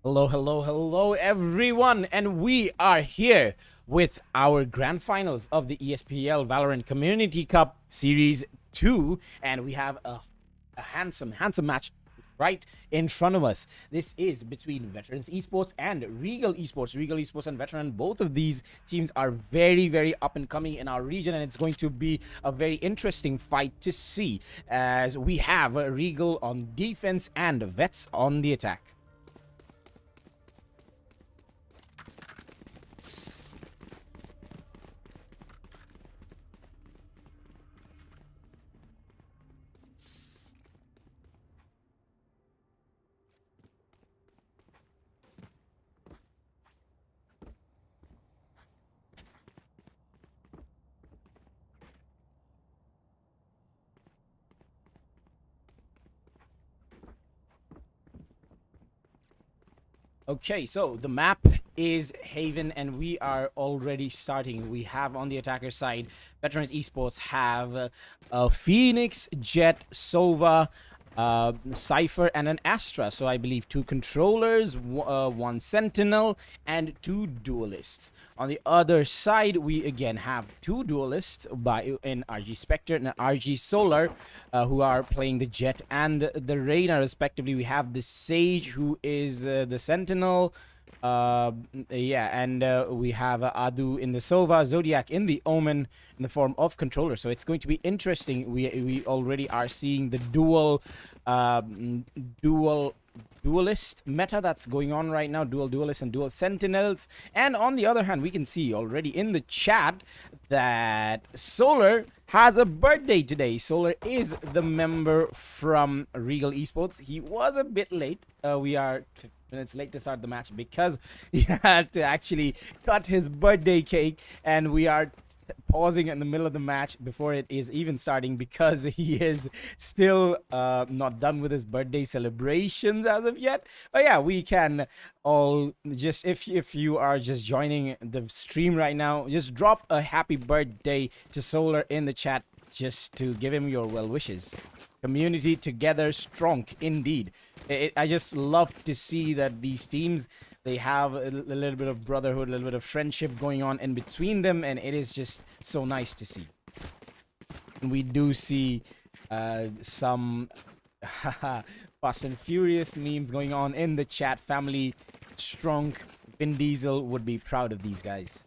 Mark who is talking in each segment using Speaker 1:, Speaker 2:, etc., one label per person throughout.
Speaker 1: Hello, hello, hello, everyone, and we are here with our grand finals of the ESPL Valorant Community Cup Series 2, and we have a handsome match right in front of us. This is between Veterans Esports and Regal Esports. Regal Esports and Veteran, both of these teams are very up and coming in our region, and it's going to be a very interesting fight to see as we have Regal on defense and Vets on the attack. Okay, so the map is Haven, and we are already starting. We have on the attacker side, Veterans Esports have Phoenix, Jet, Sova, Cypher, and an Astra. So I believe two controllers, one Sentinel, and two duelists. On the other side, we again have two duelists by in RG Spectre and RG Solar, who are playing the Jet and the Reyna respectively. We have the Sage, who is the Sentinel. Yeah, and we have Adu in the Sova, Zodiac in the Omen in the form of controller. So it's going to be interesting. We already are seeing the dual duelist meta that's going on right now, dual duelists and dual sentinels. And on the other hand, we can see already in the chat that Solar has a birthday today. Solar is the member from Regal Esports. He was a bit late. We are 15 minutes late to start the match because he had to actually cut his birthday cake, and we are pausing in the middle of the match before it is even starting because he is still not done with his birthday celebrations as of yet. But yeah, we can all just, if you are just joining the stream right now, just drop a happy birthday to Solar in the chat just to give him your well wishes. Community together strong indeed. I just love to see that these teams, they have a little bit of brotherhood, a little bit of friendship going on in between them, and it is just so nice to see. And we do see some Fast and Furious memes going on in the chat. Family strong. Vin Diesel would be proud of these guys.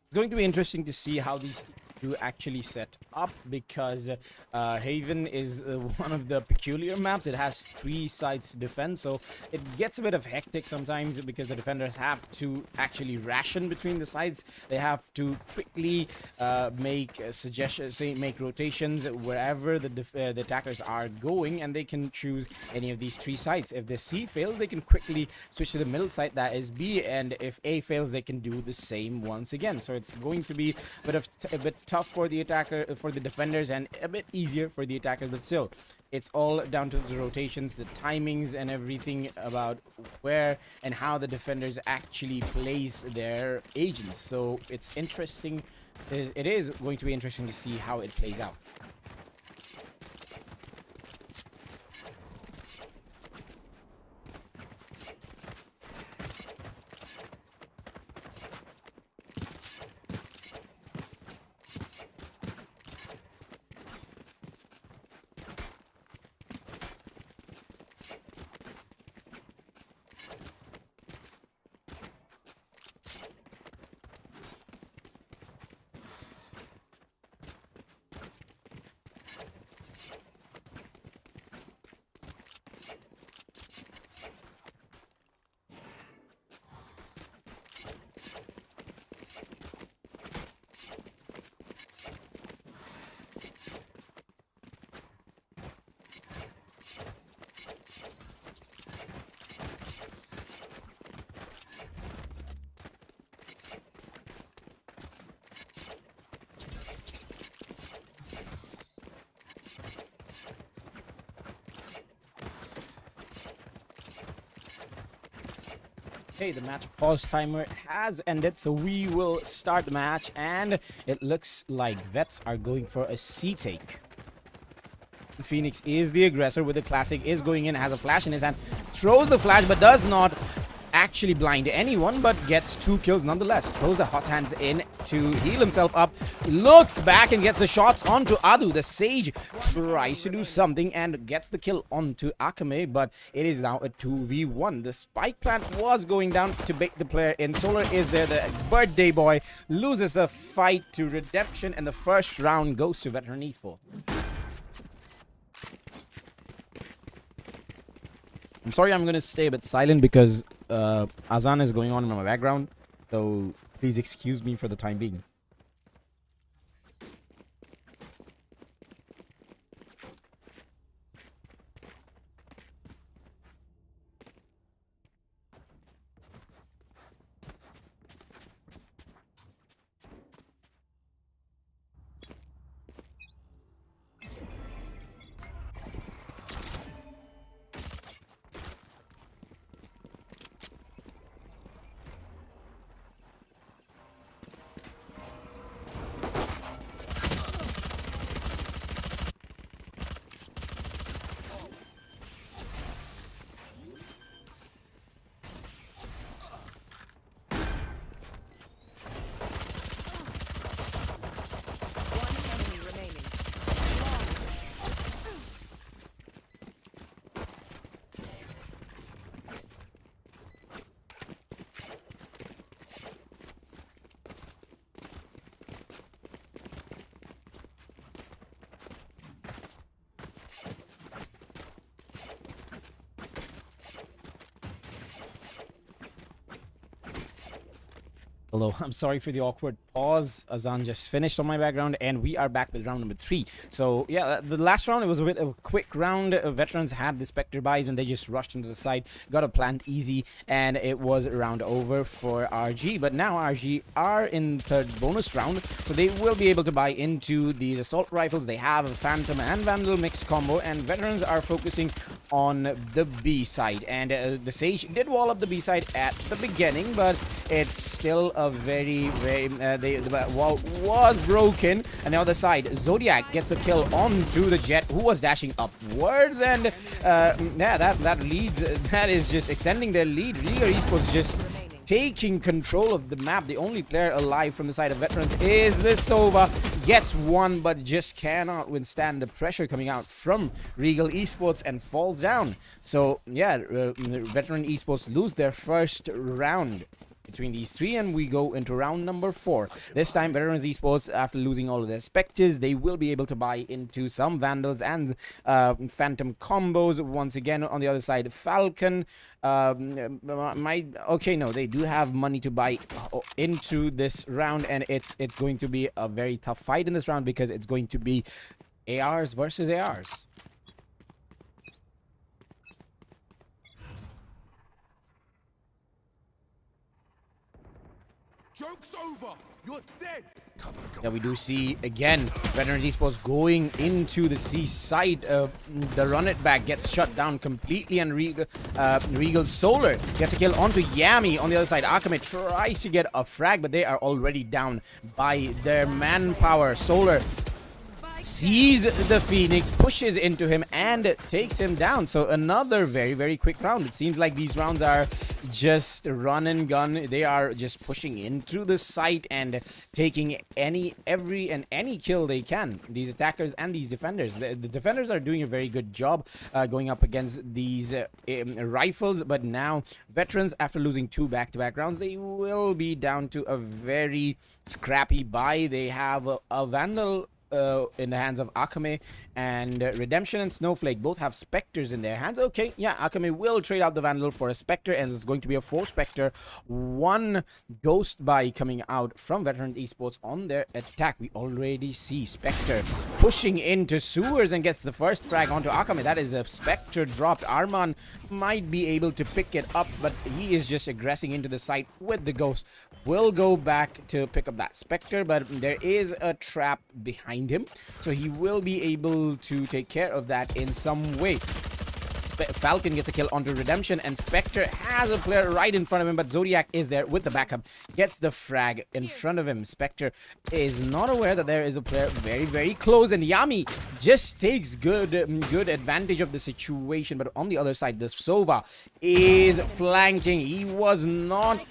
Speaker 1: It's going to be interesting to see how these do actually set up because Haven is one of the peculiar maps. It has three sides to defend, so it gets a bit of hectic sometimes because the defenders have to actually ration between the sides. They have to quickly make suggestions, make rotations wherever the attackers are going, and they can choose any of these three sides. If the C fails, they can quickly switch to the middle side, that is B, and if A fails, they can do the same once again. So it's going to be a bit tough for the for the defenders, and a bit easier for the attackers, but still it's all down to the rotations, the timings, and everything about where and how the defenders actually place their agents. So it's interesting. It is going to be interesting to see how it plays out. Okay, the match pause timer has ended, so we will start the match, and it looks like Vets are going for a C take. Phoenix is the aggressor with the classic, is going in, has a flash in his hand, throws the flash, but does not actually blind anyone, but gets 2 kills nonetheless. Throws the hot hands in to heal himself up, looks back and gets the shots onto Adu. The Sage tries to do something and gets the kill onto Akame, but it is now a 2v1. The spike plant was going down to bait the player in. Solar is there, the birthday boy loses the fight to Redemption, and the first round goes to Veteran Esports. I'm sorry, I'm gonna stay a bit silent because Azan is going on in my background, so please excuse me for the time being. Hello, I'm sorry for the awkward pause. Azan just finished on my background, and we are back with round number 3. So, yeah, the last round, it was a bit of a quick round. Veterans had the Spectre buys, and they just rushed into the side, got a plant easy, and it was round over for RG. But now RG are in third bonus round, so they will be able to buy into these assault rifles. They have a Phantom and Vandal mixed combo, and Veterans are focusing on the B side. And the Sage did wall up the B side at the beginning, but it's still a very the wall was broken. And the other side, Zodiac gets the kill onto the Jet, who was dashing upwards, and yeah, that leads, that is just extending their lead. Regal Esports just taking control of the map. The only player alive from the side of Veterans is the Sova. Gets one, but just cannot withstand the pressure coming out from Regal Esports and falls down. So yeah, Veteran Esports lose their first round between these 3, and we go into round number 4. This time, Veterans Esports, after losing all of their Spectres, they will be able to buy into some Vandals and Phantom combos. Once again, on the other side, Falcon okay, no, they do have money to buy into this round, and it's going to be a very tough fight in this round because it's going to be ARs versus ARs.
Speaker 2: Joke's over. You're dead. Cover,
Speaker 1: Yeah, we do see again Veteran Esports going into the C side. The run it back gets shut down completely, and Regal Solar gets a kill onto Yami on the other side. Akame tries to get a frag, but they are already down by their manpower. Solar sees the Phoenix, pushes into him, and takes him down. So another very quick round. It seems like these rounds are just run and gun. They are just pushing into the site and taking every kill they can. These attackers and these defenders. The defenders are doing a very good job going up against these rifles. But now Veterans, after losing 2 back-to-back rounds, they will be down to a very scrappy buy. They have a Vandal in the hands of Akame, and Redemption and Snowflake both have Spectres in their hands. Okay, yeah, Akame will trade out the Vandal for a Spectre, and it's going to be a 4 Spectre, 1 Ghost buy coming out from Veteran Esports on their attack. We already see Spectre pushing into sewers and gets the first frag onto Akame. That is a Spectre dropped. Arman might be able to pick it up, but he is just aggressing into the site with the Ghost. Will go back to pick up that Spectre, but there is a trap behind him, so he will be able to take care of that in some way. Falcon gets a kill onto Redemption, and Spectre has a player right in front of him, but Zodiac is there with the backup, gets the frag in front of him. Spectre is not aware that there is a player very, very close, and Yami just takes good advantage of the situation. But on the other side, the Sova is flanking. He was not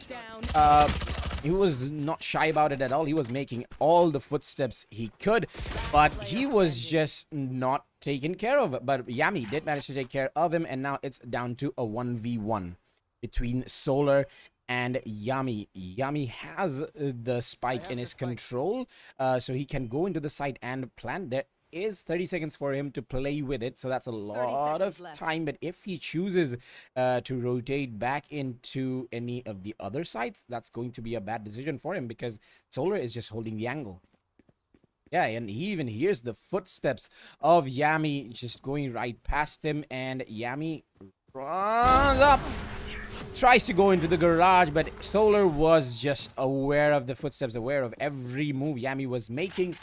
Speaker 1: shy about it at all. He was making all the footsteps he could, but he was just not taken care of. But Yami did manage to take care of him, and now it's down to a 1v1 between Solar and Yami. Yami has the spike in his control, so he can go into the site and plant. There is 30 seconds for him to play with it, so that's a lot of time. But if he chooses to rotate back into any of the other sites, that's going to be a bad decision for him, because Solar is just holding the angle. Yeah, and he even hears the footsteps of Yami just going right past him, and Yami runs up, tries to go into the garage, but Solar was just aware of the footsteps, aware of every move Yami was making.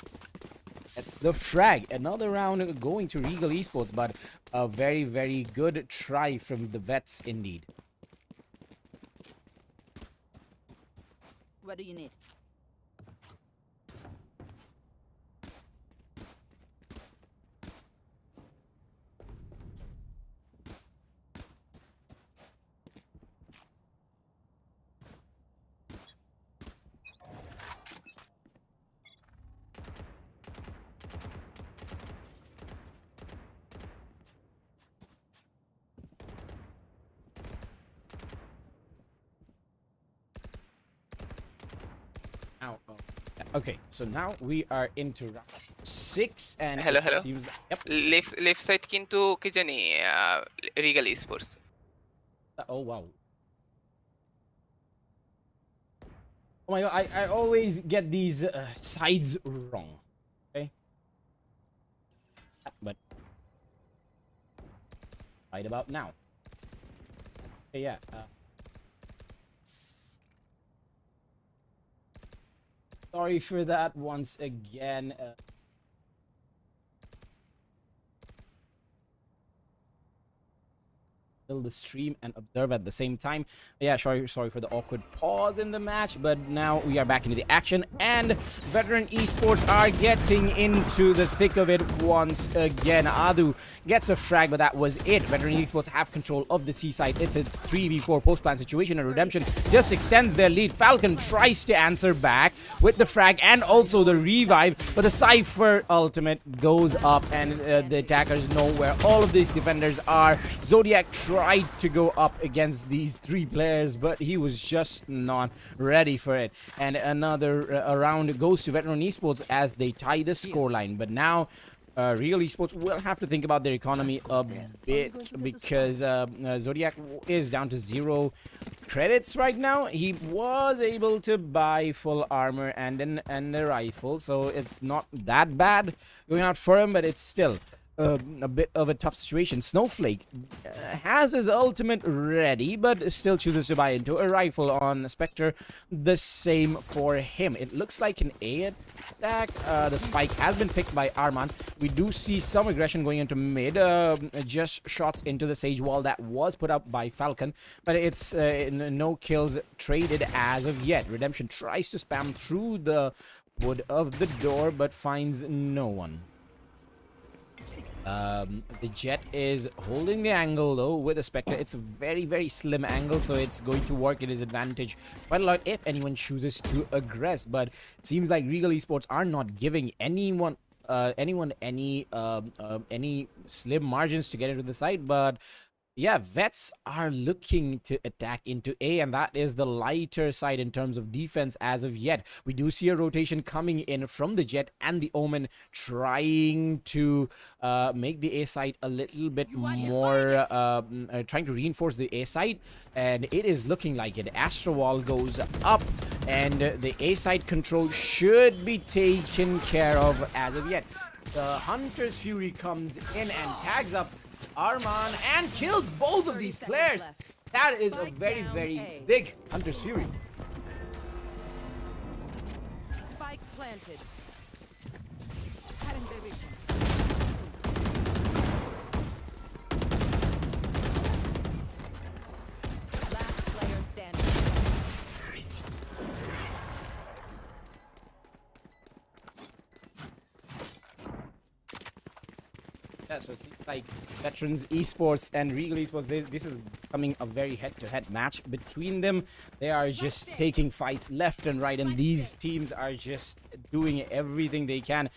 Speaker 1: That's the frag. Another round going to Regal Esports, but a very, very good try from the vets indeed.
Speaker 3: What do you need?
Speaker 1: Okay, so now we are into round 6, and
Speaker 4: Hello,
Speaker 1: it
Speaker 4: hello.
Speaker 1: seems yep.
Speaker 4: Left side কিন্তু কি জানি regal sports
Speaker 1: Oh wow. Oh my god, I always get these sides wrong. Okay, but right about now. Okay, yeah. Sorry for that once again. The stream and observe at the same time. Yeah, sorry for the awkward pause in the match, but now we are back into the action, and Veteran Esports are getting into the thick of it once again. Adu gets a frag, but that was it. Veteran Esports have control of the C site. It's a 3v4 post-plan situation, and Redemption just extends their lead. Falcon tries to answer back with the frag and also the revive, but the Cypher ultimate goes up, and the attackers know where all of these defenders are. Zodiac tried to go up against these 3 players, but he was just not ready for it. And another round goes to Veteran Esports as they tie the scoreline. But now Regal Esports will have to think about their economy a bit, because Zodiac is down to 0 credits right now. He was able to buy full armor and a rifle, so it's not that bad going out for him, but it's still a bit of a tough situation. Snowflake has his ultimate ready, but still chooses to buy into a rifle on Spectre. The same for him. It looks like an A attack. The spike has been picked by Arman. We do see some aggression going into mid. Just shots into the Sage wall that was put up by Falcon, but it's no kills traded as of yet. Redemption tries to spam through the wood of the door, but finds no one. The Jet is holding the angle though with the Spectre. It's a very, very slim angle, so it's going to work at his advantage quite a lot if anyone chooses to aggress. But it seems like Regal Esports are not giving anyone any slim margins to get into the site. But yeah, vets are looking to attack into A, and that is the lighter side in terms of defense as of yet. We do see a rotation coming in from the Jet and the Omen, trying to make the A site a little bit more, trying to reinforce the A site, and it is looking like it. Astro Wall goes up, and the A site control should be taken care of as of yet. The Hunter's Fury comes in and tags up Arman and kills both of these players. That is a very, very big Hunter's Fury.
Speaker 3: Spike planted.
Speaker 1: Yeah, so it seems like Veterans Esports and Regal Esports, this is becoming a very head-to-head match between them. They are just taking fights left and right, and these teams are just doing everything they can.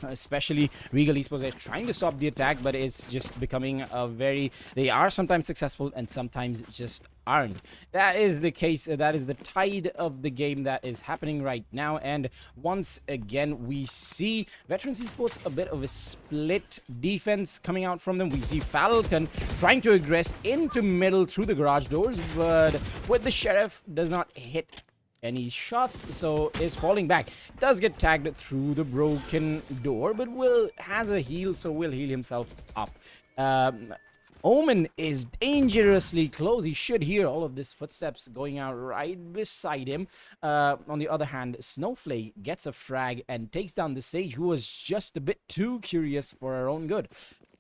Speaker 1: Especially Regal Esports, they're trying to stop the attack, but it's just becoming a very... They are sometimes successful and sometimes just aren't. That is the case. That is the tide of the game that is happening right now. And once again, we see Veterans Esports a bit of a split defense coming out from them. We see Falcon trying to aggress into middle through the garage doors, but with the Sheriff does not hit any shots, so is falling back. Does get tagged through the broken door, but Will has a heal, so will heal himself up. Omen is dangerously close. He should hear all of these footsteps going out right beside him. On the other hand, Snowflake gets a frag and takes down the Sage, who was just a bit too curious for her own good.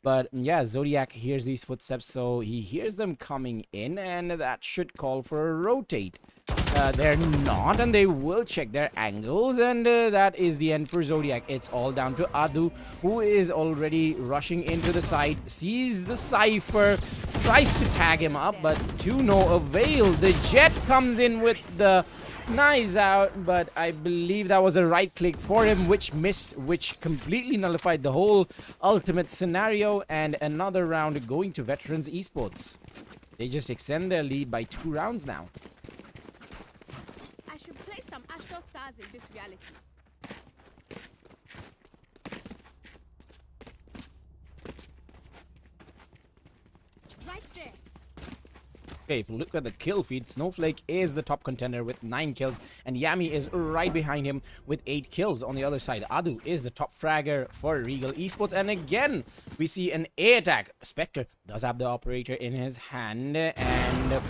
Speaker 1: But yeah, Zodiac hears these footsteps, so he hears them coming in, and that should call for a rotate. They're not, and they will check their angles, and that is the end for Zodiac. It's all down to Adu, who is already rushing into the side, sees the Cypher, tries to tag him up, but to no avail. The Jet comes in with the knives out, but I believe that was a right click for him, which missed, which completely nullified the whole ultimate scenario, and another round going to Veterans Esports. They just extend their lead by 2 rounds now.
Speaker 3: I should play some Astro Stars in this reality. Right there.
Speaker 1: Okay, if you look at the kill feed, Snowflake is the top contender with 9 kills, and Yami is right behind him with 8 kills. On the other side, Adu is the top fragger for Regal Esports, and again, we see an A attack. Spectre does have the operator in his hand, and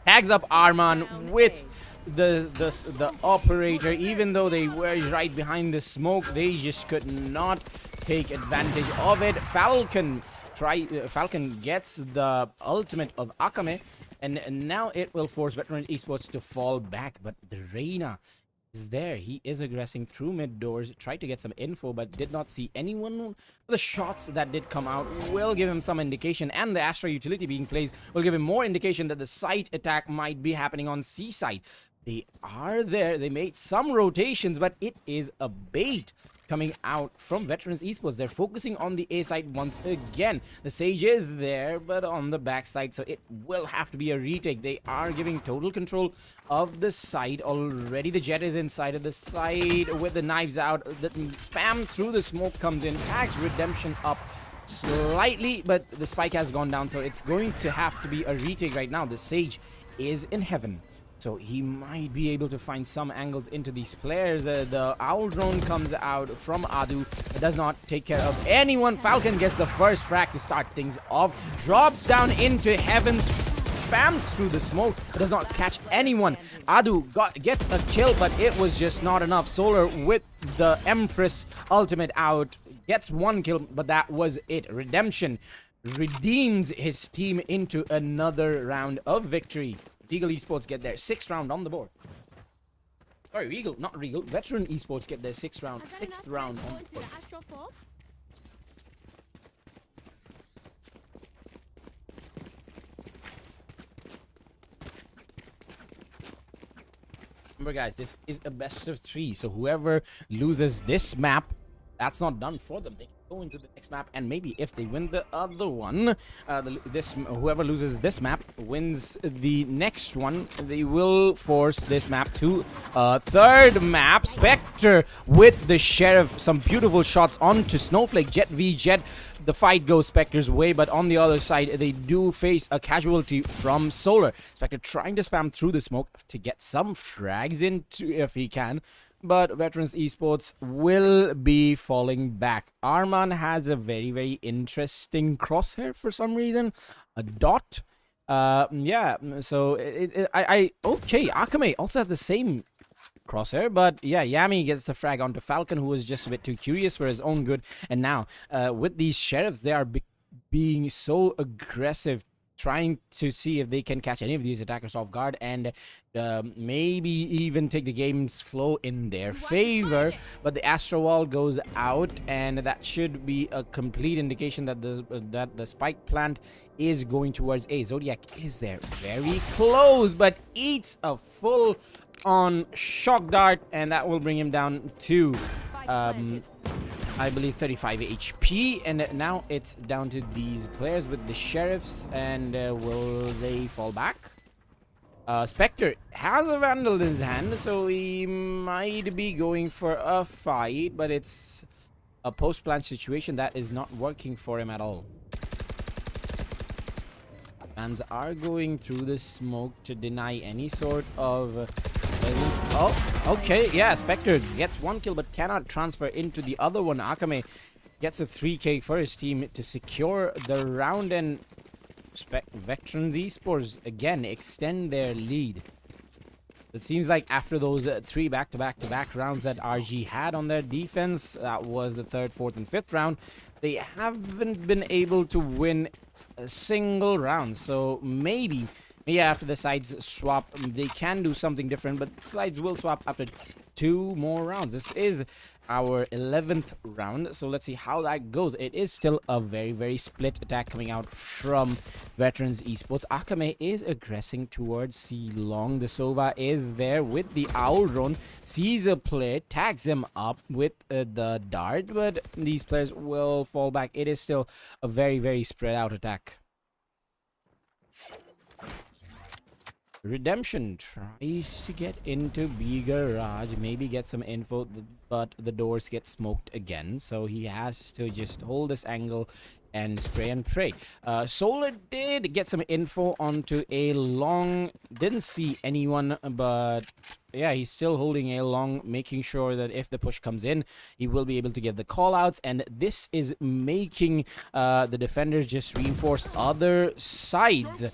Speaker 1: tags up Arman with the operator. Even though they were right behind the smoke, they just could not take advantage of it. Falcon gets the ultimate of Akame, and now it will force Veteran Esports to fall back. But the Reina is there. He is aggressing through mid doors, tried to get some info, but did not see anyone. The shots that did come out will give him some indication, and the Astra utility being placed will give him more indication that the site attack might be happening on C side. They are there. They made some rotations, but it is a bait coming out from Veterans Esports. They're focusing on the A side once again. The Sage is there, but on the back side, so it will have to be a retake. They are giving total control of the side already. The Jet is inside of the side with the knives out. The spam through the smoke comes in, tags Redemption up slightly, but the spike has gone down, so it's going to have to be a retake right now. The Sage is in heaven, so he might be able to find some angles into these players. The Owl Drone comes out from Adu. It does not take care of anyone. Falcon gets the first frag to start things off. Drops down into heaven. Spams through the smoke, but does not catch anyone. Adu gets a kill, but it was just not enough. Solar with the Empress ultimate out. Gets 1 kill, but that was it. Redemption redeems his team into another round of victory. Regal Esports get their 6th round on the board. Sorry, Regal, not Regal. Veteran Esports get their 6th round on the board. Remember, guys, this is a best of 3, so whoever loses this map, that's not done for them. They can go into the next map, and maybe if they win the other one, whoever loses this map wins the next one. They will force this map to third map. Spectre with the Sheriff, some beautiful shots onto Snowflake. Jet v Jet. The fight goes Spectre's way, but on the other side, they do face a casualty from Solar. Spectre trying to spam through the smoke to get some frags into if he can, but Veterans Esports will be falling back. Arman has a very, very interesting crosshair for some reason. A dot. Yeah, so okay, Akame also had the same crosshair, but yeah, Yami gets the frag onto Falcon, who was just a bit too curious for his own good. And now with these Sheriffs, they are being so aggressive trying to see if they can catch any of these attackers off guard and maybe even take the game's flow in their favor. But the Astro Wall goes out, and that should be a complete indication that the spike plant is going towards A. Zodiac is there, very close, but eats a full on shock dart, and that will bring him down to I believe 35 HP. And now it's down to these players with the sheriffs, and will they fall back? Spectre has a Vandal in his hand, so he might be going for a fight, but it's a post-plant situation that is not working for him at all. Rams are going through the smoke to deny any sort of presence. Oh, okay, yeah, Spectre gets one kill but cannot transfer into the other one. Akame gets a 3k for his team to secure the round, and Veterans Esports again extend their lead. It seems like after those 3 back-to-back rounds that RG had on their defense, that was the 3rd, 4th, and 5th round, they haven't been able to win a single round. So maybe after the sides swap, they can do something different, but sides will swap after 2 more rounds. This is our 11th round, so let's see how that goes. It is still a very, very split attack coming out from Veterans Esports. Akame is aggressing towards C long. The Sova is there with the Owl Drone, sees a player, tags him up with the dart, but these players will fall back. It is still a very, very spread out attack. Redemption tries to get into B garage, maybe get some info, but the doors get smoked again, so he has to just hold this angle and spray and pray. Solar did get some info onto A long, didn't see anyone, but yeah, he's still holding A long, making sure that if the push comes in, he will be able to get the call outs, and this is making the defenders just reinforce other sides.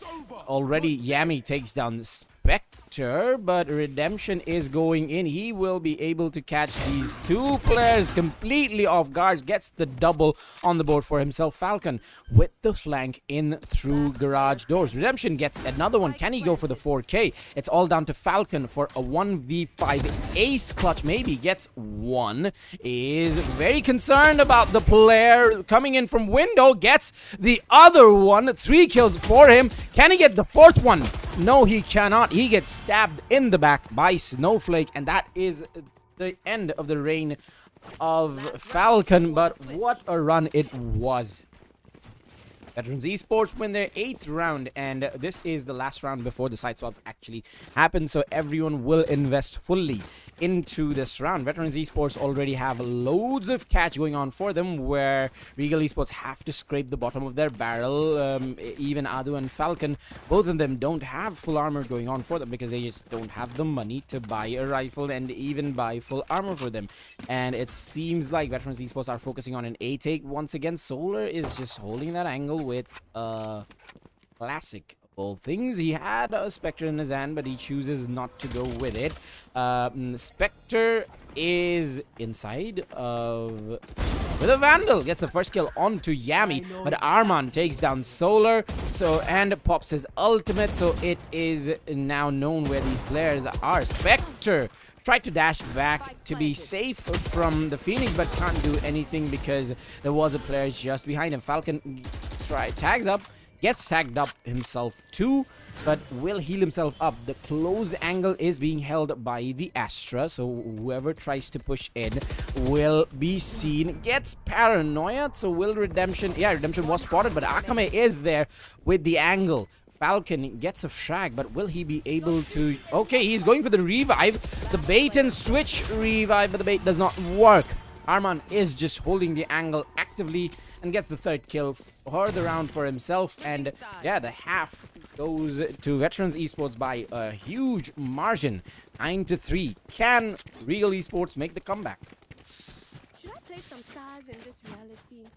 Speaker 1: Already Yami takes down Spectre, but Redemption is going in. He will be able to catch these 2 players completely off guard, gets the double on the board for himself. Falcon with the flank in through garage doors. Redemption gets another one. Can he go for the 4k? It's all down to Falcon for a 1v5 ace clutch. Maybe gets one. Is very concerned about the player coming in from window. Gets the other one. 3 kills for him. Can he get the 4th one? No, he cannot. He gets stabbed in the back by Snowflake, and that is the end of the reign of Falcon. But what a run it was. Veterans Esports win their 8th round, and this is the last round before the side swaps actually happen, so everyone will invest fully into this round. Veterans Esports already have loads of catch going on for them, where Regal Esports have to scrape the bottom of their barrel. Even Adu and Falcon, both of them don't have full armor going on for them because they just don't have the money to buy a rifle and even buy full armor for them. And it seems like Veterans Esports are focusing on an A take once again. Solar is just holding that angle with classic of all things. He had a Spectre in his hand, but he chooses not to go with it. Spectre is inside of with a Vandal, gets the first kill onto Yami, but Arman takes down Solar, and pops his ultimate, so it is now known where these players are. Spectre tried to dash back to be safe from the Phoenix, but can't do anything because there was a player just behind him. Falcon tags up, gets tagged up himself too, but will heal himself up. The close angle is being held by the Astra, so whoever tries to push in will be seen. Gets paranoia, so will Redemption... Yeah, Redemption was spotted, but Akame is there with the angle. Falcon gets a frag, but will he be able to... Okay, he's going for the revive. The bait and switch revive, but the bait does not work. Arman is just holding the angle actively and gets the 3rd kill for the round for himself. And yeah, the half goes to Veterans Esports by a huge margin, 9-3. Can Regal Esports make the comeback?
Speaker 3: Should I play some stars in this reality?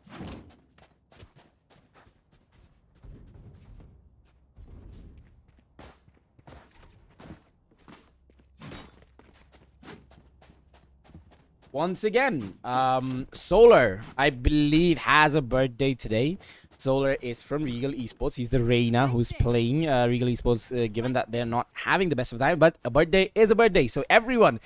Speaker 1: Once again, Solar, I believe, has a birthday today. Solar is from Regal Esports. He's the Reina who's playing Regal Esports, given that they're not having the best of time. But a birthday is a birthday. So everyone,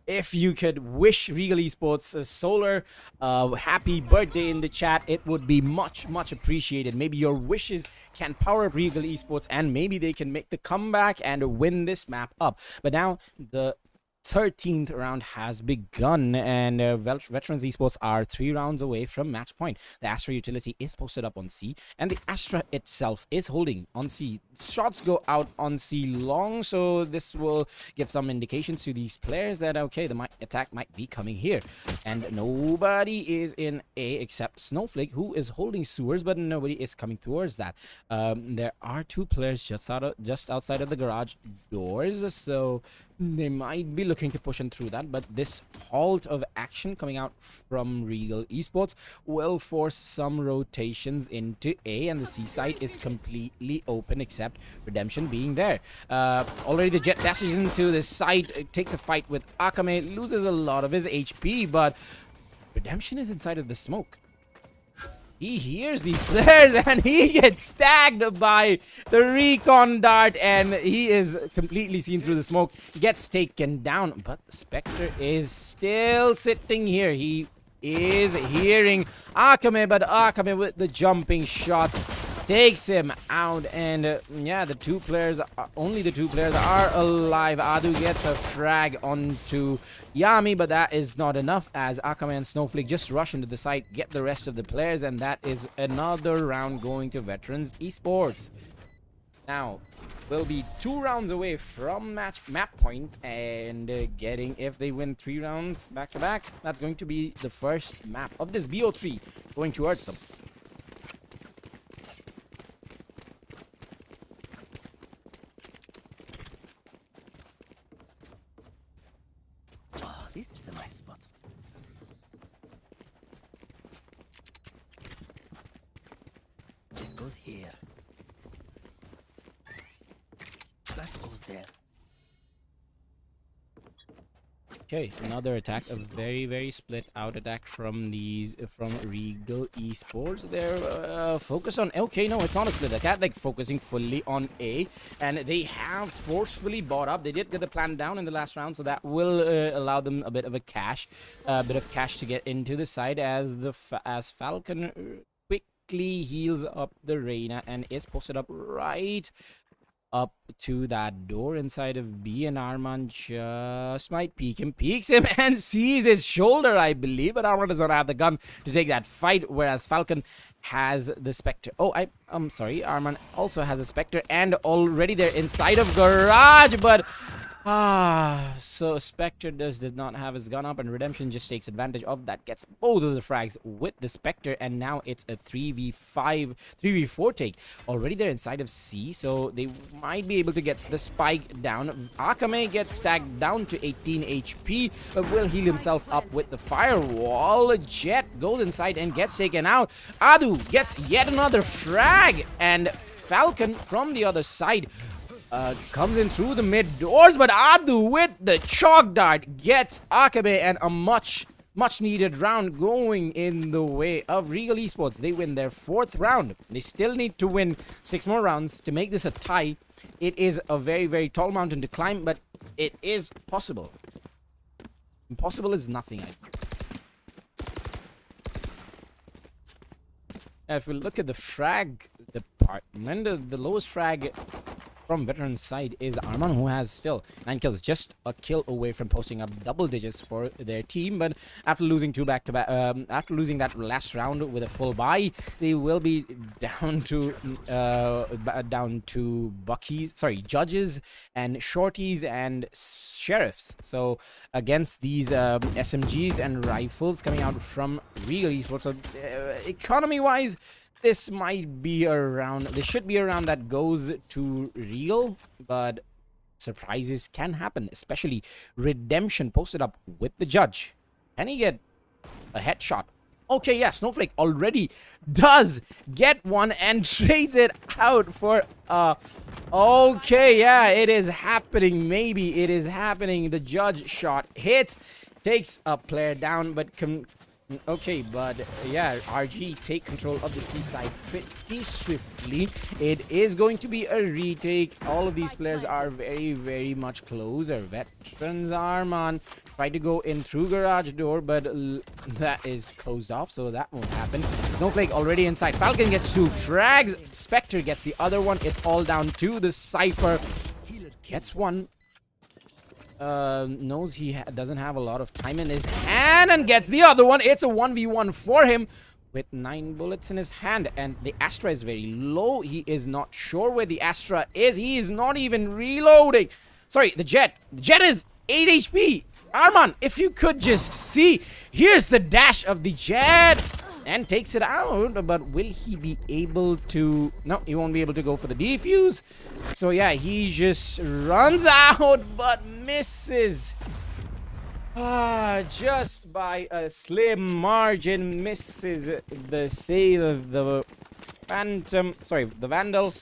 Speaker 1: if you could wish Regal Esports Solar happy birthday in the chat, it would be much, much appreciated. Maybe your wishes can power up Regal Esports and maybe they can make the comeback and win this map up. But now the 13th round has begun and Veterans Esports are 3 rounds away from match point. The Astra utility is posted up on C and the Astra itself is holding on C. Shots go out on C long, so this will give some indications to these players that okay, the attack might be coming here. And nobody is in A except Snowflake, who is holding sewers, but nobody is coming towards that. There are 2 players just outside of the garage doors, so they might be looking to push in through that, but this halt of action coming out from Regal Esports will force some rotations into A, and the C side is completely open except Redemption being there. Already the Jet dashes into the side, takes a fight with Akame, loses a lot of his HP, but Redemption is inside of the smoke. He hears these players and he gets tagged by the recon dart and he is completely seen through the smoke. Gets taken down, but the Spectre is still sitting here. He is hearing Akame, but Akame with the jumping shots takes him out, and yeah, only the 2 players are alive. Adu gets a frag onto Yami, but that is not enough as Akame and Snowflake just rush into the site, get the rest of the players, and that is another round going to Veterans Esports. Now, we'll be 2 rounds away from map point, and getting, if they win 3 rounds back to back, that's going to be the first map of this BO3 going towards them.
Speaker 5: This is a nice spot. This goes here. That goes there.
Speaker 1: Okay, another attack, a very, very split out attack from Regal Esports. They're focused on, okay, no, it's not a split attack, like focusing fully on A, and they have forcefully bought up. They did get the plan down in the last round, so that will allow them a bit of cash to get into the side as Falcon quickly heals up the Reina and is posted up right up to that door inside of B, and Arman just might peeks him and sees his shoulder, I believe, but Arman does not have the gun to take that fight, whereas Falcon has the Spectre. Oh, I'm sorry, Arman also has a Spectre, and already they're inside of garage, but so Spectre did not have his gun up, and Redemption just takes advantage of that, gets both of the frags with the Spectre, and now it's a 3v4 take. Already they're inside of C, so they might be able to get the spike down. Akame gets tagged down to 18 HP, but will heal himself up with the firewall. Jet goes inside and gets taken out. Adu gets yet another frag, and Falcon from the other side comes in through the mid doors, but Adu with the chalk dart gets Akame, and a much needed round going in the way of Regal Esports. They win their 4th round. They still need to win 6 more rounds to make this a tie. It is a very, very tall mountain to climb, but it is possible. Impossible is nothing. If we look at the frag department, the lowest frag from Veteran's side is Arman, who has still 9 kills, just a kill away from posting up double digits for their team. But after losing 2 back-to-back, after losing that last round with a full buy, they will be down to judges and shorties and sheriffs. So against these SMGs and rifles coming out from Regal Esports, so economy-wise, this might be around, this should be around that goes to Regal, but surprises can happen, especially Redemption posted up with the judge. Can he get a headshot? Okay, yeah, Snowflake already does get one and trades it out for okay, yeah, it is happening. Maybe it is happening. The judge shot hits, takes a player down, but Okay, but yeah, RG take control of the seaside pretty swiftly. It is going to be a retake. All of these players are very, very much closer. Veterans are, man. Try to go in through garage door, but that is closed off, so that won't happen. Snowflake already inside. Falcon gets 2 frags. Spectre gets the other one. It's all down to the Cypher. Gets one. Knows he doesn't have a lot of time in his hand and gets the other one. It's a 1v1 for him with 9 bullets in his hand, and the Astra is very low. He is not sure where the Astra is. He is not even reloading. Sorry, the Jet. The Jet is 8 HP. Arman, if you could just see. Here's the dash of the Jet. And takes it out, but will he be able to... No, he won't be able to go for the defuse. So yeah, he just runs out, but misses. Just by a slim margin, misses the save of the Phantom. Sorry, the Vandal.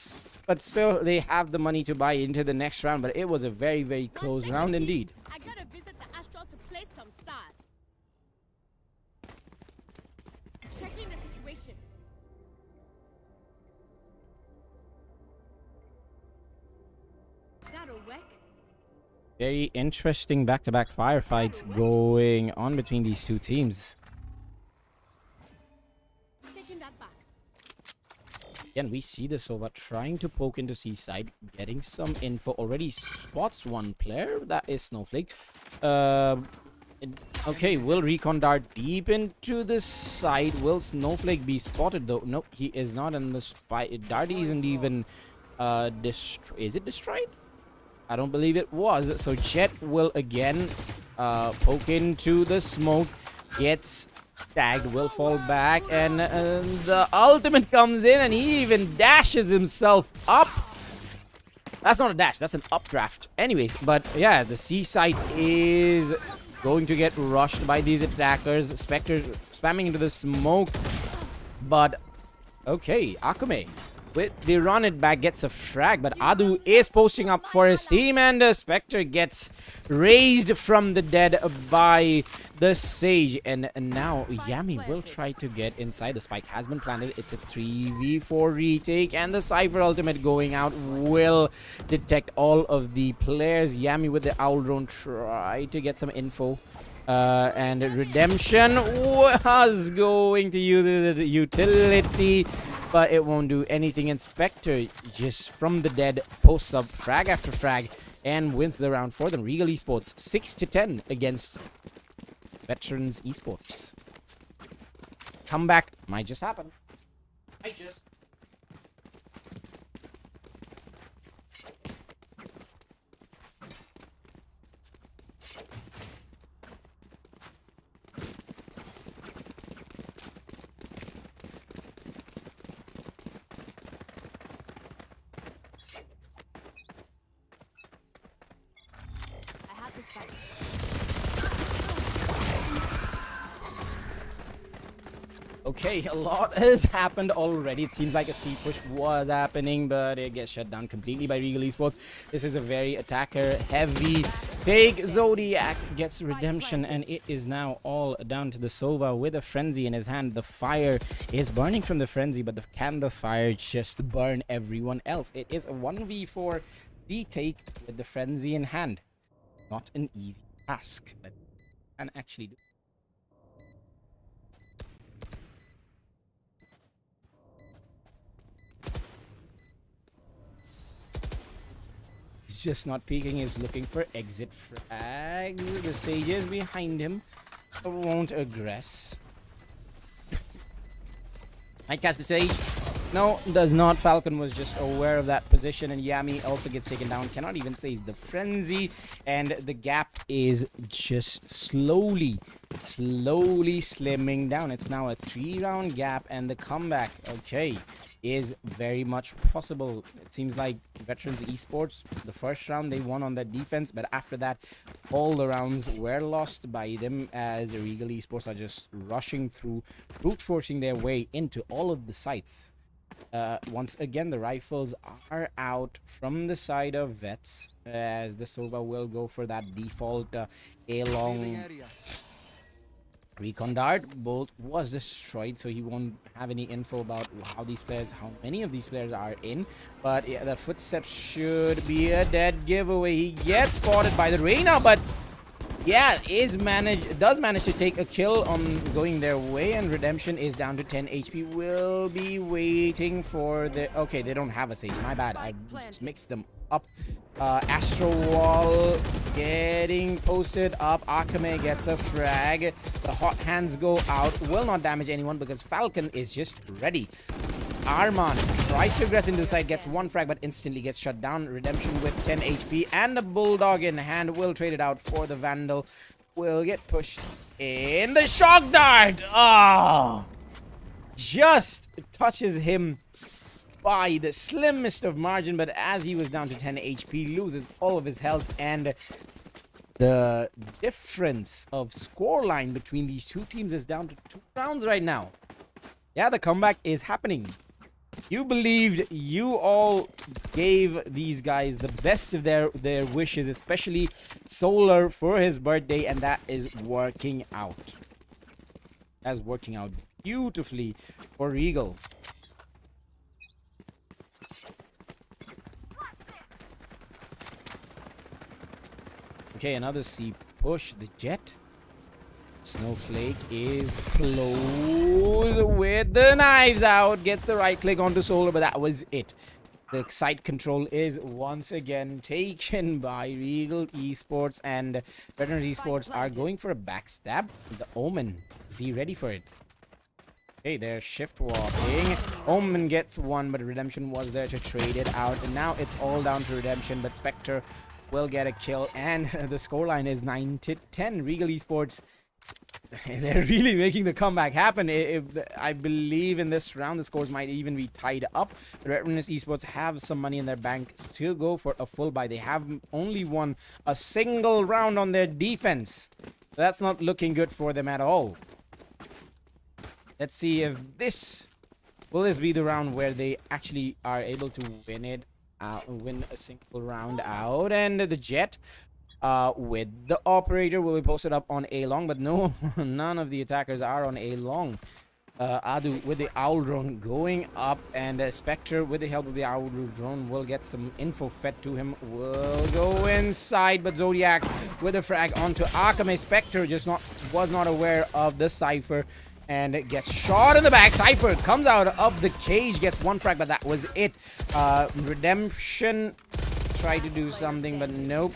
Speaker 1: But still, they have the money to buy into the next round, but it was a very, very close round indeed.
Speaker 3: I gotta visit the Astral to place some stars. Checking the situation. That'll work.
Speaker 1: Very interesting back-to-back firefights going on between these two teams.
Speaker 3: Taking that back.
Speaker 1: Again, we see the Sova trying to poke into Seaside, getting some info. Already spots one player. That is Snowflake. Okay, will Recon dart deep into the side? Will Snowflake be spotted though? Nope, he is not. And the dart isn't even is it destroyed? I don't believe it was. So Jet will again poke into the smoke. Gets tagged, will fall back, and the ultimate comes in, and he even dashes himself up. That's not a dash, that's an updraft. Anyways, but yeah, the Seaside is going to get rushed by these attackers. Spectre spamming into the smoke. But okay, Akume with the run it back gets a frag, but Adu is posting up for his team, and Spectre gets raised from the dead by the Sage. And now Yami will try to get inside. The spike has been planted. It's a 3v4 retake, and the Cypher ultimate going out will detect all of the players. Yami with the owl drone try to get some info. And Redemption was going to use the utility, but it won't do anything. Inspector just from the dead posts up frag after frag and wins the round for them. Regal Esports 6-10 against Veterans Esports. Comeback might just happen. Might just.
Speaker 3: I have this fight.
Speaker 1: Okay, a lot has happened already. It seems like a C push was happening, but it gets shut down completely by Regal Esports. This is a very attacker-heavy take. Zodiac gets redemption, and it is now all down to the Sova with a frenzy in his hand. The fire is burning from the frenzy, but can the fire just burn everyone else? It is a 1v4 retake with the frenzy in hand. Not an easy task, but can actually do. He's just not peeking. He's looking for exit frags. The Sage is behind him, but won't aggress. Might cast the Sage. No, does not. Falcon was just aware of that position, and Yami also gets taken down. Cannot even save the frenzy, and the gap is just slowly slimming down. It's now a 3-round gap, and the comeback, okay, is very much possible. It seems like Veterans Esports, the first round they won on that defense, but after that all the rounds were lost by them, as Regal Esports are just rushing through, brute forcing their way into all of the sites. Once again, the rifles are out from the side of Vets, as the Sova will go for that default A-long Recon Dart bolt was destroyed, so he won't have any info about how many of these players are in. But yeah, the footsteps should be a dead giveaway. He gets spotted by the Reyna, but yeah, does manage to take a kill on going their way, and Redemption is down to 10 HP. Will be waiting for the... Okay, they don't have a Sage. My bad. I just mixed them up. Astro Wall getting posted up. Akame gets a frag. The hot hands go out. Will not damage anyone because Falcon is just ready. Arman tries to aggress into the side, gets one frag, but instantly gets shut down. Redemption with 10 HP and a Bulldog in hand. Will trade it out for the Vandal. Will get pushed in. The Shock Dart! Oh! Just touches him by the slimmest of margin, but as he was down to 10 HP, loses all of his health, and the difference of scoreline between these two teams is down to 2 rounds right now. Yeah, the comeback is happening. You believed, you all gave these guys the best of their wishes, especially Solar for his birthday, and that is working out. That's working out beautifully for Regal. Okay, another C push. The Jet. Snowflake is close with the knives out. Gets the right click onto Solar, but that was it. The site control is once again taken by Regal Esports, and Veteran Esports are going for a backstab. The Omen. Is he ready for it? Okay, they're shift walking. Omen gets one, but Redemption was there to trade it out. And now it's all down to Redemption, but Spectre will get a kill, and the scoreline is 9-10. Regal Esports, they're really making the comeback happen. I believe in this round the scores might even be tied up. The Veteran Esports have some money in their bank to go for a full buy. They have only won a single round on their defense. That's not looking good for them at all. Let's see if will this be the round where they actually are able to win it. Win a single round out, and the Jet with the Operator will be posted up on A long, but no, none of the attackers are on A long. Adu with the Owl Drone going up, and Spectre with the help of the Owl Drone will get some info fed to him. Will go inside, but Zodiac with a frag onto Akame. Spectre just was not aware of the Cypher, and it gets shot in the back. Cypher comes out of the cage, gets one frag, but that was it. Redemption tried to do something, but nope,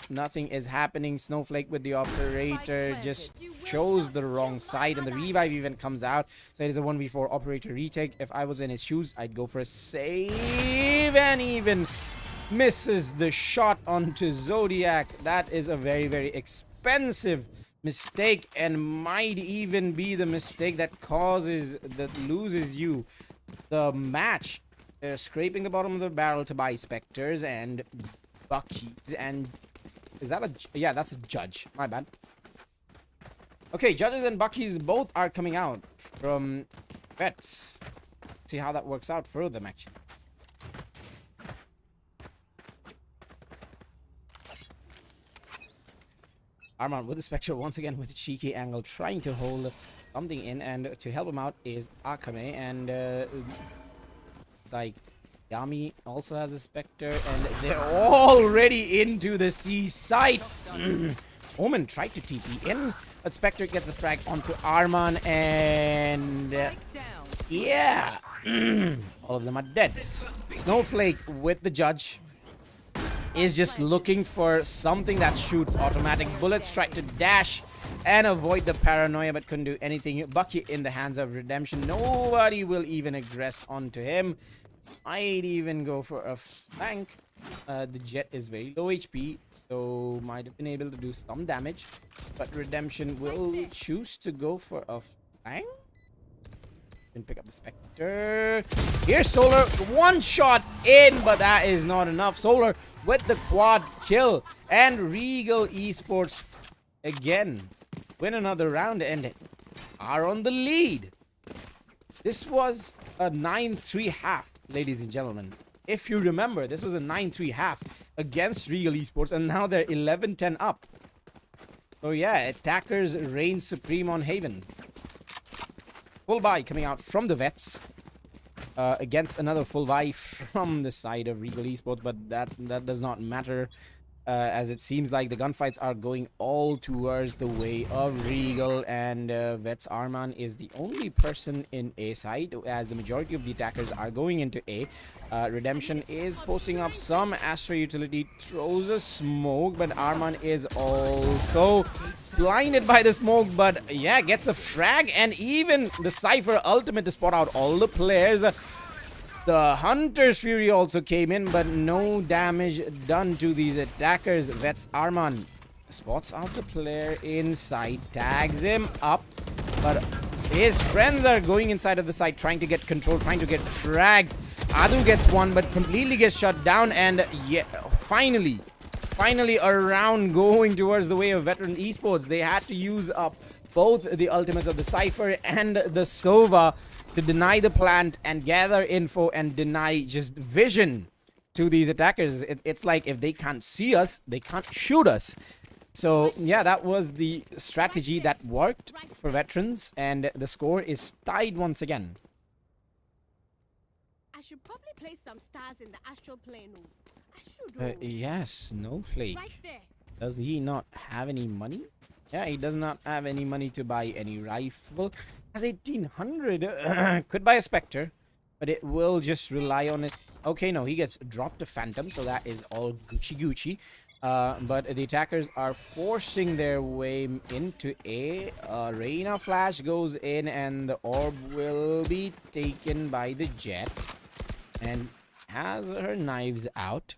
Speaker 1: nothing is happening. Snowflake with the Operator just chose the wrong side, and the revive even comes out. So it is a 1v4 Operator retake. If I was in his shoes, I'd go for a save, and even misses the shot onto Zodiac. That is a very, very expensive mistake, and might even be the mistake that loses you the match. They're scraping the bottom of the barrel to buy Spectres and Buckies, and is that yeah, that's a Judge. My bad. Okay, Judges and Buckies both are coming out from Vets. See how that works out for them actually. Arman with the Spectre once again with a cheeky angle, trying to hold something in, and to help him out is Akame, and like Yami also has a Spectre, and they're already into the C site. Omen tried to TP in, but Spectre gets a frag onto Arman, and yeah, all of them are dead. Snowflake with the Judge is just looking for something that shoots automatic bullets. Tried to dash and avoid the paranoia, but couldn't do anything. Bucky in the hands of Redemption. Nobody will even aggress onto him. Might even go for a flank. The Jet is very low HP, so might have been able to do some damage, but Redemption will choose to go for a flank. Can pick up the Spectre. Here's Solar, one shot in, but that is not enough. Solar with the quad kill, and Regal Esports again win another round and are on the lead. This was a 9-3 half, ladies and gentlemen. If you remember, this was a 9-3 half against Regal Esports, and now they're 11-10 up. So yeah, attackers reign supreme on Haven. Full buy coming out from the vets. Against another full buy from the side of Regal Esports, but that does not matter. As it seems like the gunfights are going all towards the way of Regal, and Vets Arman is the only person in A side, as the majority of the attackers are going into A. Redemption is posting up some. Astra Utility throws a smoke, but Arman is also blinded by the smoke, but yeah, gets a frag, and even the Cypher ultimate to spot out all the players. The Hunter's Fury also came in, but no damage done to these attackers. Vets Arman spots out the player inside, tags him up, but his friends are going inside of the site, trying to get control, trying to get frags. Adu gets one, but completely gets shut down, and yeah, finally a round going towards the way of Veteran Esports. They had to use up both the ultimates of the Cypher and the Sova to deny the plant and gather info and deny just vision to these attackers. It's like if they can't see us, they can't shoot us. So yeah, that was the strategy that worked for veterans, and the score is tied once again.
Speaker 3: I should probably place some stars in the astral plane. I should.
Speaker 1: Yes, Snowflake.
Speaker 3: Right there.
Speaker 1: Does he not have any money? Yeah, he does not have any money to buy any rifle. Has 1800. Could buy a Spectre, but it will just rely on his... Okay, no, he gets dropped a Phantom, so that is all Gucci. But the attackers are forcing their way into A. Reina Flash goes in, and the orb will be taken by the Jet. And has her knives out.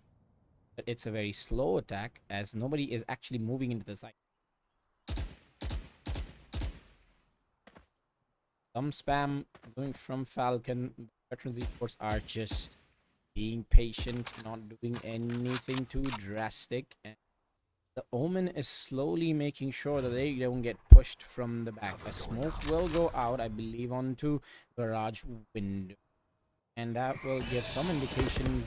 Speaker 1: But it's a very slow attack, as nobody is actually moving into the site. Some spam going from Falcon. Veterans Esports are just being patient, not doing anything too drastic. And the Omen is slowly making sure that they don't get pushed from the back. A smoke will go out, I believe, onto garage window. And that will give some indication.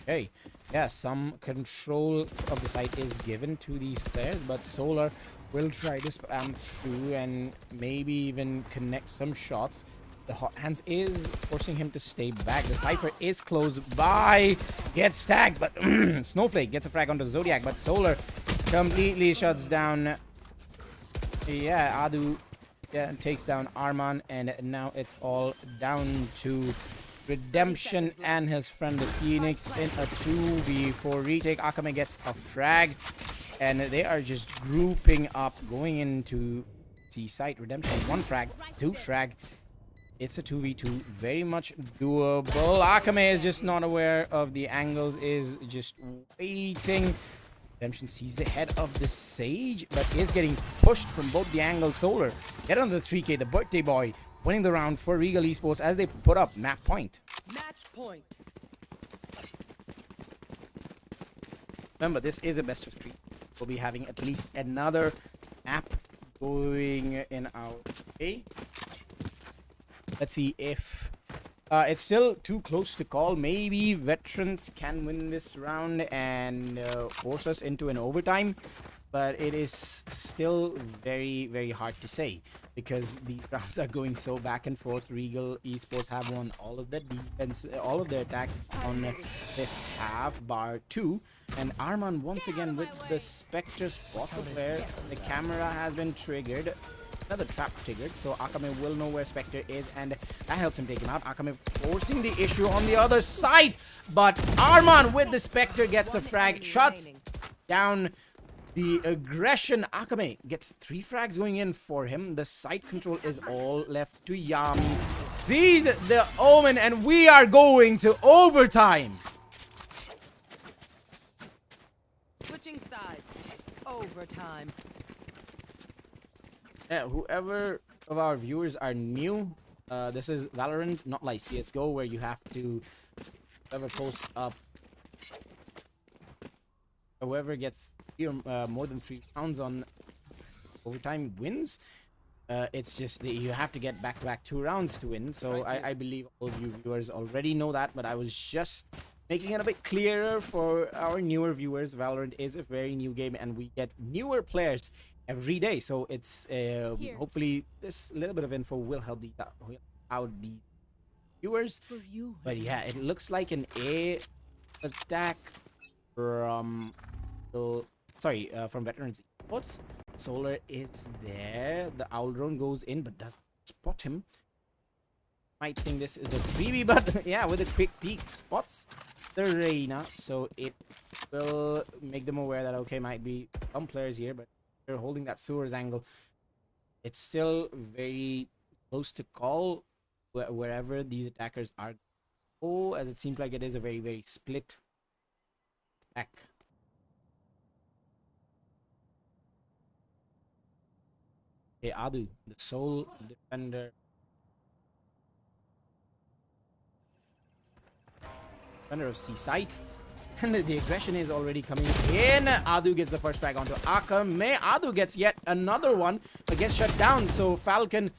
Speaker 1: Okay, yeah, some control of the site is given to these players, but Solar will try to spam through and maybe even connect some shots. The Hot Hands is forcing him to stay back. The Cypher is close by, gets tagged, but Snowflake gets a frag onto the Zodiac, but Solar completely shuts down. Yeah, Adu takes down Arman, and now it's all down to Redemption and his friend the Phoenix in a 2v4 retake. Akame gets a frag, and they are just grouping up, going into the site. Redemption, 1 frag, 2 frag. It's a 2v2, very much doable. Akame is just not aware of the angles, is just waiting. Redemption sees the head of the Sage, but is getting pushed from both the angles. Solar get on the 3k, the birthday boy, winning the round for Regal Esports as they put up map point.
Speaker 5: Match point.
Speaker 1: Remember, this is a best of 3. We'll be having at least another map going in our way. Let's see if it's still too close to call. Maybe veterans can win this round and force us into an overtime. But it is still very, very hard to say, because the rounds are going so back and forth. Regal Esports have won all of the defense, all of their attacks on this half, bar 2. And Arman once again with the Spectre spots of where the camera has been triggered. Another trap triggered, so Akame will know where Spectre is, and that helps him take him out. Akame forcing the issue on the other side, but Arman with the Spectre gets a frag, shuts down the aggression. Akame gets 3 frags going in for him. The site control is all left to Yami. Sees the Omen, and we are going to overtime.
Speaker 6: Switching sides. Overtime.
Speaker 1: Yeah, whoever of our viewers are new, this is Valorant, not like CSGO, where you have to, whoever posts up, whoever gets more than 3 rounds on overtime wins. It's just that you have to get back-to-back 2 rounds to win. So I believe all of you viewers already know that, but I was just making it a bit clearer for our newer viewers. Valorant is a very new game, and we get newer players every day. So it's hopefully this little bit of info will help out the viewers.
Speaker 3: For you.
Speaker 1: But yeah, it looks like an A attack from from Veterans Esports. Solar is there. The owl drone goes in, but doesn't spot him. Might think this is a freebie, but yeah, with a quick peek, spots the Reina, so it will make them aware that okay, might be some players here, but they're holding that sewers angle. It's still very close to call wherever these attackers are. Oh, as it seems like it is a very, very split attack. Okay, Adu, the sole defender. Defender of Seaside. And the aggression is already coming in. Adu gets the first frag onto Akame. Adu gets yet another one, but gets shut down. So Falcon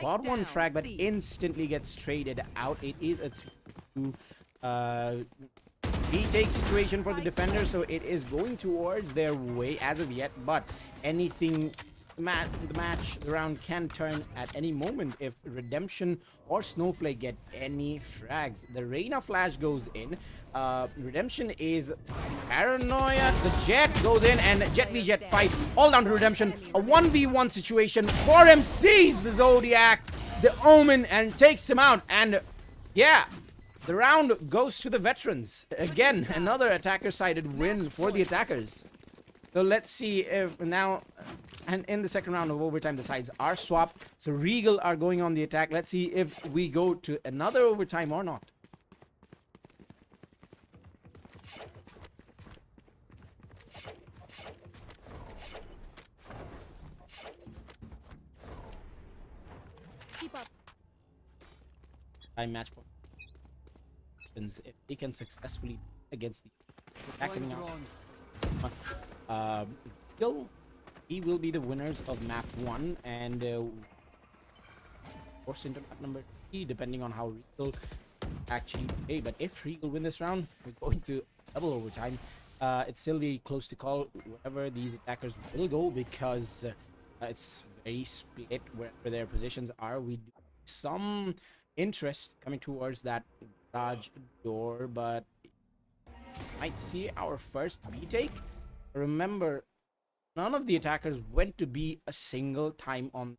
Speaker 1: got one frag, but instantly gets traded out. It is a 3-2 retake situation for the defender, so it is going towards their way as of yet. But anything, the round can turn at any moment if Redemption or Snowflake get any frags. The Reina flash goes in. Redemption is paranoia. The Jet goes in, and Jet v Jet fight all down to Redemption. A 1v1 situation. 4M sees the Zodiac, the Omen, and takes him out. And yeah, the round goes to the veterans. Again, another attacker-sided win for the attackers. So let's see if now, and in the second round of overtime, the sides are swapped. So Regal are going on the attack. Let's see if we go to another overtime or not.
Speaker 3: Keep up.
Speaker 1: Time match point. If they can successfully against the attack coming out. He will be the winners of map 1 and force into map number 3, depending on how Regal actually play. But if Regal win this round, we're going to double overtime. It's still be close to call wherever these attackers will go, because it's very split wherever their positions are. We do some interest coming towards that garage door, but might see our first retake. Remember, none of the attackers went to be a single time on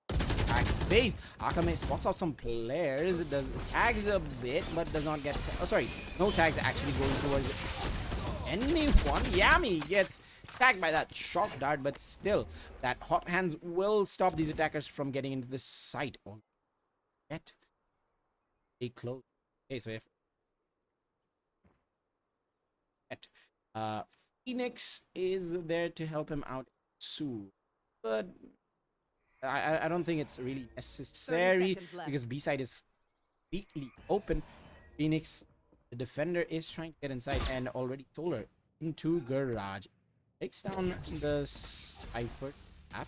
Speaker 1: attack phase. Akame spots out some players, does tags a bit, but does not get, oh sorry, no tags actually going towards anyone. Yami gets tagged by that shock dart, but still, that hot hands will stop these attackers from getting into the site. Oh, get a close. Okay, so if Phoenix is there to help him out soon, but I don't think it's really necessary because B side is completely open. Phoenix, the defender, is trying to get inside, and already Solar into garage takes down the Cypher app.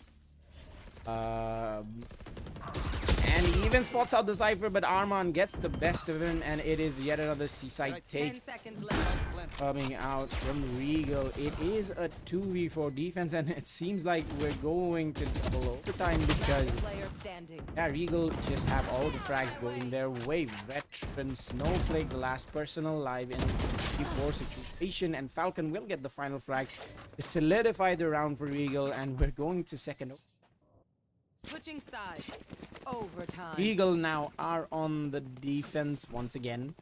Speaker 1: And he even spots out the Cypher, but Arman gets the best of him, and it is yet another Seaside take coming out from Regal. It is a 2v4 defense, and it seems like we're going to double overtime because yeah, Regal just have all the frags going their way. Veteran Snowflake, the last person alive in a 2v4 situation, and Falcon will get the final frag to solidify the round for Regal, and we're going to second.
Speaker 6: Switching sides. Overtime.
Speaker 1: Regal now are on the defense once again,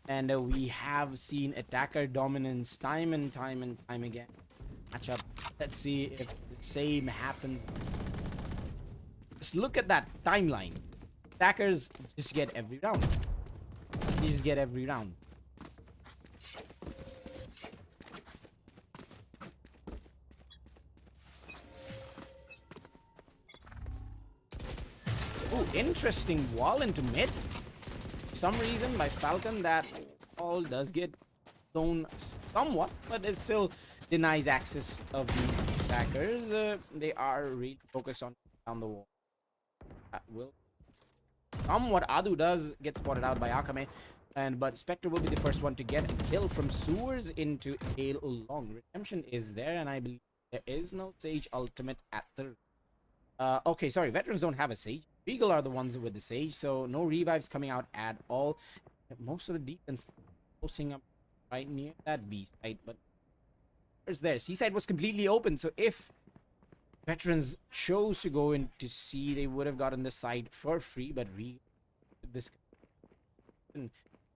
Speaker 1: and we have seen attacker dominance time and time again. Matchup. Let's see if the same happens. Just look at that timeline. Attackers just get every round. They just get every round. Oh, interesting wall into mid. For some reason by Falcon, that wall does get zone somewhat, but it still denies access of the attackers. They are really focused on down the wall. That will somewhat. Adu does get spotted out by Akame, but Spectre will be the first one to get a kill from sewers into a long. Redemption is there, and I believe There is no Sage ultimate at the... okay, sorry. Veterans don't have a Sage. Regal are the ones with the Sage, so no revives coming out at all. Most of the defense posting up right near that B side, but where's there? C side was completely open, so if Veterans chose to go into C, they would have gotten the side for free, but this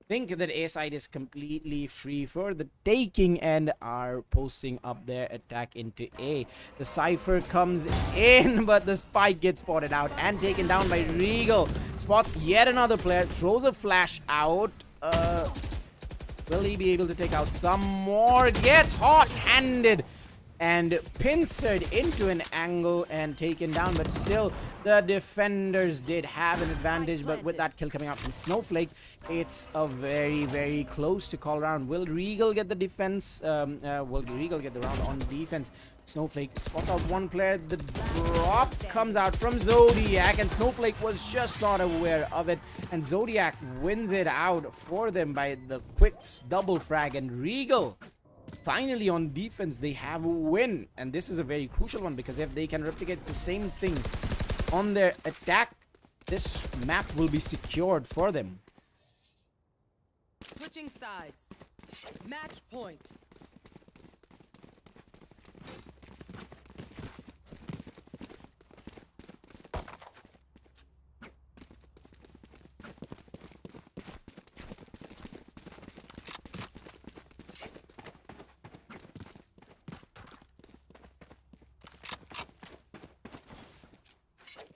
Speaker 1: think that A side is completely free for the taking and are posting up their attack into A. The Cypher comes in, but the spike gets spotted out and taken down by Regal. Spots yet another player, throws a flash out. Will he be able to take out some more? Gets hot-handed and pincered into an angle and taken down, but still the defenders did have an advantage. But with that kill coming out from Snowflake, it's a very close to call round. Will Regal get the defense? Will Regal get the round on defense? Snowflake spots out one player. The drop comes out from Zodiac, and Snowflake was just not aware of it, and Zodiac wins it out for them by the quick double frag. And Regal, finally on defense, they have a win, and this is a very crucial one, because if they can replicate the same thing on their attack, this map will be secured for them.
Speaker 6: Switching sides. Match point.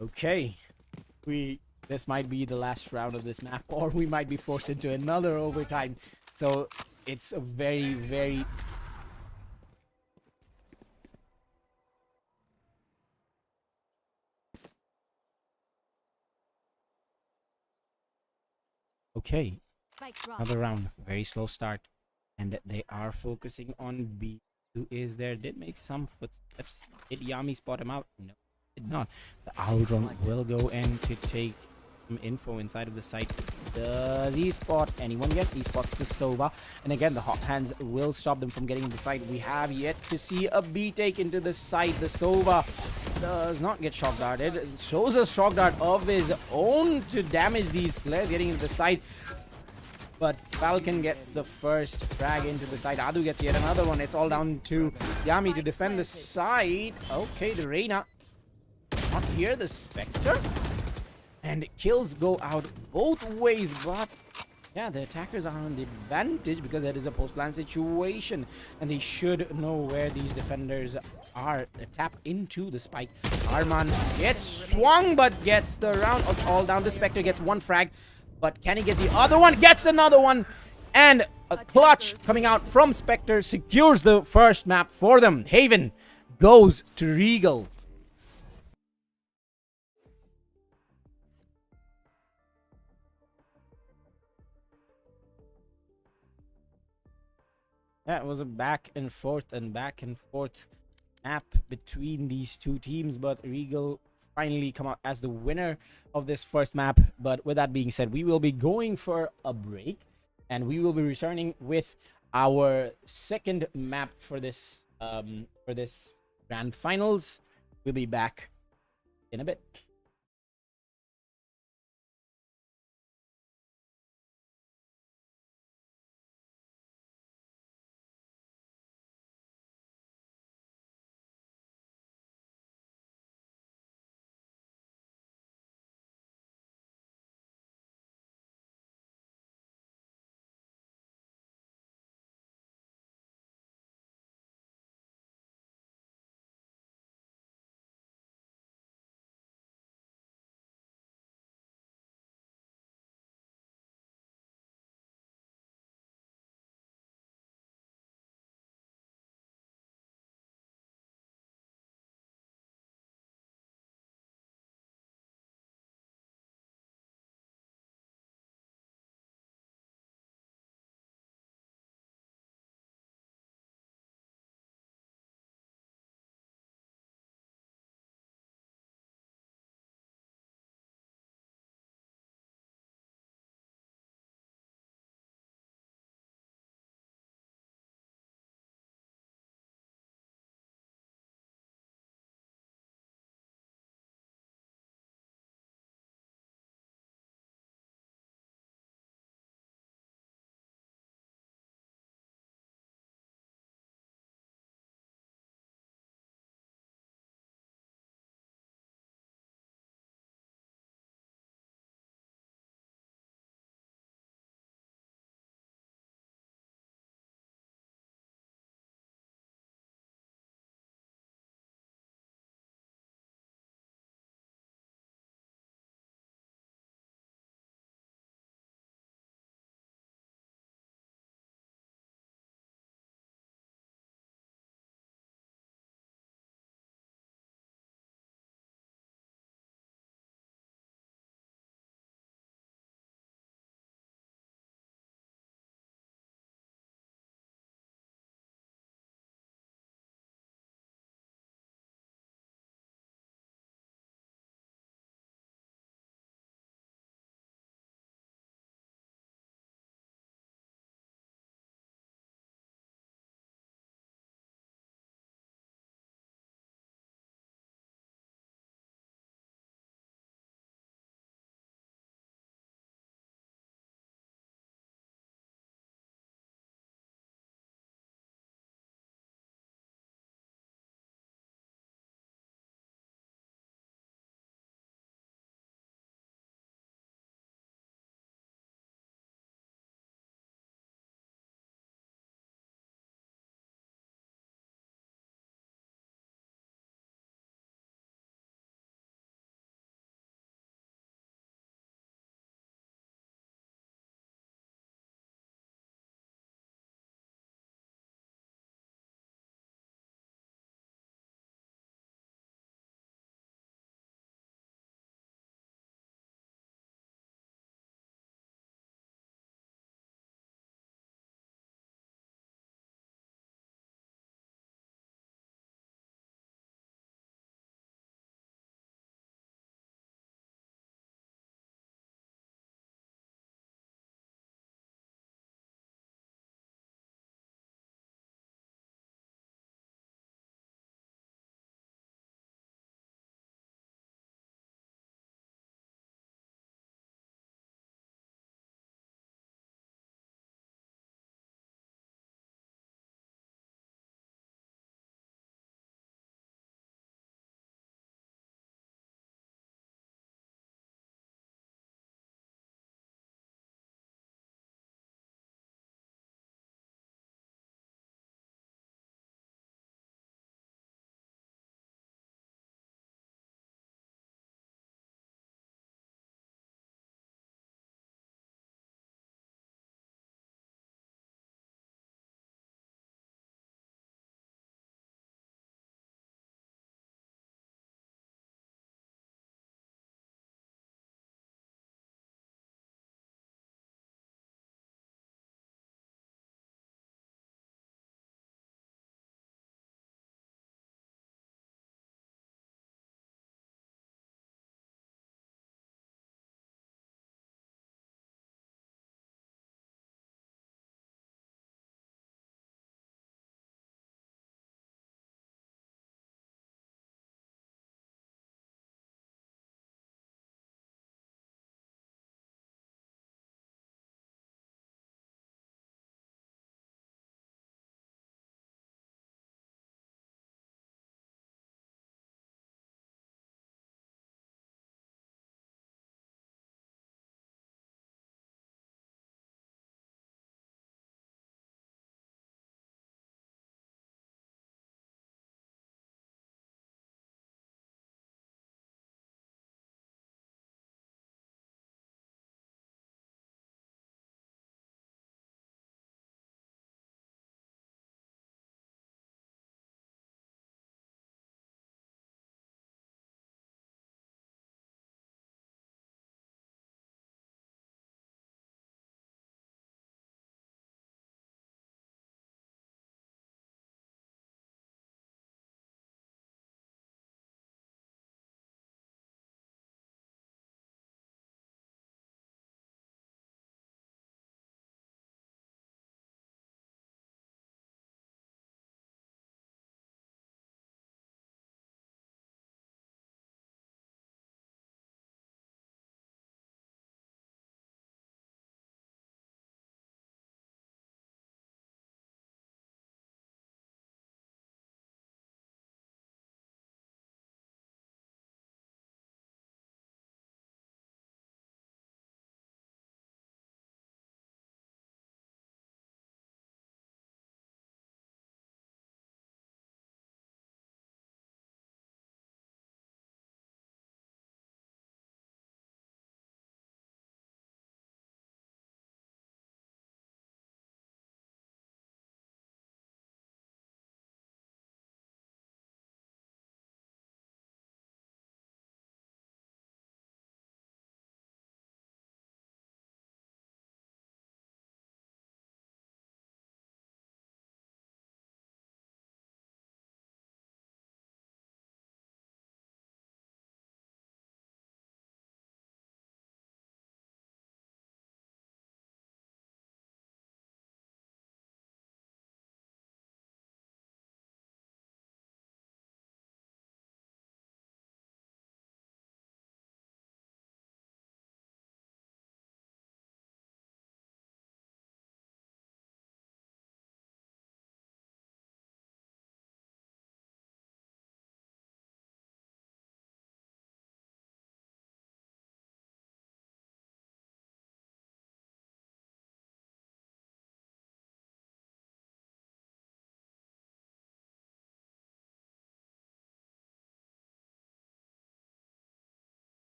Speaker 1: Okay, this might be the last round of this map, or we might be forced into another overtime. So it's a very okay.
Speaker 3: Spike drop.
Speaker 1: Another round, very slow start, and they are focusing on B. Who is there? Did make some footsteps. Did Yami spot him out? No, did not. The Aldron will go in to take some info inside of the site. Does he spot anyone? Yes, he spots the Sova, and again the hot hands will stop them from getting into the site. We have yet to see a B take into the site. The Sova does not get shock darted. Shows a shock dart of his own to damage these players getting into the site. But Falcon gets the first frag into the side. Adu gets yet another one. It's all down to Yami to defend the side. Okay, the Reyna. Not here, the Spectre. And kills go out both ways. But yeah, the attackers are on the advantage because there is a post-plan situation. And they should know where these defenders are. Tap into the spike. Arman gets swung but gets the round. It's all down. The Spectre gets one frag. But can he get the other one? Gets another one. And a clutch coming out from Spectre secures the first map for them. Haven goes to Regal. That was a back and forth map between these two teams, but Regal finally come out as the winner of this first map. But with that being said, we will be going for a break, and we will be returning with our second map for this grand finals. We'll be back in a bit.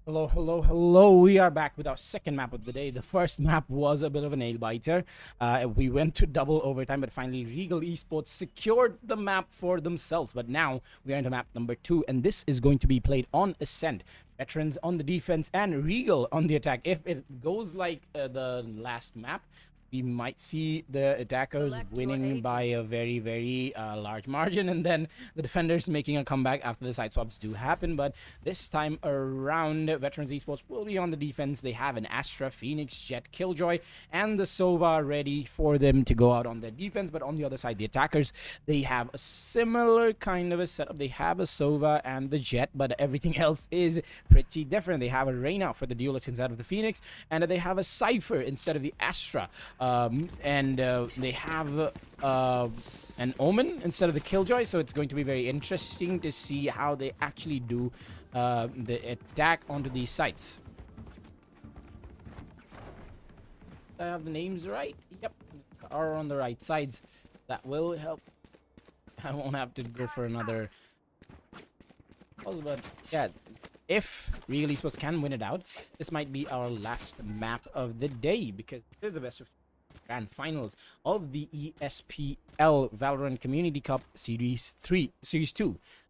Speaker 1: Hello, hello, hello. We are back with our second map of the day. The first map was a bit of a nail biter. We went to double overtime, but finally Regal Esports secured the map for themselves. But now we are into map number 2, and this is going to be played on Ascent. Veterans on the defense and Regal on the attack. If it goes like the last map, we might see the attackers
Speaker 3: Select your
Speaker 1: winning
Speaker 3: agent.
Speaker 1: by a very, very large margin, and then the defenders making a comeback after the side swaps do happen. But this time around, Veterans Esports will be on the defense. They have an Astra, Phoenix, Jet, Killjoy, and the Sova ready for them to go out on their defense. But on the other side, the attackers, they have a similar kind of a setup. They have a Sova and the Jet, but everything else is pretty different. They have a Reyna for the duelist instead of the Phoenix, and they have a Cypher instead of the Astra. They have an Omen instead of the Killjoy, so it's going to be very interesting to see how they actually do the attack onto these sites. I have the names right? Yep, are on the right sides. That will help. I won't have to go for another. But yeah, if Regal Esports can win it out, this might be our last map of the day, because this is the best of grand finals of the ESPL Valorant Community Cup Series 2.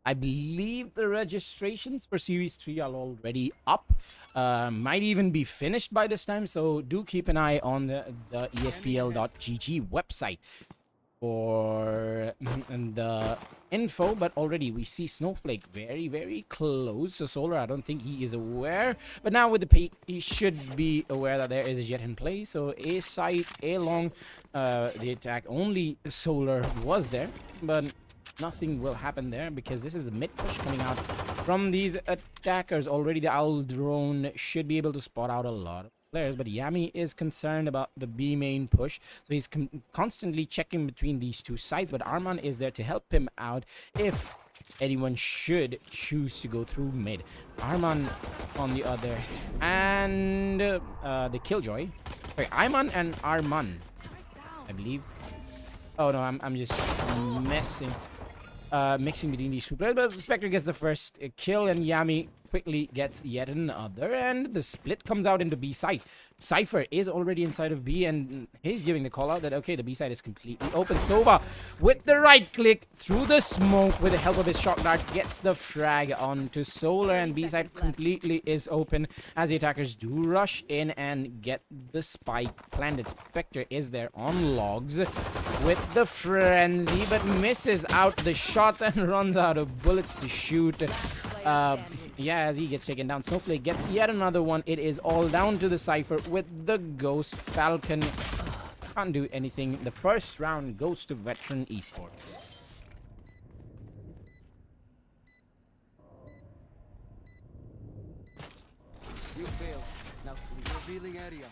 Speaker 1: I believe the registrations for Series 3 are already up. Might even be finished by this time, so do keep an eye on the ESPL.gg website for the info. But already we see Snowflake very, very close. So Solar, I don't think he is aware, but now with the peak he should be aware that there is a Jet in play. So A side, A long, the attack only Solar was there, but nothing will happen there because this is a mid push coming out from these attackers. Already the Owl drone should be able to spot out a lot of players, but Yami is concerned about the B main push, so he's constantly checking between these two sides. But Arman is there to help him out if anyone should choose to go through mid. Arman on the other, and the Killjoy. Sorry, Ayman and Arman, I believe. Oh no, I'm just mixing between these two players. But Spectre gets the first kill, and Yami quickly gets yet another, and the split comes out into B side. Cypher is already inside of B, and he's giving the call out that okay, the B side is completely open. Sova with the right click through the smoke with the help of his shock dart gets the frag onto Solar, and B side completely is open as the attackers do rush in and get the spike planted. Spectre is there on logs with the frenzy, but misses out the shots and runs out of bullets to shoot. Yeah, as he gets taken down, Snowflake gets yet another one. It is all down to the Cypher with the Ghost. Falcon can't do anything. The first round goes to Veteran Esports.
Speaker 5: You failed. Now flee. Revealing area.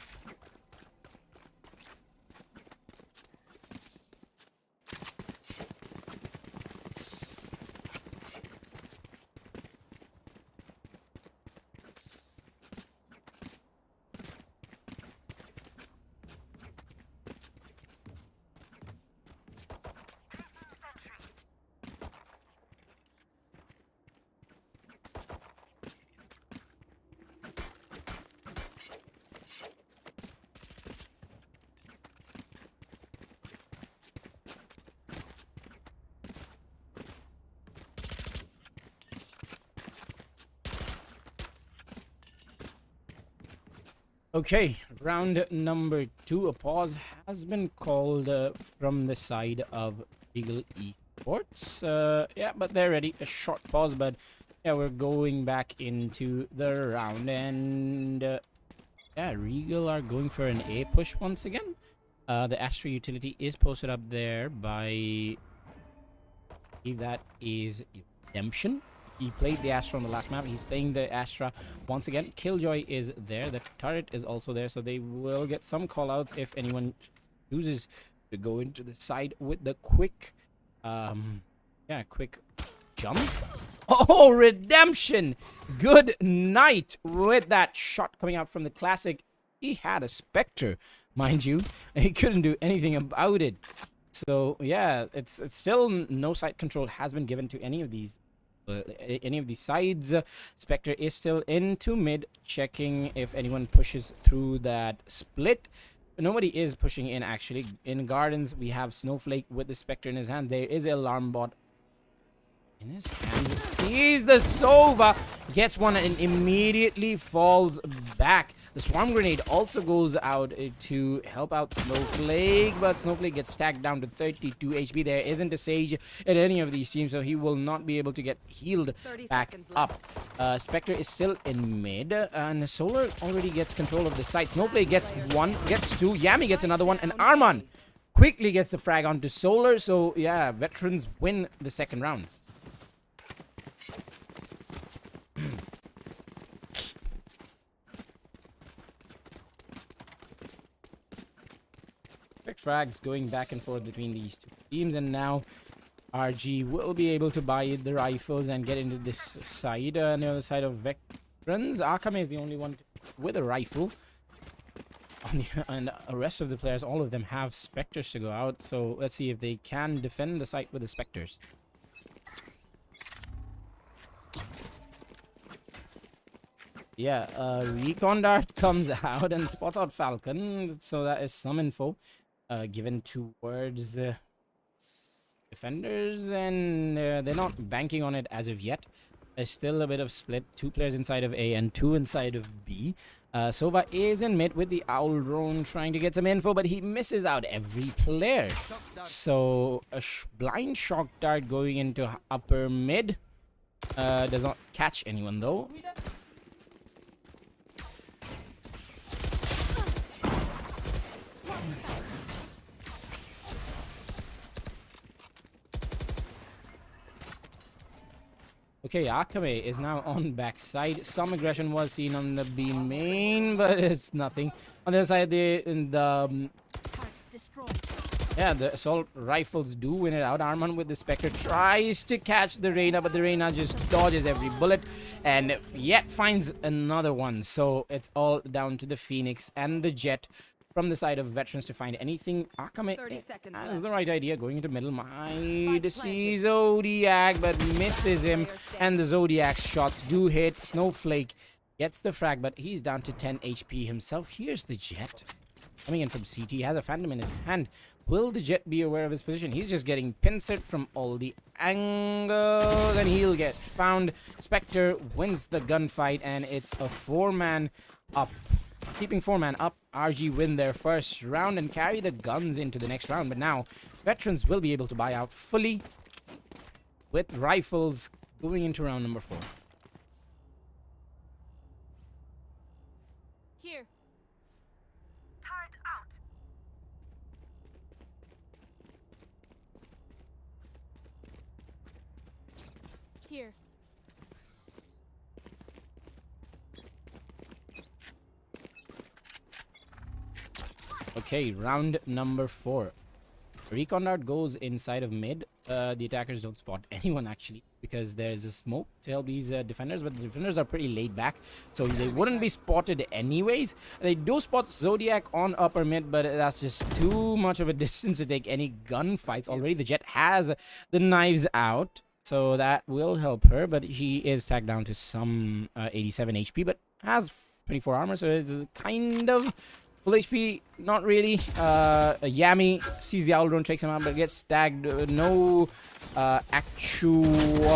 Speaker 1: Okay, round number 2. A pause has been called from the side of Regal Esports. Yeah, but they're ready. A short pause, but yeah, we're going back into the round, and yeah, Regal are going for an A push once again. The Astra utility is posted up there by, I believe that is Redemption. He played the Astra on the last map. He's playing the Astra once again. Killjoy is there. The turret is also there, so they will get some callouts if anyone chooses to go into the side with the quick, quick jump. Oh, Redemption! Good night with that shot coming out from the Classic. He had a Spectre, mind you. He couldn't do anything about it. So yeah, it's still no sight control has been given to any of these any of the sides. Spectre is still into mid, checking if anyone pushes through that split. Nobody is pushing in actually. In Gardens, we have Snowflake with the Spectre in his hand. There is an alarm bot in his hands. Sees the Sova, gets one and immediately falls back. The swarm grenade also goes out to help out Snowflake, but Snowflake gets stacked down to 32 HP. There isn't a Sage in any of these teams, so he will not be able to get healed
Speaker 6: 30
Speaker 1: back
Speaker 6: seconds
Speaker 1: up. Spectre is still in mid, and Solar already gets control of the site. Snowflake gets one, gets two, Yami gets another one, and Arman quickly gets the frag onto Solar. So yeah, veterans win the second round. Frags going back and forth between these two teams, and now RG will be able to buy the rifles and get into this side. On the other side of veterans, Akame is the only one with a rifle. And the rest of the players, all of them have Spectres to go out. So let's see if they can defend the site with the Spectres. Yeah, Recon Dart comes out and spots out Falcon. So that is some info given towards defenders, and they're not banking on it as of yet. There's still a bit of split. 2 players inside of A and 2 inside of B. Sova is in mid with the Owl Drone trying to get some info, but he misses out every player. So a blind shock dart going into upper mid. Does not catch anyone though. Okay, Akame is now on backside. Some aggression was seen on the B main, but it's nothing. On the other side, the assault rifles do win it out. Arman with the Spectre tries to catch the Reyna, but the Reyna just dodges every bullet and yet finds another one. So it's all down to the Phoenix and the Jet from the side of veterans to find anything. Akame has the right idea, going into middle. Might see Zodiac, but misses him. And the Zodiac's shots do hit. Snowflake gets the frag, but he's down to 10 HP himself. Here's the Jet coming in from CT. He has a Phantom in his hand. Will the Jet be aware of his position? He's just getting pincered from all the angles, and he'll get found. Spectre wins the gunfight, and it's a 4-man up. Keeping 4-man up, RG win their first round and carry the guns into the next round. But now, veterans will be able to buy out fully with rifles going into round number 4.
Speaker 3: Here.
Speaker 7: Turret out.
Speaker 3: Here.
Speaker 1: Okay, round number 4. Recon Dart goes inside of mid. The attackers don't spot anyone actually, because there's a smoke to help these defenders, but the defenders are pretty laid back, so they wouldn't be spotted anyways. They do spot Zodiac on upper mid, but that's just too much of a distance to take any gunfights. Already the Jet has the knives out, so that will help her, but she is tagged down to some 87 HP, but has 24 armor, so it's kind of full HP, not really. Yami sees the Owl Drone, takes him out, but gets tagged. No actual...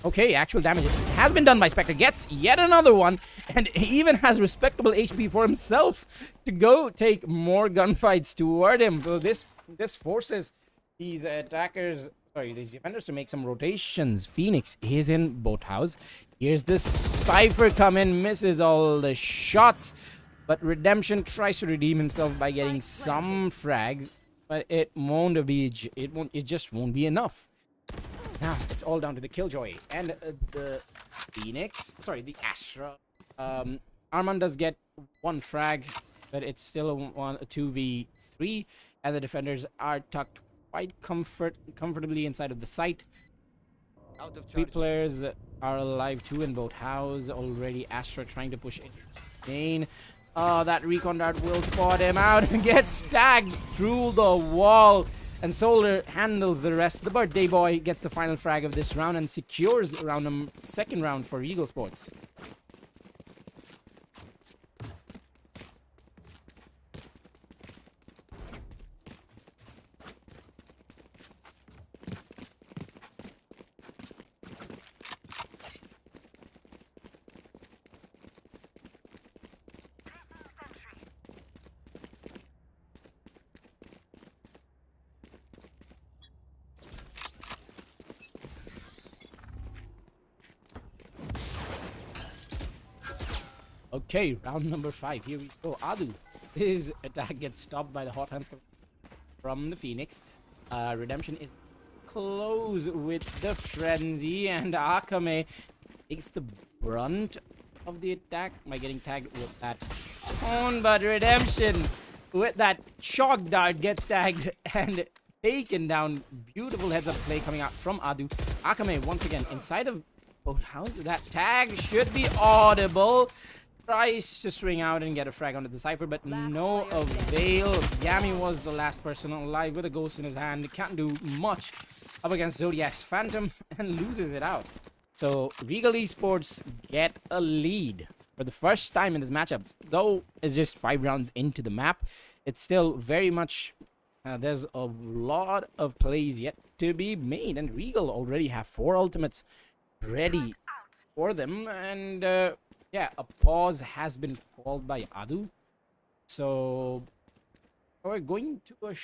Speaker 1: actual damage has been done by Spectre. Gets yet another one, and he even has respectable HP for himself to go take more gunfights toward him. So this forces these these defenders to make some rotations. Phoenix is in boathouse. Here's this Cypher come in, misses all the shots. But Redemption tries to redeem himself by getting some frags, but it just won't be enough. Now it's all down to the Killjoy and the Astra. Arman does get one frag, but it's still a 2v3, and the defenders are tucked quite comfortably inside of the site. 3 players are alive, 2 in boathouse already. Astra trying to push in main. That Recon Dart will spot him out and get stagged through the wall. And Solar handles the rest. The birthday boy gets the final frag of this round and secures second round for Regal Sports. Okay, round number 5. Here we go. Adu. His attack gets stopped by the hot hands from the Phoenix. Redemption is close with the frenzy, and Akame takes the brunt of the attack by getting tagged with that on, but Redemption with that shock dart gets tagged and taken down. Beautiful heads up play coming out from Adu. Akame once again inside of boathouse. That tag should be audible. Tries to swing out and get a frag onto the Cypher, but no avail. Yami was the last person alive with a ghost in his hand. Can't do much up against Zodiac's Phantom and loses it out. So Regal Esports get a lead for the first time in this matchup. Though it's just 5 rounds into the map, it's still very much there's a lot of plays yet to be made, and Regal already have 4 ultimates ready for them. And yeah, a pause has been called by Adu. So we're going to a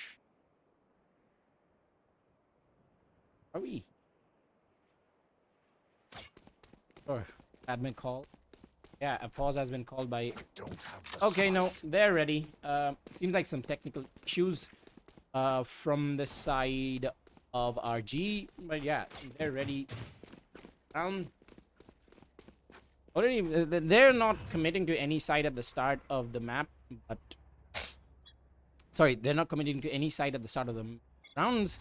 Speaker 1: are we? Sure. Admin call. Yeah, a pause has been called by. Okay, no, they're ready. Seems like some technical issues from the side of RG, but yeah, they're ready. Already, they're not committing to any side at the start of the map, but sorry, they're not committing to any side at the start of the rounds.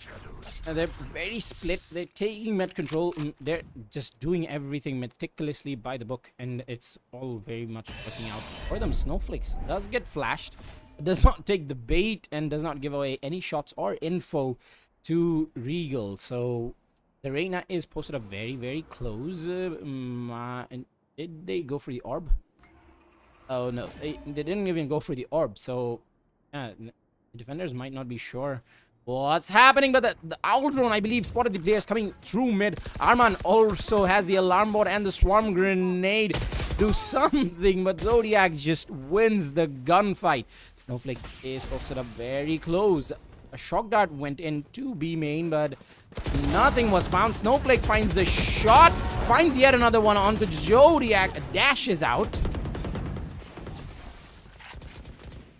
Speaker 1: They're very split. They're taking med control. They're just doing everything meticulously by the book, and it's all very much working out for them. Snowflakes does get flashed, does not take the bait, and does not give away any shots or info to Regal. So the Reina is posted up very, very close. And did they go for the orb? Oh no, they didn't even go for the orb. So yeah, the defenders might not be sure what's happening, but the owl drone, I believe, spotted the players coming through mid. Arman also has the alarm bot and the swarm grenade. Do something, but Zodiac just wins the gunfight. Snowflake is posted up very close. A shock dart went into B main, but nothing was found. Snowflake finds the shot, finds yet another one onto Zodiac, dashes out.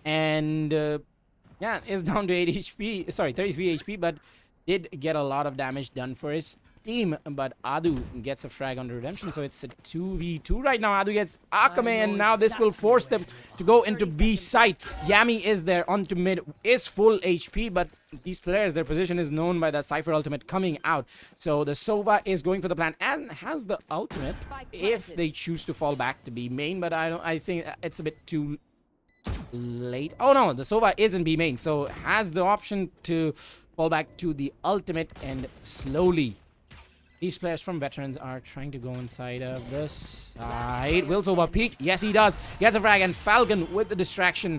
Speaker 1: And yeah, is down to 8 HP, sorry, 33 HP, but did get a lot of damage done for his team. But Adu gets a frag on the Redemption, so it's a 2v2 right now. Adu gets Akame, and now this will force them to go into B site. Yami is there onto mid, is full HP, but these players, their position is known by that Cypher ultimate coming out. So the Sova is going for the plan and has the ultimate if they choose to fall back to B main, but I think it's a bit too late. Oh no, the Sova is in B main, so has the option to fall back to the ultimate, and slowly these players from Veterans are trying to go inside of the side. Will Sova peek? Yes, he does. Gets a frag, and Falcon with the distraction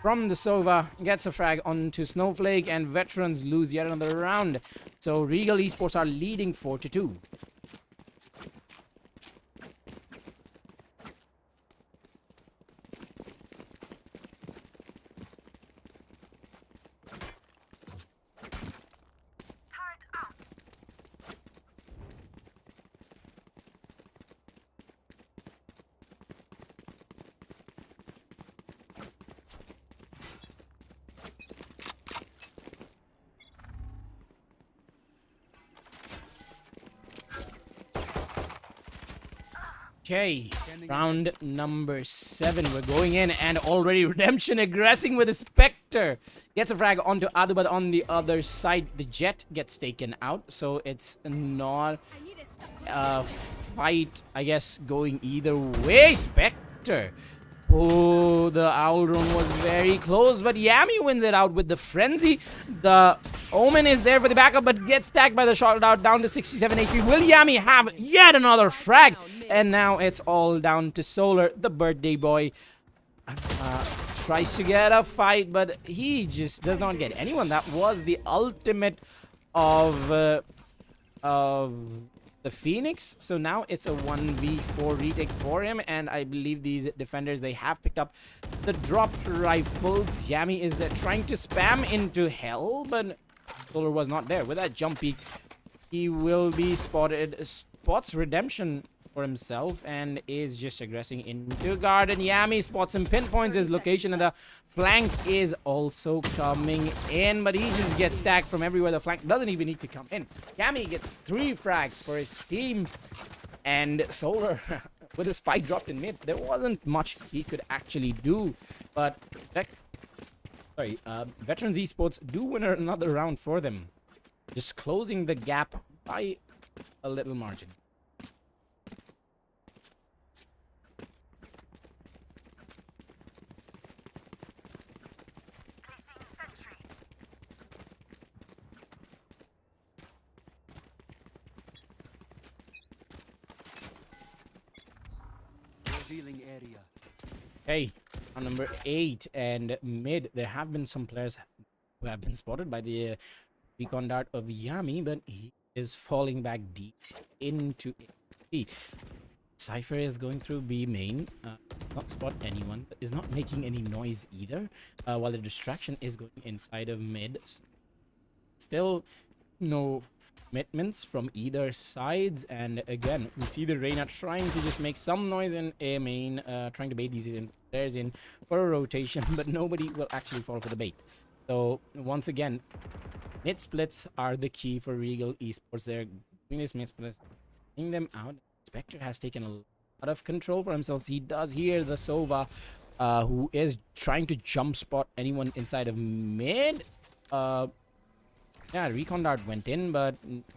Speaker 1: from the Sova gets a frag onto Snowflake, and Veterans lose yet another round. So Regal Esports are leading 4-2. Okay, round number 7. We're going in, and already Redemption aggressing with a Spectre. Gets a frag onto Adu, but on the other side, the Jet gets taken out. So it's not a fight, I guess, going either way. Spectre Oh, the Owl Drone was very close, but Yami wins it out with the Frenzy. The Omen is there for the backup, but gets tagged by the shot out down to 67 HP. Will Yami have yet another frag? And now it's all down to Solar, the birthday boy. Tries to get a fight, but he just does not get anyone. That was the ultimate of the Phoenix. So now it's a 1v4 retake for him, and I believe these defenders, they have picked up the dropped rifles. Yami is there trying to spam into hell, but Solar was not there. With that jump peek, he will be spotted. Spots redemption for himself and is just aggressing into garden. Yami spots him, pinpoints his location, and the flank is also coming in, but he just gets stacked from everywhere. The flank doesn't even need to come in. Yami gets 3 frags for his team, and Solar with a spike dropped in mid, there wasn't much he could actually do, but Veterans Esports do win another round for them, just closing the gap by a little margin.
Speaker 5: Revealing area.
Speaker 1: Hey, on number 8 and mid, there have been some players who have been spotted by the recon dart of Yami, but he is falling back deep into A. Cypher is going through B main, not spot anyone, but is not making any noise either, while the distraction is going inside of mid. Still no commitments from either sides, and again we see the Reyna trying to just make some noise in A main, trying to bait these players in for a rotation, but nobody will actually fall for the bait. So once again, mid splits are the key for Regal Esports. They're doing this mid splits, getting them out. Spectre has taken a lot of control for himself. He does hear the Sova, who is trying to jump spot anyone inside of mid. Yeah, recon dart went in, but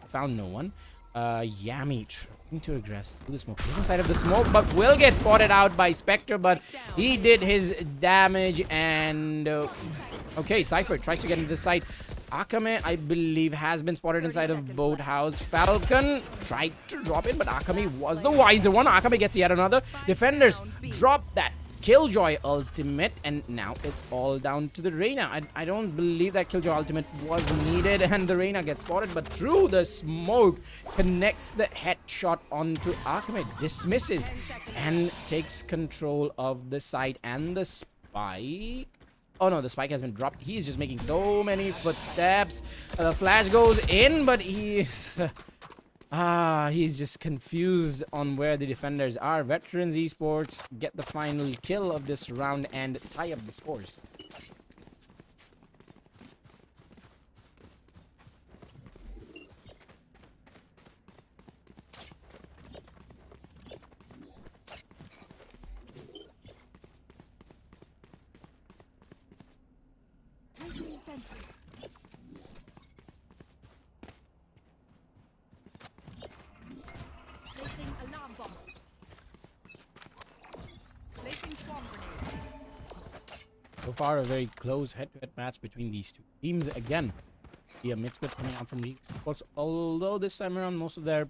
Speaker 1: found no one. Yami trying to aggress through the smoke. He's inside of the smoke, but will get spotted out by Spectre, but he did his damage, and okay, Cypher tries to get into the site. Akame, I believe, has been spotted inside of Boathouse. Falcon tried to drop it, but Akame was the wiser one. Akame gets yet another. Defenders drop that Killjoy ultimate, and now it's all down to the Reyna. I don't believe that Killjoy ultimate was needed, and the Reyna gets spotted, but through the smoke connects the headshot onto Akame, dismisses and takes control of the site and the spike. Oh no, the spike has been dropped. He's just making so many footsteps. The flash goes in, but he's just confused on where the defenders are. Veterans Esports get the final kill of this round and tie up the scores. So far, a very close head-to-head match between these two teams. Again, the mid-split coming out from Esports, although this time around most of their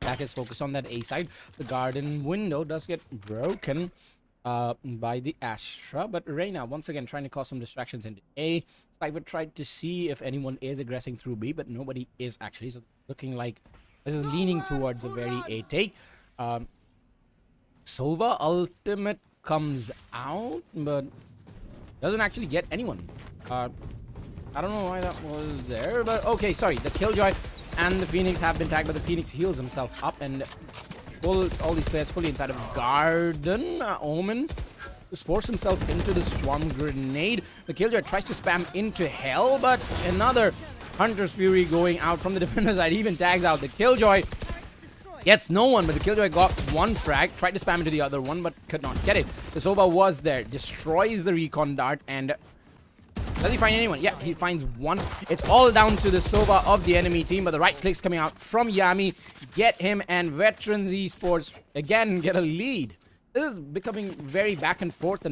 Speaker 1: attack is focused on that A side. The garden window does get broken by the Astra, but Reyna once again trying to cause some distractions into A. Cypher tried to see if anyone is aggressing through B, but nobody is actually. So looking like this is leaning towards a very A take. Sova ultimate comes out, but doesn't actually get anyone. I don't know why that was there, but okay, sorry. The Killjoy and the Phoenix have been tagged, but the Phoenix heals himself up and pull all these players fully inside of Garden. Omen just force himself into the Swarm Grenade. The Killjoy tries to spam into Hell, but another Hunter's Fury going out from the defender side. He even tags out the Killjoy. Gets no one, but the Killjoy got one frag. Tried to spam into the other one, but could not get it. The Sova was there. Destroys the recon dart, and does he find anyone? Yeah, he finds one. It's all down to the Sova of the enemy team, but the right clicks coming out from Yami. Get him, and Veterans Esports again get a lead. This is becoming very back and forth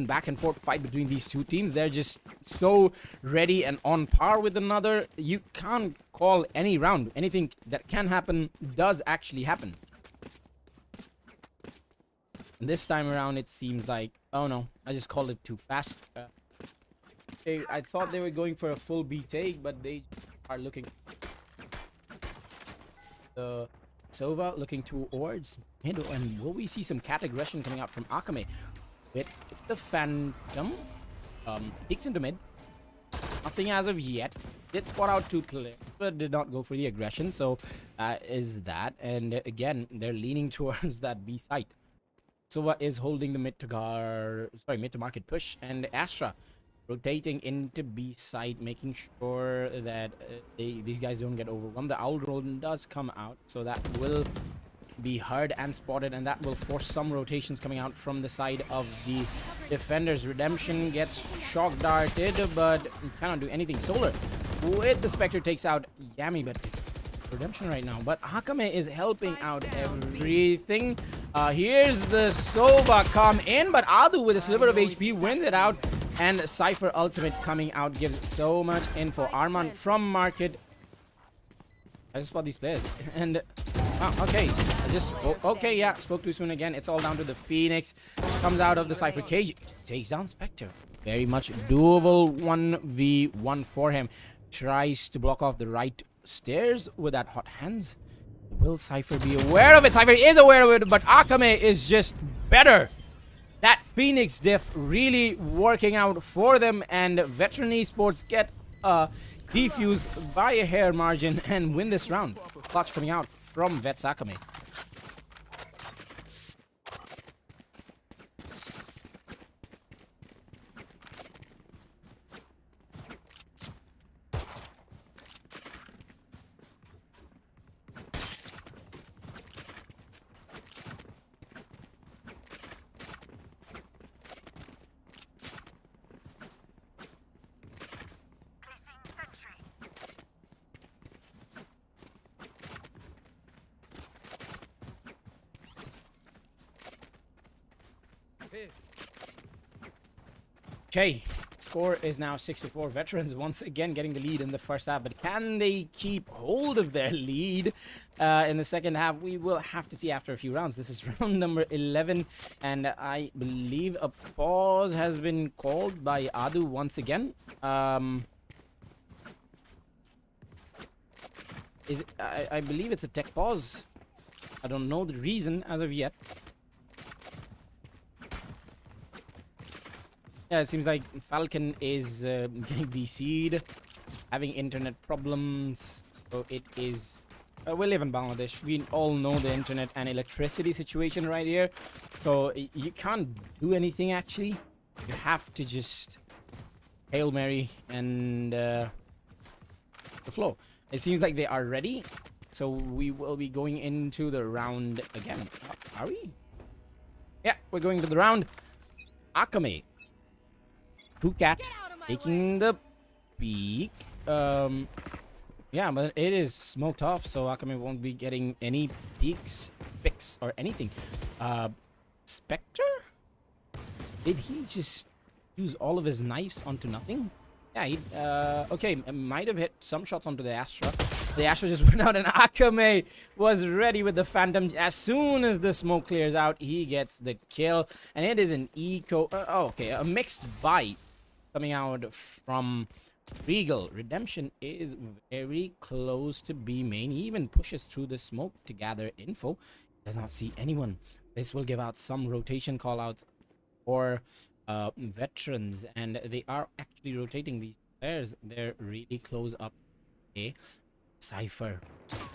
Speaker 1: fight between these two teams. They're just so ready and on par with another. You can't call any round. Anything that can happen does actually happen. And this time around, it seems like, oh no, I just called it too fast. I thought they were going for a full B take, but they are looking. Sova looking towards mid, and will we see some cat aggression coming out from Akame with the Phantom? Peeks into mid. Nothing as of yet. Did spot out two players, but did not go for the aggression. So is that, and again they're leaning towards that B site. Sova is holding the mid to market push, and Astra rotating into B side, making sure that these guys don't get overwhelmed. The owl drone does come out, so that will be heard and spotted, and that will force some rotations coming out from the side of the defenders. Redemption gets shock darted, but cannot do anything. Solar with the Spectre takes out Yami, but it's Redemption right now. But Hakame is helping out everything. Here's the Sova come in, but Adu with a sliver of HP wins it out. And Cypher ultimate coming out gives so much info. Arman from market. I just spot these players. And okay, I just spoke. Okay, yeah, spoke too soon again. It's all down to the Phoenix. Comes out of the Cypher cage. Takes down Spectre. Very much doable 1v1 for him. Tries to block off the right stairs with that hot hands. Will Cypher be aware of it? Cypher is aware of it, but Akame is just better. That Phoenix diff really working out for them, and Veteran Esports get defuse by a hair margin and win this round. Clutch coming out from Vets Akame. Okay, score is now 6-4. Veterans once again getting the lead in the first half, but can they keep hold of their lead in the second half? We will have to see after a few rounds. This is round number 11, and I believe a pause has been called by Adu once again. I believe it's a tech pause. I don't know the reason as of yet. Yeah, it seems like Falcon is getting DC'd, having internet problems. So it is... we live in Bangladesh. We all know the internet and electricity situation right here. So you can't do anything, actually. You have to just Hail Mary and the flow. It seems like they are ready. So we will be going into the round again. Are we? Yeah, we're going to the round. Akame. True Cat taking the peak. Yeah, but it is smoked off, so Akame won't be getting any picks or anything. Spectre? Did he just use all of his knives onto nothing? Yeah, he okay, might have hit some shots onto the Astra. The Astra just went out, and Akame was ready with the Phantom. As soon as the smoke clears out, he gets the kill, and it is an eco. Okay, a mixed bite coming out from Regal. Redemption is very close to B main. He even pushes through the smoke to gather info. Does not see anyone. This will give out some rotation call out for veterans, and they are actually rotating these players. They're really close up. Okay, Cypher,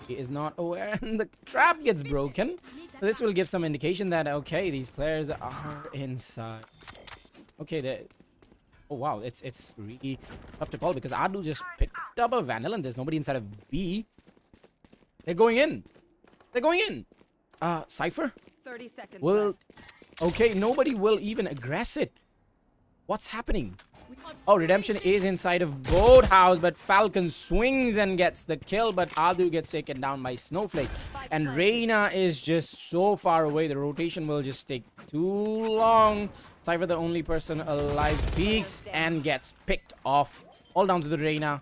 Speaker 1: he is not aware, and the trap gets broken. So this will give some indication that okay, these players are inside. Okay, oh wow, it's really tough to call because Adu just picked up a Vandal and there's nobody inside of B. They're going in. They're going in. Cypher?
Speaker 6: 30 seconds
Speaker 1: Well,
Speaker 6: left.
Speaker 1: okay, nobody will even aggress it. What's happening? Oh, Redemption is inside of Boathouse, but Falcon swings and gets the kill, but Adu gets taken down by Snowflake. And Reina is just so far away. The rotation will just take too long. Cypher, the only person alive, peeks and gets picked off. All down to the Reina.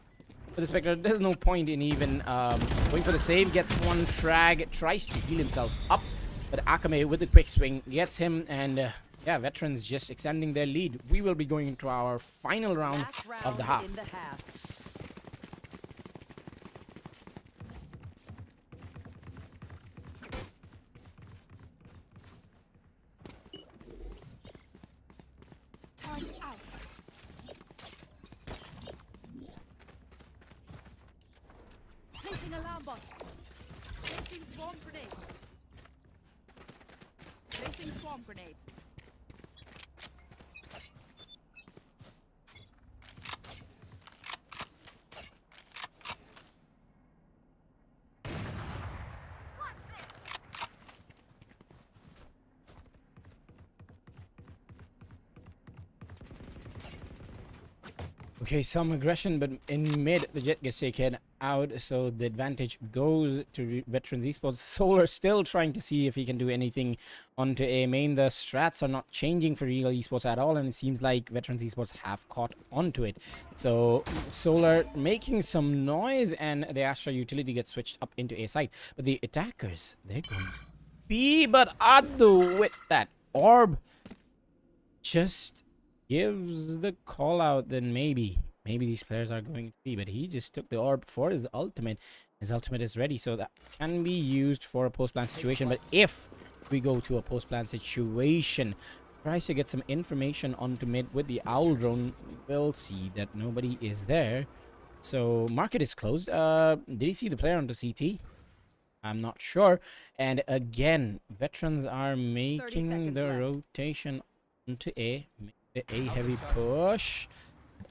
Speaker 1: For the Spectre, there's no point in even going for the save. Gets one frag, tries to heal himself up. But Akame with the quick swing gets him, and yeah, Veterans just extending their lead. We will be going into our final round of the half.
Speaker 3: Turret out. Placing alarm bot. Placing swarm grenade. Placing swarm grenade.
Speaker 1: Okay, some aggression, but in mid, the Jet gets taken out, so the advantage goes to Veterans Esports. Solar still trying to see if he can do anything onto A main. The strats are not changing for Regal Esports at all, and it seems like Veterans Esports have caught onto it. So Solar making some noise, and the Astra utility gets switched up into A side. But the attackers, they're going B, but Adu with that orb just gives the call out. Then maybe these players are going to be, but he just took the orb for his ultimate. His ultimate is ready, so that can be used for a post-plan situation. But if we go to a post-plan situation, tries to get some information onto mid with the owl drone, we'll see that nobody is there. So market is closed. Did he see the player onto CT? I'm not sure. And again, Veterans are making the rotation onto A. The A heavy push.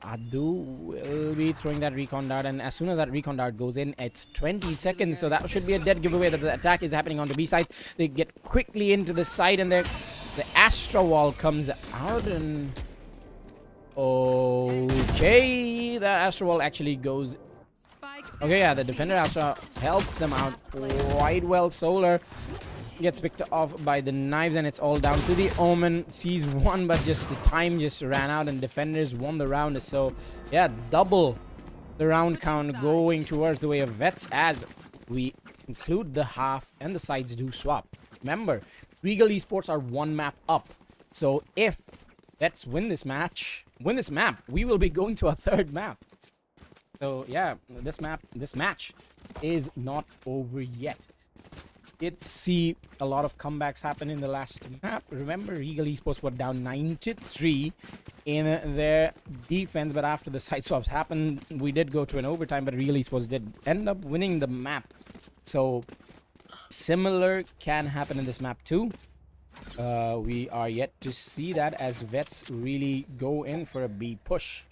Speaker 1: Adu will be throwing that recon dart, and as soon as that recon dart goes in, it's 20 seconds, so that should be a dead giveaway that the attack is happening on the B side. They get quickly into the side, and the Astra wall comes out, and okay, the Astra wall actually goes. Okay, yeah, the defender Astra helped them out quite well. Solar gets picked off by the knives, and it's all down to the Omen. Sees one, but just the time just ran out, and defenders won the round. So yeah, double the round count going towards the way of Vets as we conclude the half and the sides do swap. Remember, Regal Esports are one map up, so if Vets win this map, we will be going to a third map. So yeah, this match is not over yet. Did see a lot of comebacks happen in the last map. Remember, Regal Esports were down 9-3 in their defense, but after the side swaps happened, we did go to an overtime, but Regal Esports did end up winning the map. So similar can happen in this map too. We are yet to see that as Vets really go in for a B push.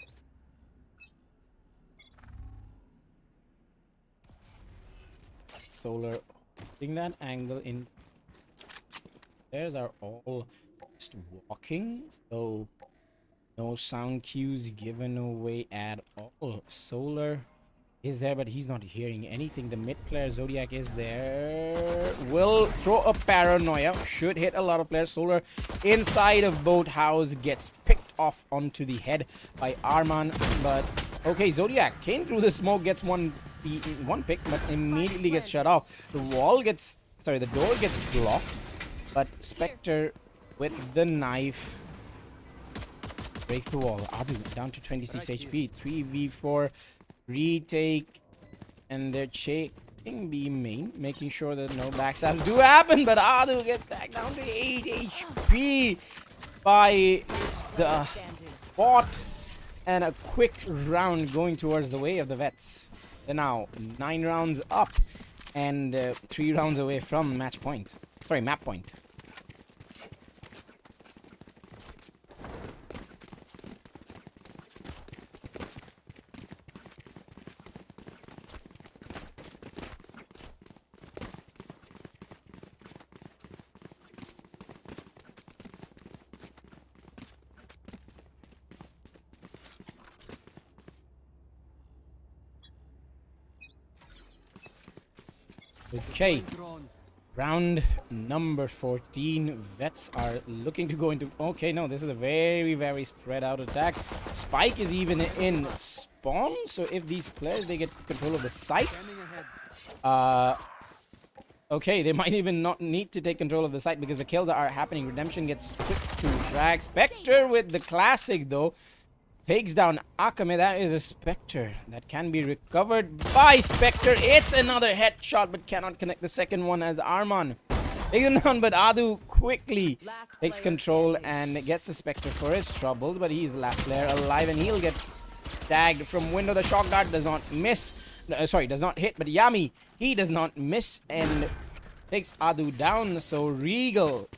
Speaker 1: Solar holding that angle in. Players are all just walking, so no sound cues given away at all. Solar is there, but he's not hearing anything. The mid player Zodiac is there. Will throw a paranoia. Should hit a lot of players. Solar inside of Boathouse gets picked off onto the head by Arman, but okay, Zodiac came through the smoke, gets one pick, but immediately gets shut off. The door gets blocked, but Spectre with the knife breaks the wall. Adu down to 26 HP. 3v4 retake, and they're checking B main, making sure that no backstabs do happen, but Adu gets back down to 8 HP by the bot, and a quick round going towards the way of the Vets. They're now 9 rounds up and 3 rounds away from map point. Okay,
Speaker 5: Drone.
Speaker 1: round number 14. Vets are looking to go into. Okay, no, this is a very, very spread out attack. Spike is even in spawn, so if these players they get control of the site,
Speaker 5: Scanning ahead.
Speaker 1: okay, they might even not need to take control of the site because the kills are happening. Redemption gets quick to frag. Spectre with the classic though. Takes down Akame. That is a Spectre that can be recovered by Spectre. It's another headshot, but cannot connect the second one as Arman takes him down. But Adu quickly takes control and gets the Spectre for his troubles. But he's the last player alive, and he'll get tagged from window. The shock dart does not miss. Sorry, does not hit. But Yami, he does not miss and takes Adu down. So Regal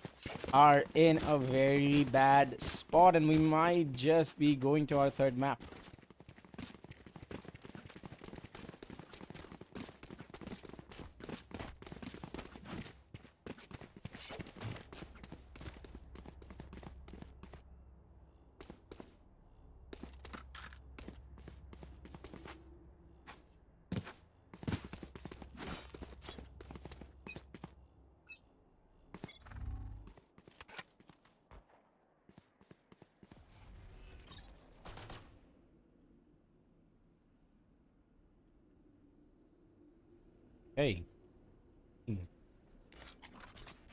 Speaker 1: are in a very bad spot, and we might just be going to our third map. Hey.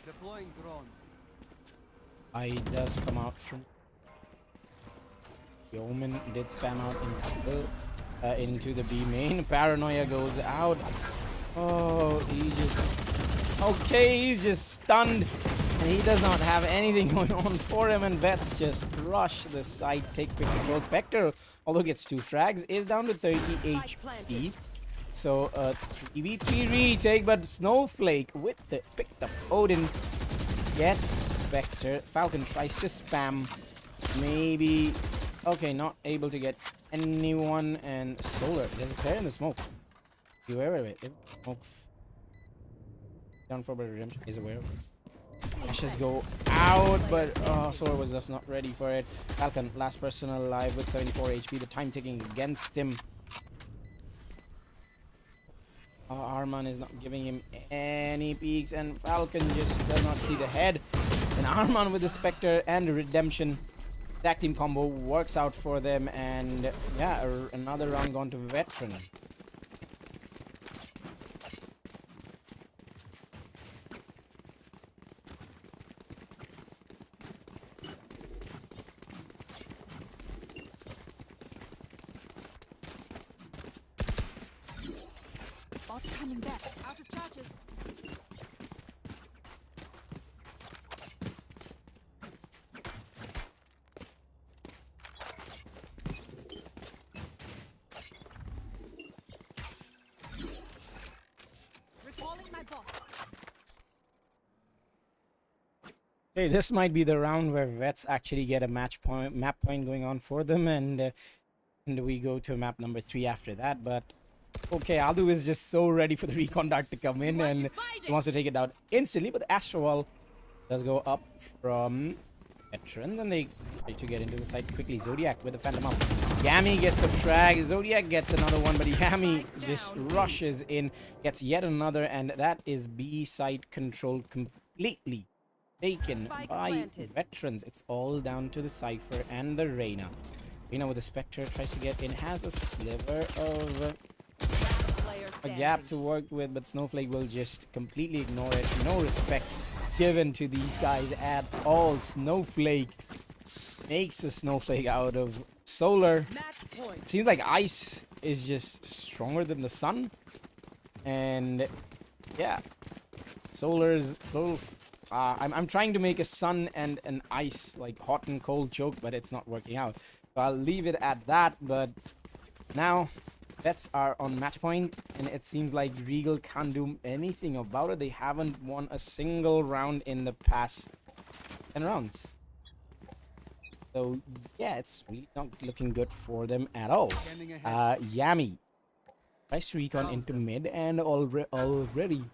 Speaker 5: Deploying drone.
Speaker 1: I does come out from the Omen did spam out into the B main. Paranoia goes out. Oh, he just okay, he's just stunned, and he does not have anything going on for him, and Vets just rush the site, take quick control. Spectre, although gets 2 frags, is down to 30 HP. So 3v3 retake, but Snowflake with the picked up Odin gets Spectre. Falcon tries to spam. Maybe. Okay, not able to get anyone. And Solar. There's a player in the smoke. Be aware of it. If smoke down for redemption is aware of it. Ashes go out, but Solar was just not ready for it. Falcon, last person alive with 74 HP. The time ticking against him. Arman is not giving him any peeks, and Falcon just does not see the head. And Arman with the Spectre and Redemption. Tag team combo works out for them, and yeah, another round gone to Veteran.
Speaker 3: Bot coming back. Out of charges. Recalling my bot.
Speaker 1: Okay, this might be the round where Vets actually get a map point going on for them, and we go to map number 3 after that. But okay, Aldu is just so ready for the recon dart to come in, and he wants to take it down instantly. But the Astro Wall does go up from Veterans, and they try to get into the site quickly. Zodiac with the Phantom up. Yami gets a frag. Zodiac gets another one, but Yami just rushes in, gets yet another, and that is B site controlled completely. Taken by Veterans. It's all down to the Cypher and the Reyna. Reyna with the Spectre tries to get in, has a sliver of a gap to work with, but Snowflake will just completely ignore it. No respect given to these guys at all. Snowflake makes a Snowflake out of Solar. It seems like Ice is just stronger than the Sun. And yeah, Solar's full. I'm trying to make a Sun and an Ice, like hot and cold joke, but it's not working out. So I'll leave it at that. But now Vets are on match point, and it seems like Regal can't do anything about it. They haven't won a single round in the past 10 rounds. So yeah, it's really not looking good for them at all. Yami tries to recon into mid and already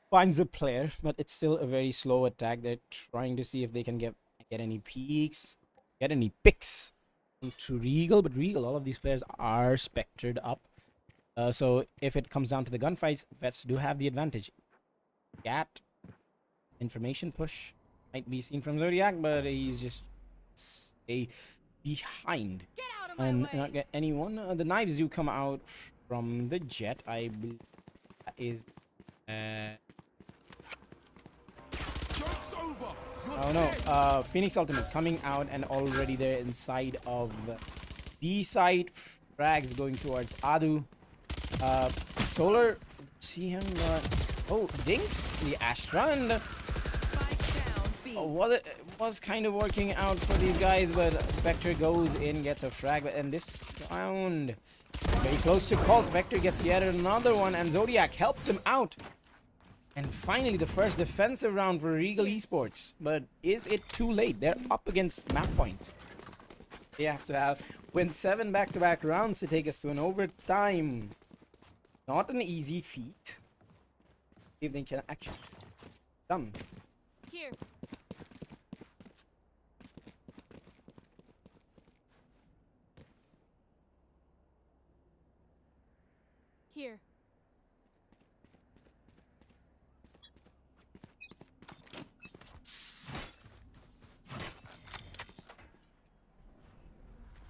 Speaker 1: finds a player, but it's still a very slow attack. They're trying to see if they can get any peeks, get any picks to Regal, but Regal, all of these players are spectered up. So if it comes down to the gunfights, vets do have the advantage. Gat information push might be seen from Zodiac, but he's just stay behind
Speaker 3: Get out of my
Speaker 1: and
Speaker 3: way.
Speaker 1: not get anyone. The knives do come out from the jet. I believe that is.
Speaker 2: Joke's over. You're
Speaker 1: Oh no,
Speaker 2: dead.
Speaker 1: Phoenix Ultimate coming out and already there inside of B side. Frags going towards Adu. Solar, see him. Oh, Dinks, the Astra, and
Speaker 6: Spike down B.
Speaker 1: was kind of working out for these guys, but Spectre goes in, gets a frag, and this round very close to call. Spectre gets yet another one, and Zodiac helps him out. And finally, the first defensive round for Regal Esports. But is it too late? They're up against map point. They have to win 7 back-to-back rounds to take us to an overtime. Not an easy feat. If they can actually done.
Speaker 3: Here. Here.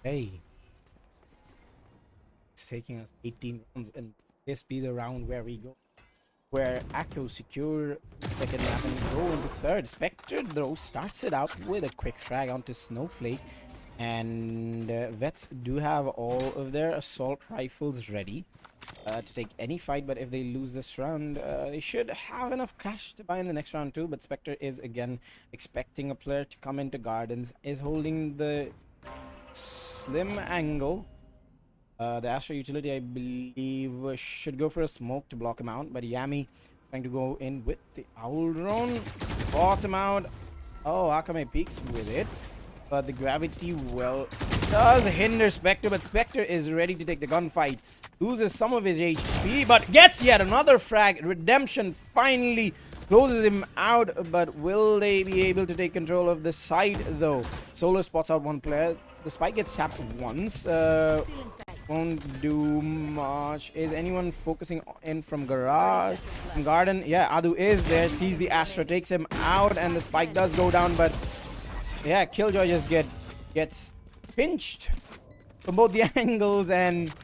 Speaker 1: Hey. It's taking us 18 rounds, and this be the round where we go. Where Akko secure second map and go into third. Spectre though starts it out with a quick frag onto Snowflake. And vets do have all of their assault rifles ready to take any fight, but if they lose this round, they should have enough cash to buy in the next round too. But Spectre is again expecting a player to come into Gardens, is holding the slim angle. The Astra utility, I believe, should go for a smoke to block him out, but Yami trying to go in with the Owl Drone, spots him out. Oh, Akame peeks with it, but the gravity, well, does hinder Spectre, but Spectre is ready to take the gunfight. Loses some of his HP, but gets yet another frag. Redemption finally closes him out, but will they be able to take control of the side, though? Solar spots out one player. The spike gets tapped once. Won't do much. Is anyone focusing in from garage? From garden? Yeah, Adu is there. Sees the Astra, takes him out, and the spike does go down, but yeah, Killjoy just gets pinched from both the angles, and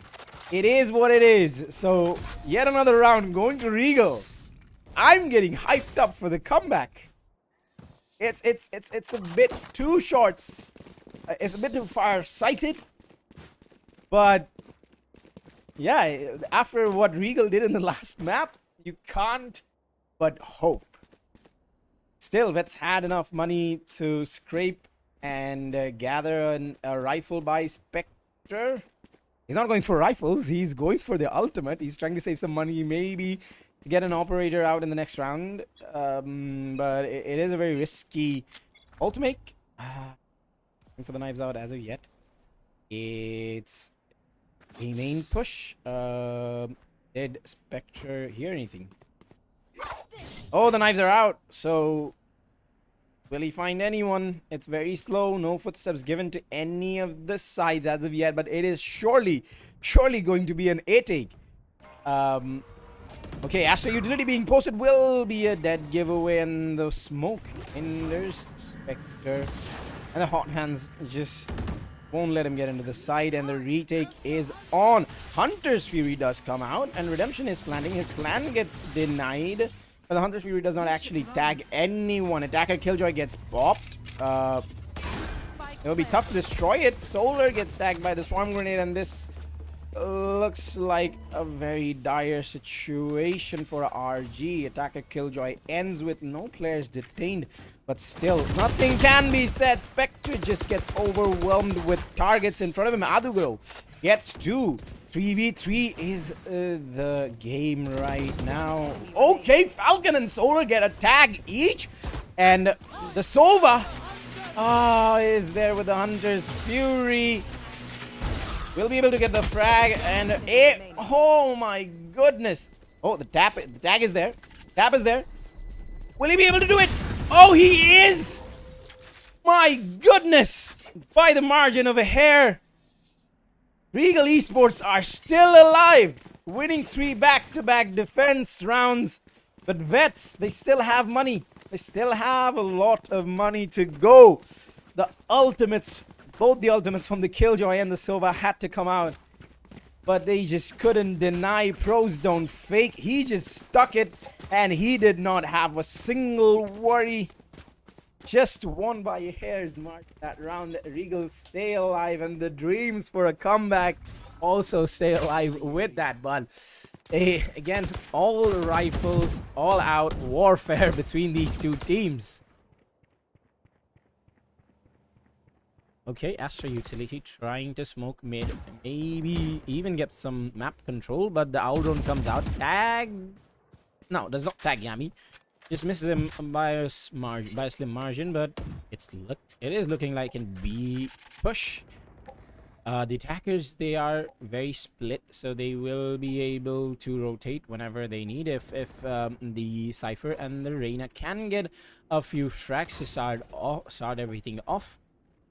Speaker 1: it is what it is. So yet another round going to Regal. I'm getting hyped up for the comeback. It's a bit too short. It's a bit too far-sighted. But yeah, after what Regal did in the last map, you can't but hope. Still, Vets had enough money to scrape and gather a rifle by Spectre. He's not going for rifles, he's going for the ultimate. He's trying to save some money, maybe get an operator out in the next round. But it is a very risky ultimate. For the knives out as of yet. It's a main push. Did Spectre hear anything? Oh, the knives are out. So will he find anyone? It's very slow. No footsteps given to any of the sides as of yet, but it is surely going to be an A take. Okay, Astra utility being posted will be a dead giveaway, and the smoke hinders Spectre. And the hot hands just won't let him get into the side, and the retake is on. Hunter's Fury does come out, and Redemption is planting. His plan gets denied, but the Hunter's Fury does not actually tag anyone. Attacker Killjoy gets bopped. It'll be tough to destroy it. Solar gets tagged by the Swarm Grenade, and this looks like a very dire situation for RG. Attacker Killjoy ends with no players detained, but still nothing can be said. Spectre just gets overwhelmed with targets in front of him. Adugo gets 2. 3v3 is the game right now. Okay, Falcon and Solar get a tag each, and the Sova is there with the Hunter's Fury. We'll be able to get the frag, and oh my goodness. Oh, the tag is there. Tap is there. Will he be able to do it? Oh, he is! My goodness! By the margin of a hair. Regal Esports are still alive, winning 3 back-to-back defense rounds. But Vets, they still have money. They still have a lot of money to go. The ultimates, both the ultimates from the Killjoy and the Sova had to come out. But they just couldn't deny Pros don't fake. He just stuck it, and he did not have a single worry. Just won by hairs mark that round. Regal stay alive, and the dreams for a comeback also stay alive with that. But again, all rifles, all out warfare between these two teams. Okay, Astra Utility trying to smoke mid, maybe even get some map control, but the Owl Drone comes out. Tag. No, does not tag Yami. Just misses him by a slim margin, but it is looking like in B push. The attackers, they are very split, so they will be able to rotate whenever they need. If the Cypher and the Reina can get a few frags to start everything off,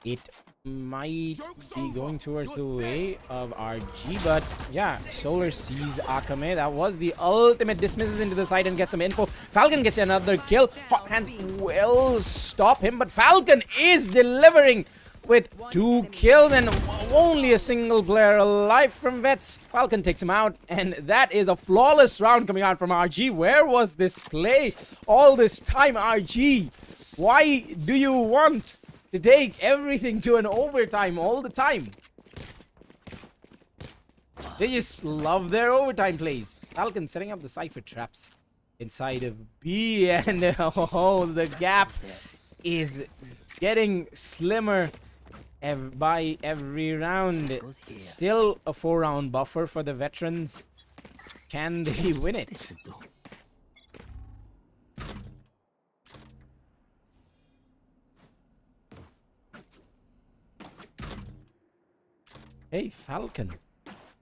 Speaker 1: it might be going towards the way of RG. But yeah, Solar sees Akame. That was the ultimate. Dismisses into the side and gets some info. Falcon gets another kill. Hot Hands will stop him, but Falcon is delivering with 2 kills and only a single player alive from Vets. Falcon takes him out, and that is a flawless round coming out from RG. Where was this play all this time, RG? Why do you want to take everything to an overtime all the time? They just love their overtime plays. Falcon setting up the Cypher traps inside of B, and oh, the gap is getting slimmer by every round. Still a 4-round buffer for the veterans. Can they win it? Hey, Falcon.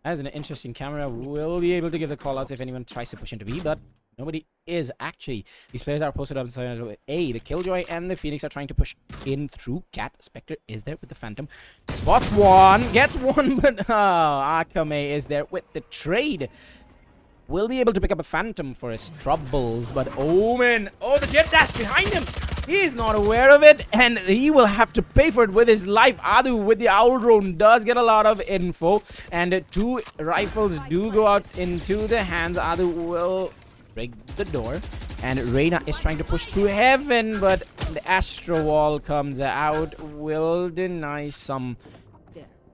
Speaker 1: That is an interesting camera. We'll be able to give the callouts if anyone tries to push into B, but nobody is actually. These players are posted up inside A. The Killjoy and the Phoenix are trying to push in through Cat. Spectre is there with the Phantom. Spots one, gets one, but Akame is there with the trade. Will be able to pick up a Phantom for his troubles, but Omen, oh, the jet dash behind him. He's not aware of it, and he will have to pay for it with his life. Adu with the Owl Drone does get a lot of info, and 2 rifles do go out into the hands. Adu will break the door, and Reina is trying to push through heaven, but the Astro Wall comes out. Will deny some.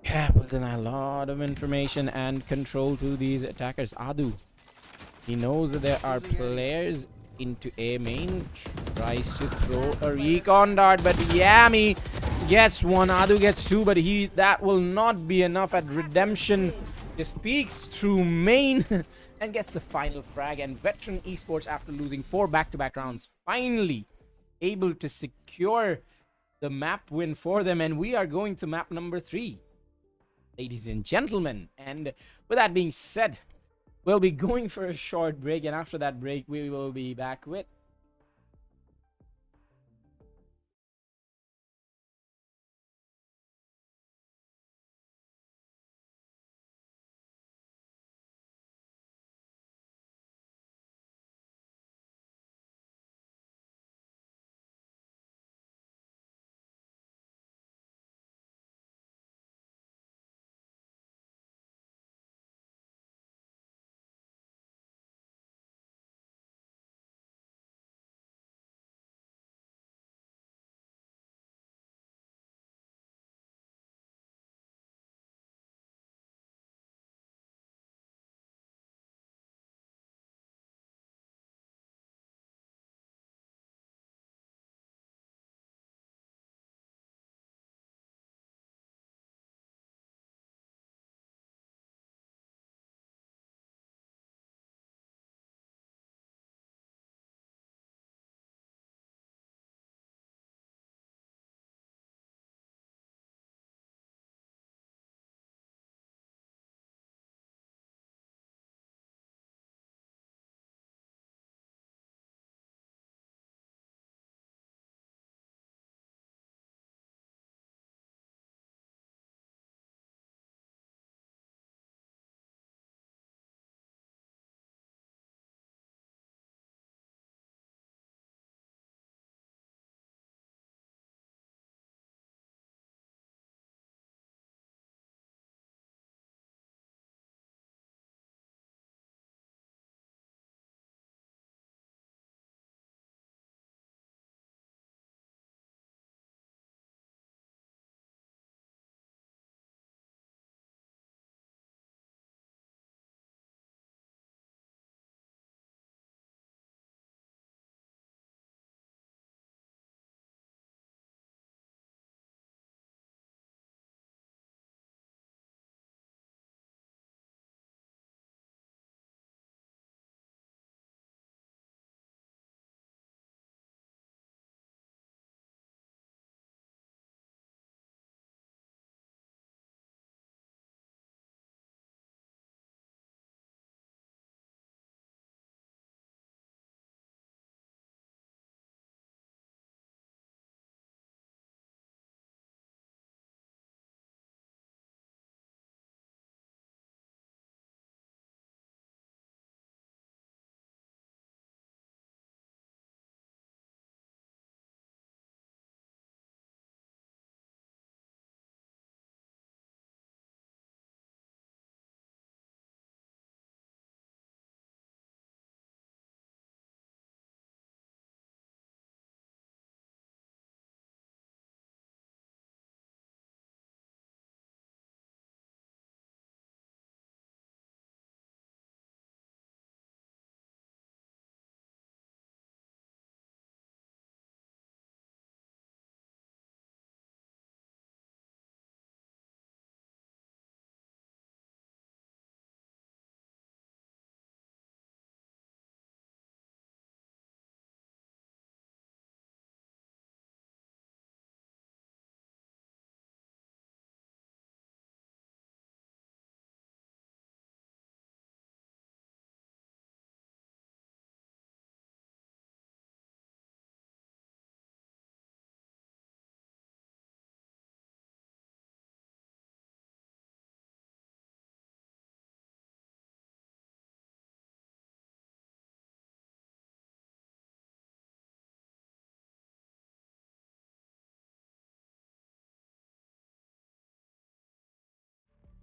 Speaker 1: Yeah, will deny a lot of information and control to these attackers. Adu, he knows that there are players into A main, tries to throw a recon dart, but Yami gets 1, Adu gets 2, but that will not be enough at redemption. Just peeks through main and gets the final frag, and Veteran Esports, after losing 4 back-to-back rounds, finally able to secure the map win for them, and we are going to map number 3, ladies and gentlemen. And with that being said, we'll be going for a short break, and after that break, we will be back with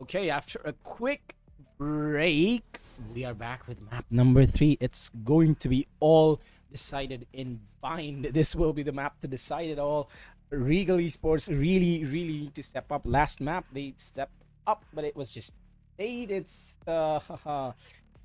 Speaker 1: Okay, after a quick break, we are back with map number 3. It's going to be all decided in bind. This will be the map to decide it all. Regal Esports really need to step up. Last map, they stepped up, but it was just late. It's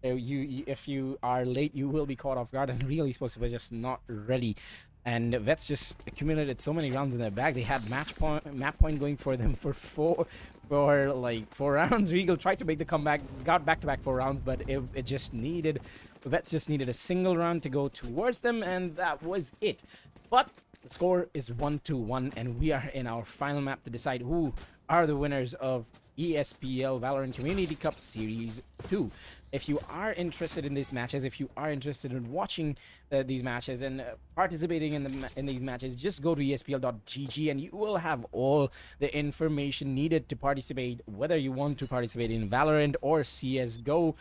Speaker 1: if you are late, you will be caught off guard, and Regal Esports was just not ready. And Vets just accumulated so many rounds in their bag. They had map point going for them for four rounds. Regal tried to make the comeback, got back-to-back 4 rounds, but it just needed, Vets just needed a single round to go towards them, and that was it. But the score is 1-1, and we are in our final map to decide who are the winners of ESPL Valorant Community Cup Series 2. If you are interested in these matches, if you are interested in watching these matches and participating in these matches, just go to espl.gg and you will have all the information needed to participate, whether you want to participate in Valorant or CSGO.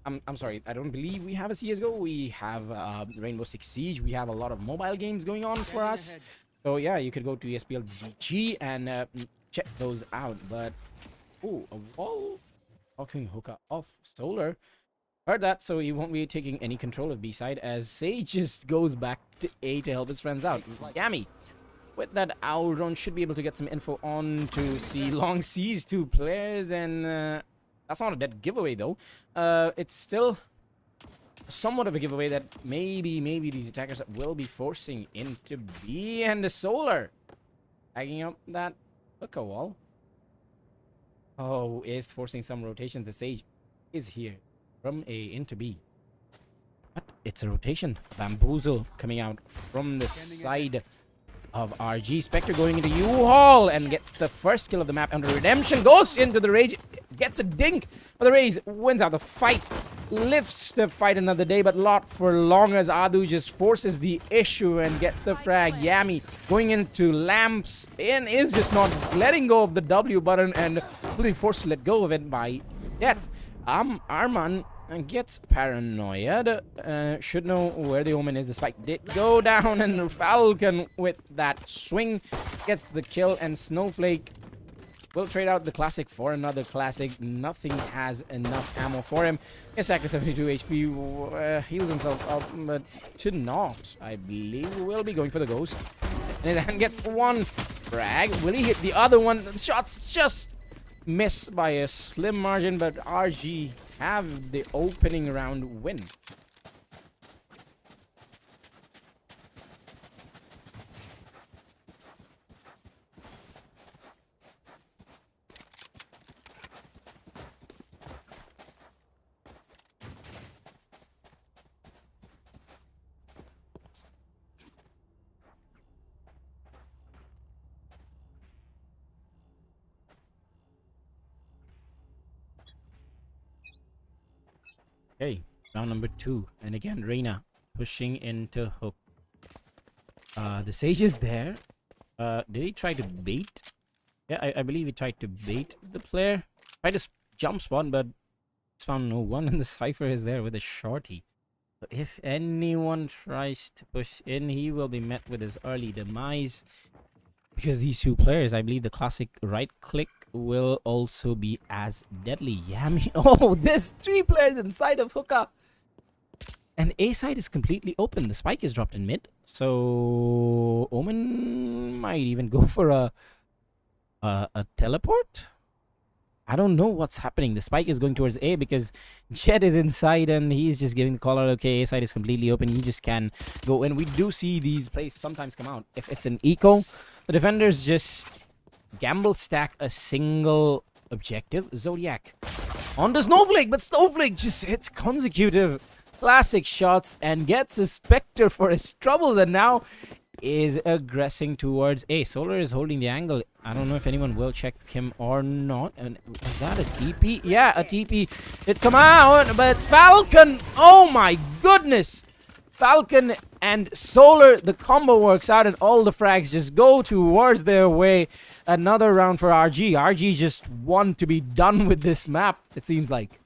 Speaker 1: I'm sorry, I don't believe we have a CSGO. We have Rainbow Six Siege. We have a lot of mobile games going on for us. So yeah, you could go to espl.gg and check those out. But ooh, a wall walking hookah off Solar. Heard that, so he won't be taking any control of B side as Sage just goes back to A to help his friends out. Yami with that owl drone should be able to get some info on to see Long sees 2 players, and that's not a dead giveaway though. It's still somewhat of a giveaway that maybe these attackers will be forcing into B, and the Solar tagging up that hookah wall. Oh, is forcing some rotation. The Sage is here from A into B. But it's a rotation. Bamboozle coming out from the side of RG. Spectre going into U-Haul and gets the first kill of the map. And the Redemption goes into the Rage. Gets a dink. But the Raze wins out the fight. Lifts the fight another day, but not for long as Adu just forces the issue and gets the frag. Yami going into Lamps and is just not letting go of the W button and will be forced to let go of it by Death. Arman gets paranoid. Should know where the Omen is. The spike did go down, and Falcon with that swing gets the kill, and Snowflake will trade out the classic for another classic. Nothing has enough ammo for him. Isaac is 72 HP, heals himself up, but to not, I believe, will be going for the ghost. And then gets one frag. Will he hit the other one? The shots just miss by a slim margin, but RG have the opening round win. Okay, round number 2, and again Reina pushing into hook. The Sage is there. Did he try to bait? Yeah, I believe he tried to bait the player. Tried to jump spawn, but found no one, and the Cypher is there with a shorty. So if anyone tries to push in, he will be met with his early demise. Because these 2 players, I believe the classic right click will also be as deadly. Yami. Oh, there's 3 players inside of hookah. And A side is completely open. The spike is dropped in mid. So Omen might even go for a teleport. I don't know what's happening. The spike is going towards A because Jet is inside and he's just giving the call out. Okay, A side is completely open. He just can go. And we do see these plays sometimes come out. If it's an eco, the defenders just gamble stack a single objective. Zodiac on the Snowflake, but Snowflake just hits consecutive classic shots and gets a Spectre for his troubles, and now is aggressing towards A. Solar is holding the angle. I don't know if anyone will check him or not. And is that a TP? Yeah, a TP did come out, but Falcon, oh my goodness. Falcon and Solar, the combo works out and all the frags just go towards their way. Another round for RG. RG just want to be done with this map, it seems like.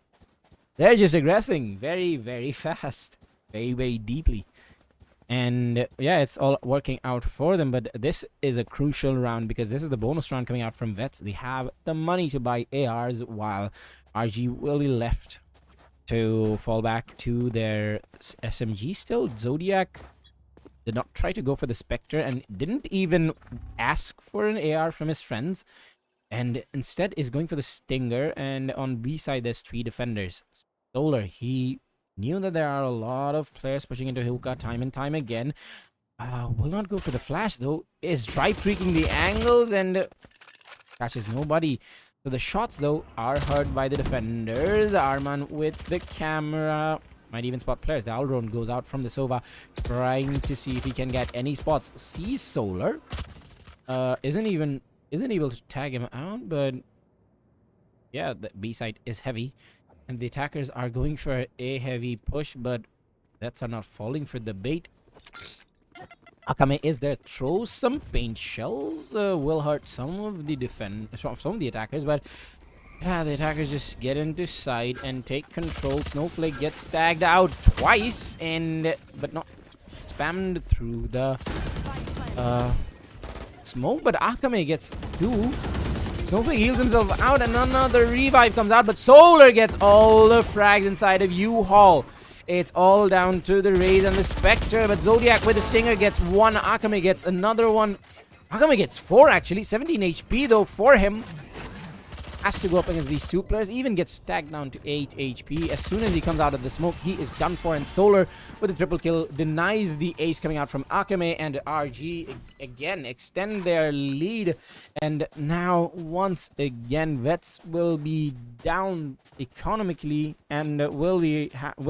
Speaker 1: They're just aggressing very fast. Very deeply. And yeah, it's all working out for them. But this is a crucial round because this is the bonus round coming out from Vets. They have the money to buy ARs while RG will be left to fall back to their SMG still. Zodiac did not try to go for the Spectre and didn't even ask for an AR from his friends, and instead is going for the Stinger. And on B side there's 3 defenders. Solar, he knew that there are a lot of players pushing into hookah time and time again. Will not go for the flash though. Is dry tweaking the angles and catches nobody. So the shots though are heard by the defenders. Arman with the camera might even spot players. The Alron goes out from the Sova trying to see if he can get any spots. Sees Solar. Isn't able to tag him out, but yeah, the B side is heavy. And the attackers are going for a heavy push, but that's are not falling for the bait. Akame is there, throws some paint shells, will hurt some of the some of the attackers, but yeah, the attackers just get into side and take control. Snowflake gets tagged out twice, and but not spammed through the smoke, but Akame gets 2. Snowflake heals himself out, and another revive comes out, but Solar gets all the frags inside of U-Haul. It's all down to the Raze and the Spectre, but Zodiac with the Stinger gets 1. Akame gets another one. Akame gets 4 actually. 17 HP though for him. Has to go up against these 2 players. Even gets tagged down to 8 HP. As soon as he comes out of the smoke, he is done for. And Solar with a triple kill denies the ace coming out from Akame, and RG again extend their lead. And now once again, Vets will be down economically and will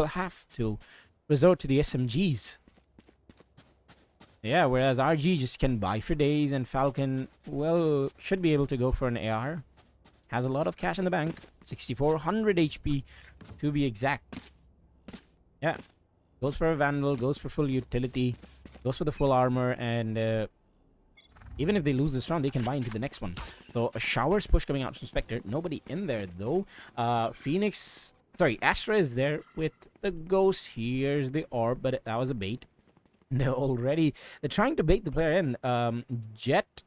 Speaker 1: have to resort to the SMGs. Yeah, whereas RG just can buy for days, and Falcon should be able to go for an AR. Has a lot of cash in the bank. 6,400 HP to be exact. Yeah. Goes for a Vandal, goes for full utility, goes for the full armor, and even if they lose this round, they can buy into the next one. So a Showers push coming out from Spectre. Nobody in there though. Astra is there with the Ghost. Here's the Orb, but that was a bait. They're trying to bait the player in. Jet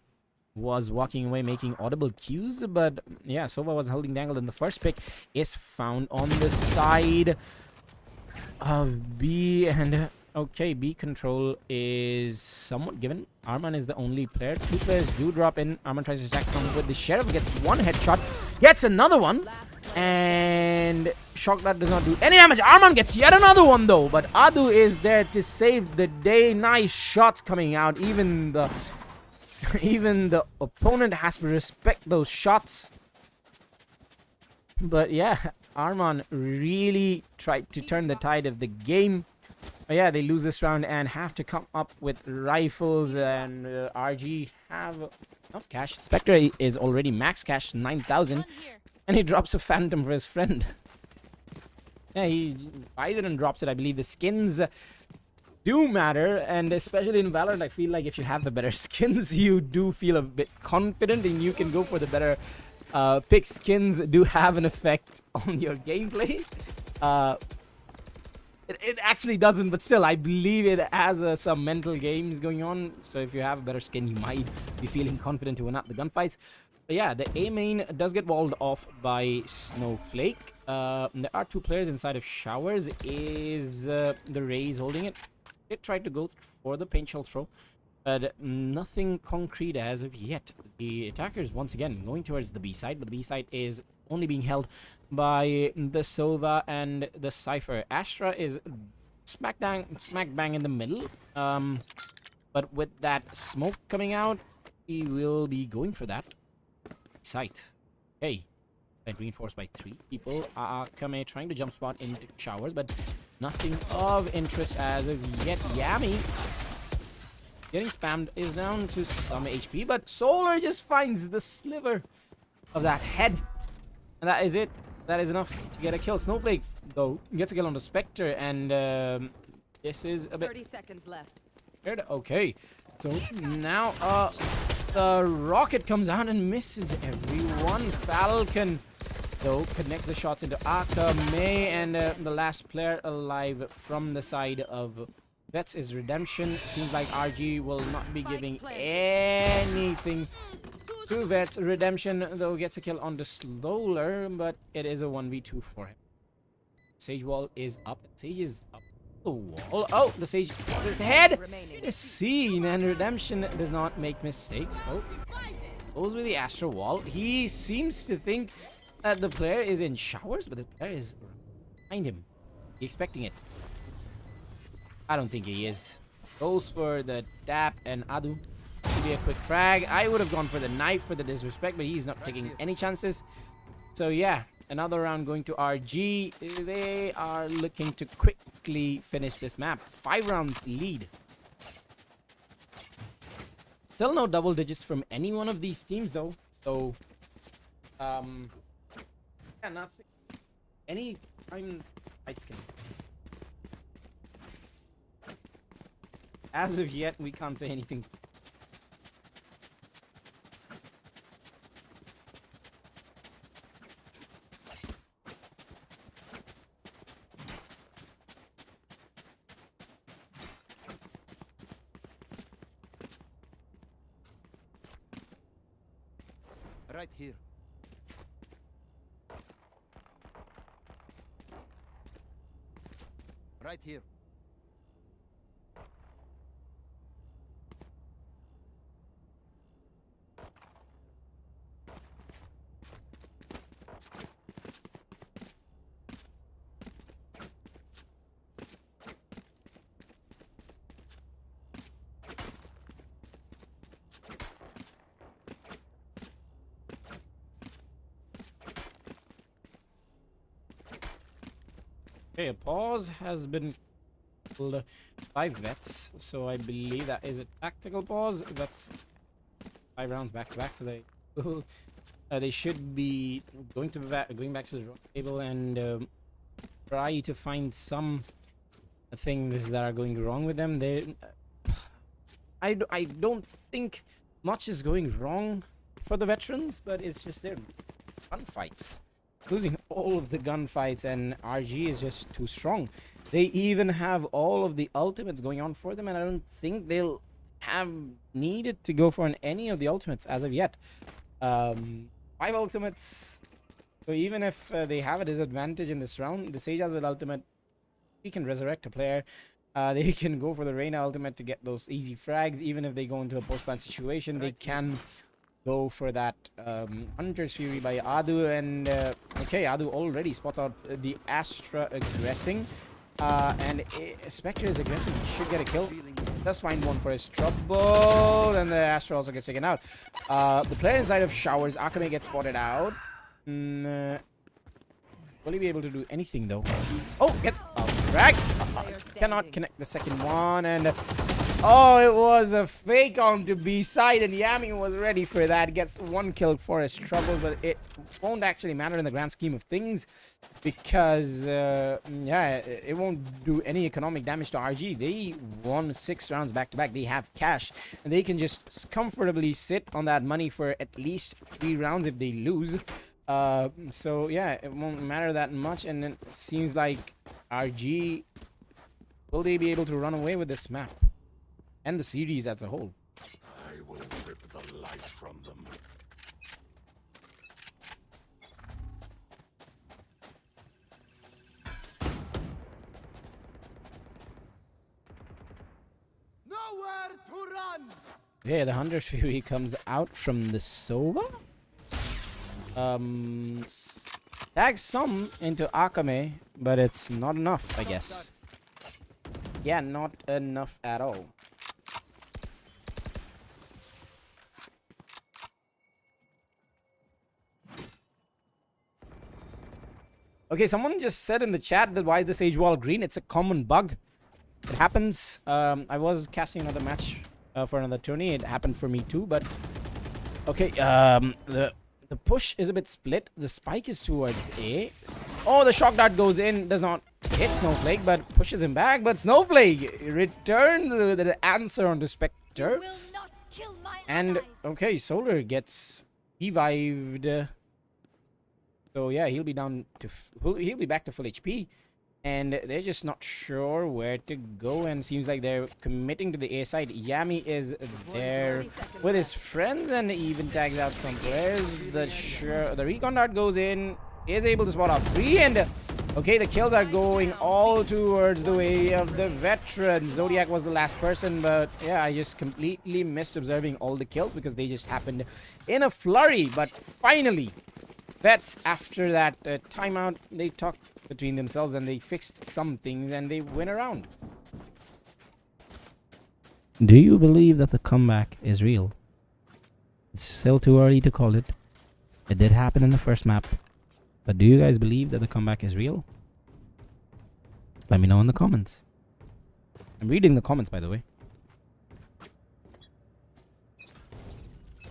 Speaker 1: was walking away making audible cues, but yeah, Sova was holding the angle, and the first pick is found on the side of B. And okay, B control is somewhat given. Arman is the only player. 2 players do drop in. Arman tries to stack someone with the Sheriff, gets 1 headshot, gets another one, and Shock Dart does not do any damage. Arman gets yet another one though, but Adu is there to save the day. Nice shots coming out. Even the opponent has to respect those shots. But yeah, Arman really tried to turn the tide of the game. But yeah, they lose this round and have to come up with rifles, and RG have enough cash. Spectre is already max cash 9,000, and he drops a Phantom for his friend. Yeah, he buys it and drops it. I believe the skins do matter, and especially in Valorant, I feel like if you have the better skins, you do feel a bit confident and you can go for the better pick. Skins do have an effect on your gameplay. It actually doesn't, but still, I believe it has some mental games going on. So if you have a better skin, you might be feeling confident to win out the gunfights. But yeah, the A main does get walled off by Snowflake. There are 2 players inside of Showers. Is the Raze holding it? It tried to go for the paint shell throw, but nothing concrete as of yet. The attackers once again going towards the B side, but the B side is only being held by the Sova and the Cypher. Astra is smack bang in the middle, but with that smoke coming out, he will be going for that site. Okay, and reinforced by 3 people. Kame trying to jump spot into Showers, but nothing of interest as of yet. Yami getting spammed, is down to some HP, but Solar just finds the sliver of that head, and that is it. That is enough to get a kill. Snowflake though gets a kill on the Spectre, and this is a bit
Speaker 6: 30 seconds left.
Speaker 1: weird. Okay, so now the rocket comes out and misses everyone. Falcon though connects the shots into Akame, and the last player alive from the side of That's his redemption. Seems like RG will not be giving
Speaker 6: planted.
Speaker 1: anything to Vets. Redemption, though, gets a kill on the Slowler, but it is a 1v2 for him. Sage wall is up. Sage is up the wall. Oh, the Sage, his head
Speaker 6: Remaining.
Speaker 1: is seen, and Redemption does not make mistakes. Oh, goes with the Astro wall. He seems to think that the player is in showers, but the player is behind him. He's expecting it. I don't think he is. Goes for the tap, and Adu should be a quick frag. I would have gone for the knife for the disrespect, but he's not taking any chances. So yeah, another round going to RG. They are looking to quickly finish this map. 5 rounds lead. Still no double digits from any one of these teams though. So yeah, nothing. Any time fights can. As of yet, we can't say anything.
Speaker 5: Right here. Right here.
Speaker 1: Okay, a pause has been called by Vets, so I believe that is a tactical pause. That's 5 rounds back to back, so they should be going back to the draw table and try to find some things that are going wrong with them. I don't think much is going wrong for the veterans, but it's just their gunfights. Losing all of the gunfights, and RG is just too strong. They even have all of the ultimates going on for them, and I don't think they'll have needed to go for any of the ultimates as of yet. 5 ultimates. So even if they have a disadvantage in this round, the Sage has an ultimate. He can resurrect a player. They can go for the Reyna ultimate to get those easy frags. Even if they go into a post-plant situation, they can go for that Hunter's Fury by Adu. And okay, Adu already spots out the Astra aggressing. And Spectre is aggressive. He should get a kill. Does find one for his trouble. And the Astra also gets taken out. The player inside of showers, Akame, gets spotted out. Will he be able to do anything though? Oh, gets a frag. Cannot connect the second one. And oh, it was a fake onto B side, and Yami was ready for that. Gets 1 kill for his troubles, but it won't actually matter in the grand scheme of things because yeah, it won't do any economic damage to RG. They won 6 rounds back to back. They have cash, and they can just comfortably sit on that money for at least 3 rounds if they lose. So yeah, it won't matter that much, and it seems like RG, will they be able to run away with this map and the series as a whole?
Speaker 2: I will rip the life from them.
Speaker 5: Nowhere to run.
Speaker 1: Yeah, the Hunter's Fury comes out from the Sova. Tags some into Akame, but it's not enough, I guess. Yeah, not enough at all. Okay, someone just said in the chat that why is the Sage wall green? It's a common bug. It happens. I was casting another match for another tourney. It happened for me too, but okay. The push is a bit split. The spike is towards A. Oh, the shock dart goes in. Does not hit Snowflake, but pushes him back. But Snowflake returns the answer on the Spectre.
Speaker 3: Will not kill my
Speaker 1: And
Speaker 3: allies.
Speaker 1: okay, Solar gets revived. So yeah, he'll be down to he'll be back to full HP. and they're just not sure where to go, and seems like they're committing to the A side. Yami is there with his friends and even tags out some players. The recon dart goes in, is able to spot out 3, and okay, the kills are going all towards the way of the veteran. Zodiac was the last person, but yeah, I just completely missed observing all the kills because they just happened in a flurry. But finally, Vets, after that timeout, they talked between themselves and they fixed some things and they went around. Do you believe that the comeback is real? It's still too early to call it. It did happen in the first map. But do you guys believe that the comeback is real? Let me know in the comments. I'm reading the comments, by the way.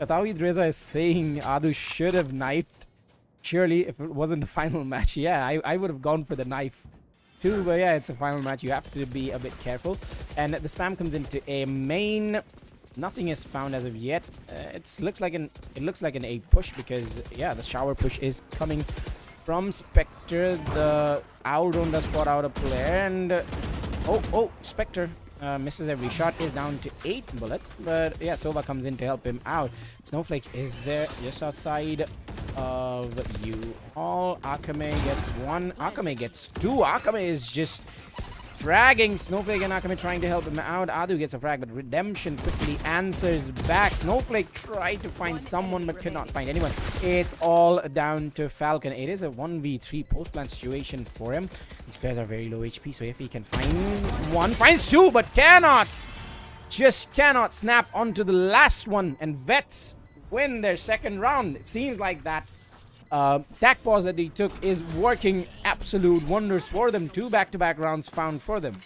Speaker 1: Katawid Reza is saying Adu should have knifed. Surely, if it wasn't the final match, yeah, I would have gone for the knife too. But yeah, it's a final match. You have to be a bit careful. And the spam comes into a main. Nothing is found as of yet. It looks like an A push because yeah, the shower push is coming from Spectre. The Owl Drone does spot out a player, and oh, Spectre misses every shot, is down to 8 bullets. But yeah, Sova comes in to help him out. Snowflake is there just outside of you all. Akame gets 1. Akame gets 2. Akame is just fragging Snowflake, and Akame trying to help him out. Adu gets a frag, but Redemption quickly answers back. Snowflake tried to find someone but could not find anyone. It's all down to Falcon. It is a 1v3 post-plant situation for him. These players are very low HP, so if he can find one, finds 2, but just cannot snap onto the last one. And Vets win their second round. It seems like that tac pause that he took is working absolute wonders for them. 2 back-to-back rounds found for them.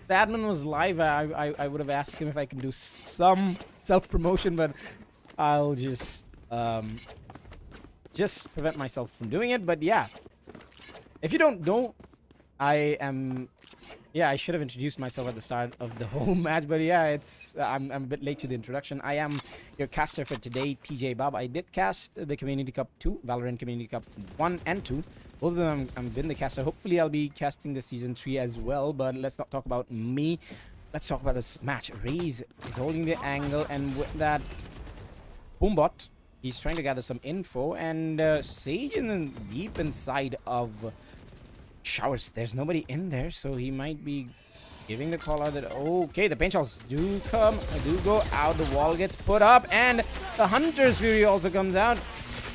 Speaker 1: If the admin was live, I would have asked him if I can do some self-promotion, but I'll just prevent myself from doing it. But yeah, if you don't know, I should have introduced myself at the start of the whole match, but yeah, I'm a bit late to the introduction. I am your caster for today, TJ Bob. I did cast the Community Cup 2, Valorant Community Cup 1 and 2. Both of them I've been the caster. Hopefully I'll be casting the season 3 as well, but let's not talk about me. Let's talk about this match. Raze is holding the angle, and with that Boombot, he's trying to gather some info, and Sage in deep inside of Showers. There's nobody in there, so he might be giving the call out that okay, the paint shots do go out. The wall gets put up, and the Hunter's Fury also comes out.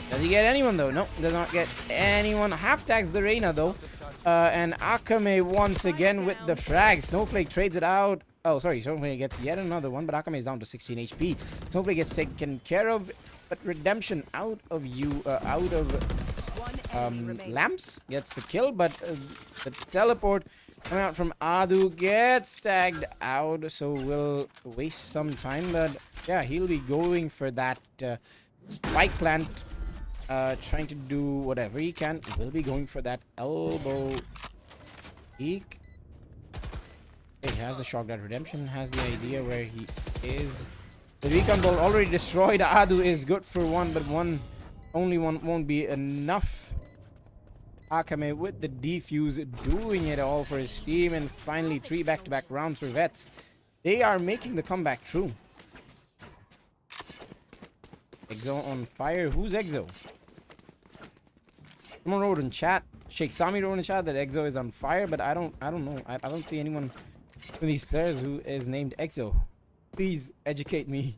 Speaker 1: Does he get anyone though? No, does not get anyone. Half tags the Reyna though, and Akame once again with the frag. Snowflake trades it out. Oh, sorry, Snowflake gets yet another one, but Akame is down to 16 HP. Snowflake gets taken care of, but Redemption out of Lamps gets a kill, but the teleport coming out from Adu gets tagged out, so we'll waste some time. But yeah, he'll be going for that spike plant, trying to do whatever he can. We'll be going for that elbow peek. He has the shock that Redemption has the idea where he is. The recon ball already destroyed. Adu is good for 1, but only one won't be enough. Akame with the defuse, doing it all for his team, and finally 3 back-to-back rounds for Vets. They are making the comeback true. Exo on fire. Who's Exo? Someone wrote in chat. Sheikh Sami wrote in chat that Exo is on fire, but I don't know. I don't see anyone from these players who is named Exo. Please educate me.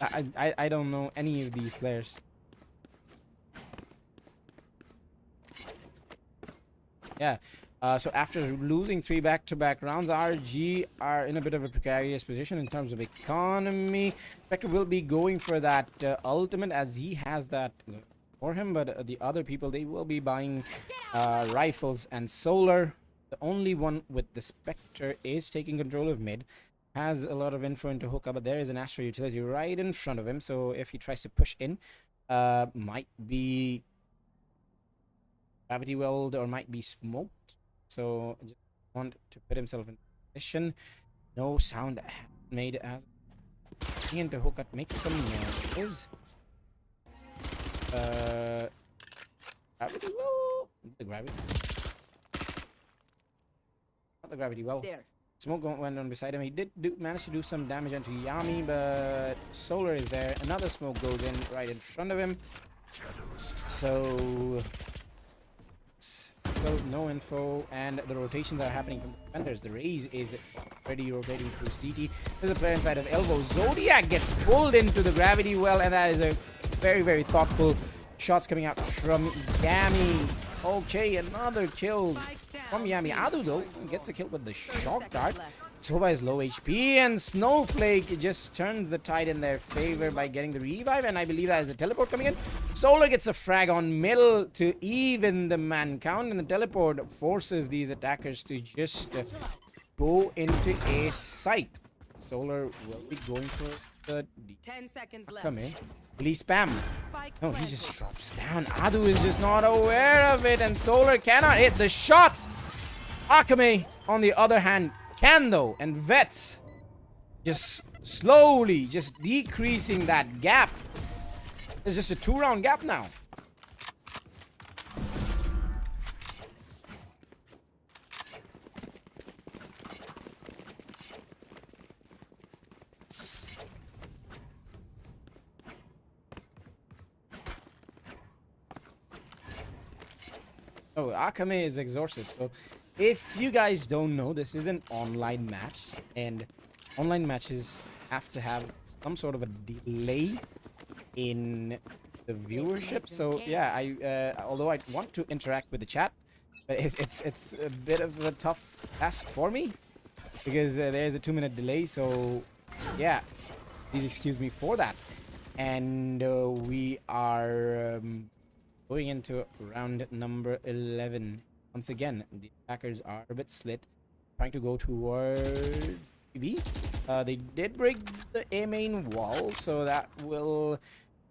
Speaker 1: I don't know any of these players. Yeah. So after losing 3 back-to-back rounds, RG are in a bit of a precarious position in terms of economy. Spectre will be going for that ultimate, as he has that for him, but the other people, they will be buying rifles. And Solar, the only one with the Spectre, is taking control of mid. Has a lot of info into hookup, but there is an Astro utility right in front of him, so if he tries to push in, might be gravity weld or might be smoked. So just want to put himself in position. No sound made as into Hookat makes some noise. Gravity well. The gravity. Not the gravity well.
Speaker 6: There.
Speaker 1: Smoke went on beside him. He did manage to do some damage onto Yami, but Solar is there. Another smoke goes in right in front of him. So still no info, and the rotations are happening from the defenders. The Raze is already rotating through CT. There's a player inside of Elbow. Zodiac gets pulled into the gravity well, and that is a very, very thoughtful shots coming out from Yami. Okay, another kill from Yami. Adu though gets a kill with the shock dart. Sova is low HP, and Snowflake just turns the tide in their favor by getting the revive, and I believe that is a teleport coming in. Solar gets a frag on middle to even the man count, and the teleport forces these attackers to just go into a site. Solar will be going for the
Speaker 6: 10 seconds left.
Speaker 1: come in. Please spam.
Speaker 6: Spike
Speaker 1: No, he
Speaker 6: planted.
Speaker 1: just drops down. Adu is just not aware of it, and Solar cannot hit the shots. Akame, on the other hand, can though, and Vets just slowly just decreasing that gap. It's just a 2-round gap now. Oh, Akame is Exorcist. So, if you guys don't know, this is an online match, and online matches have to have some sort of a delay in the viewership. So, yeah, although I want to interact with the chat, but it's a bit of a tough task for me because there's a 2-minute delay. So, yeah, please excuse me for that. And we are going into round number 11. Once again, the attackers are a bit slit, trying to go towards B. They did break the A main wall, so that will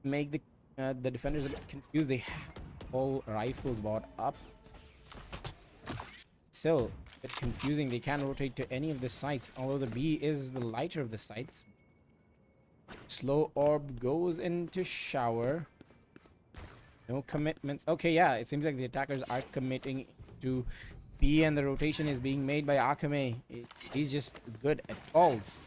Speaker 1: make the defenders a bit confused. They have all rifles bought up. Still a bit confusing. They can't rotate to any of the sites, although the B is the lighter of the sites. Slow orb goes into shower. No commitments. Okay, yeah, it seems like the attackers are committing to B, and the rotation is being made by Akame. He's just good at calls.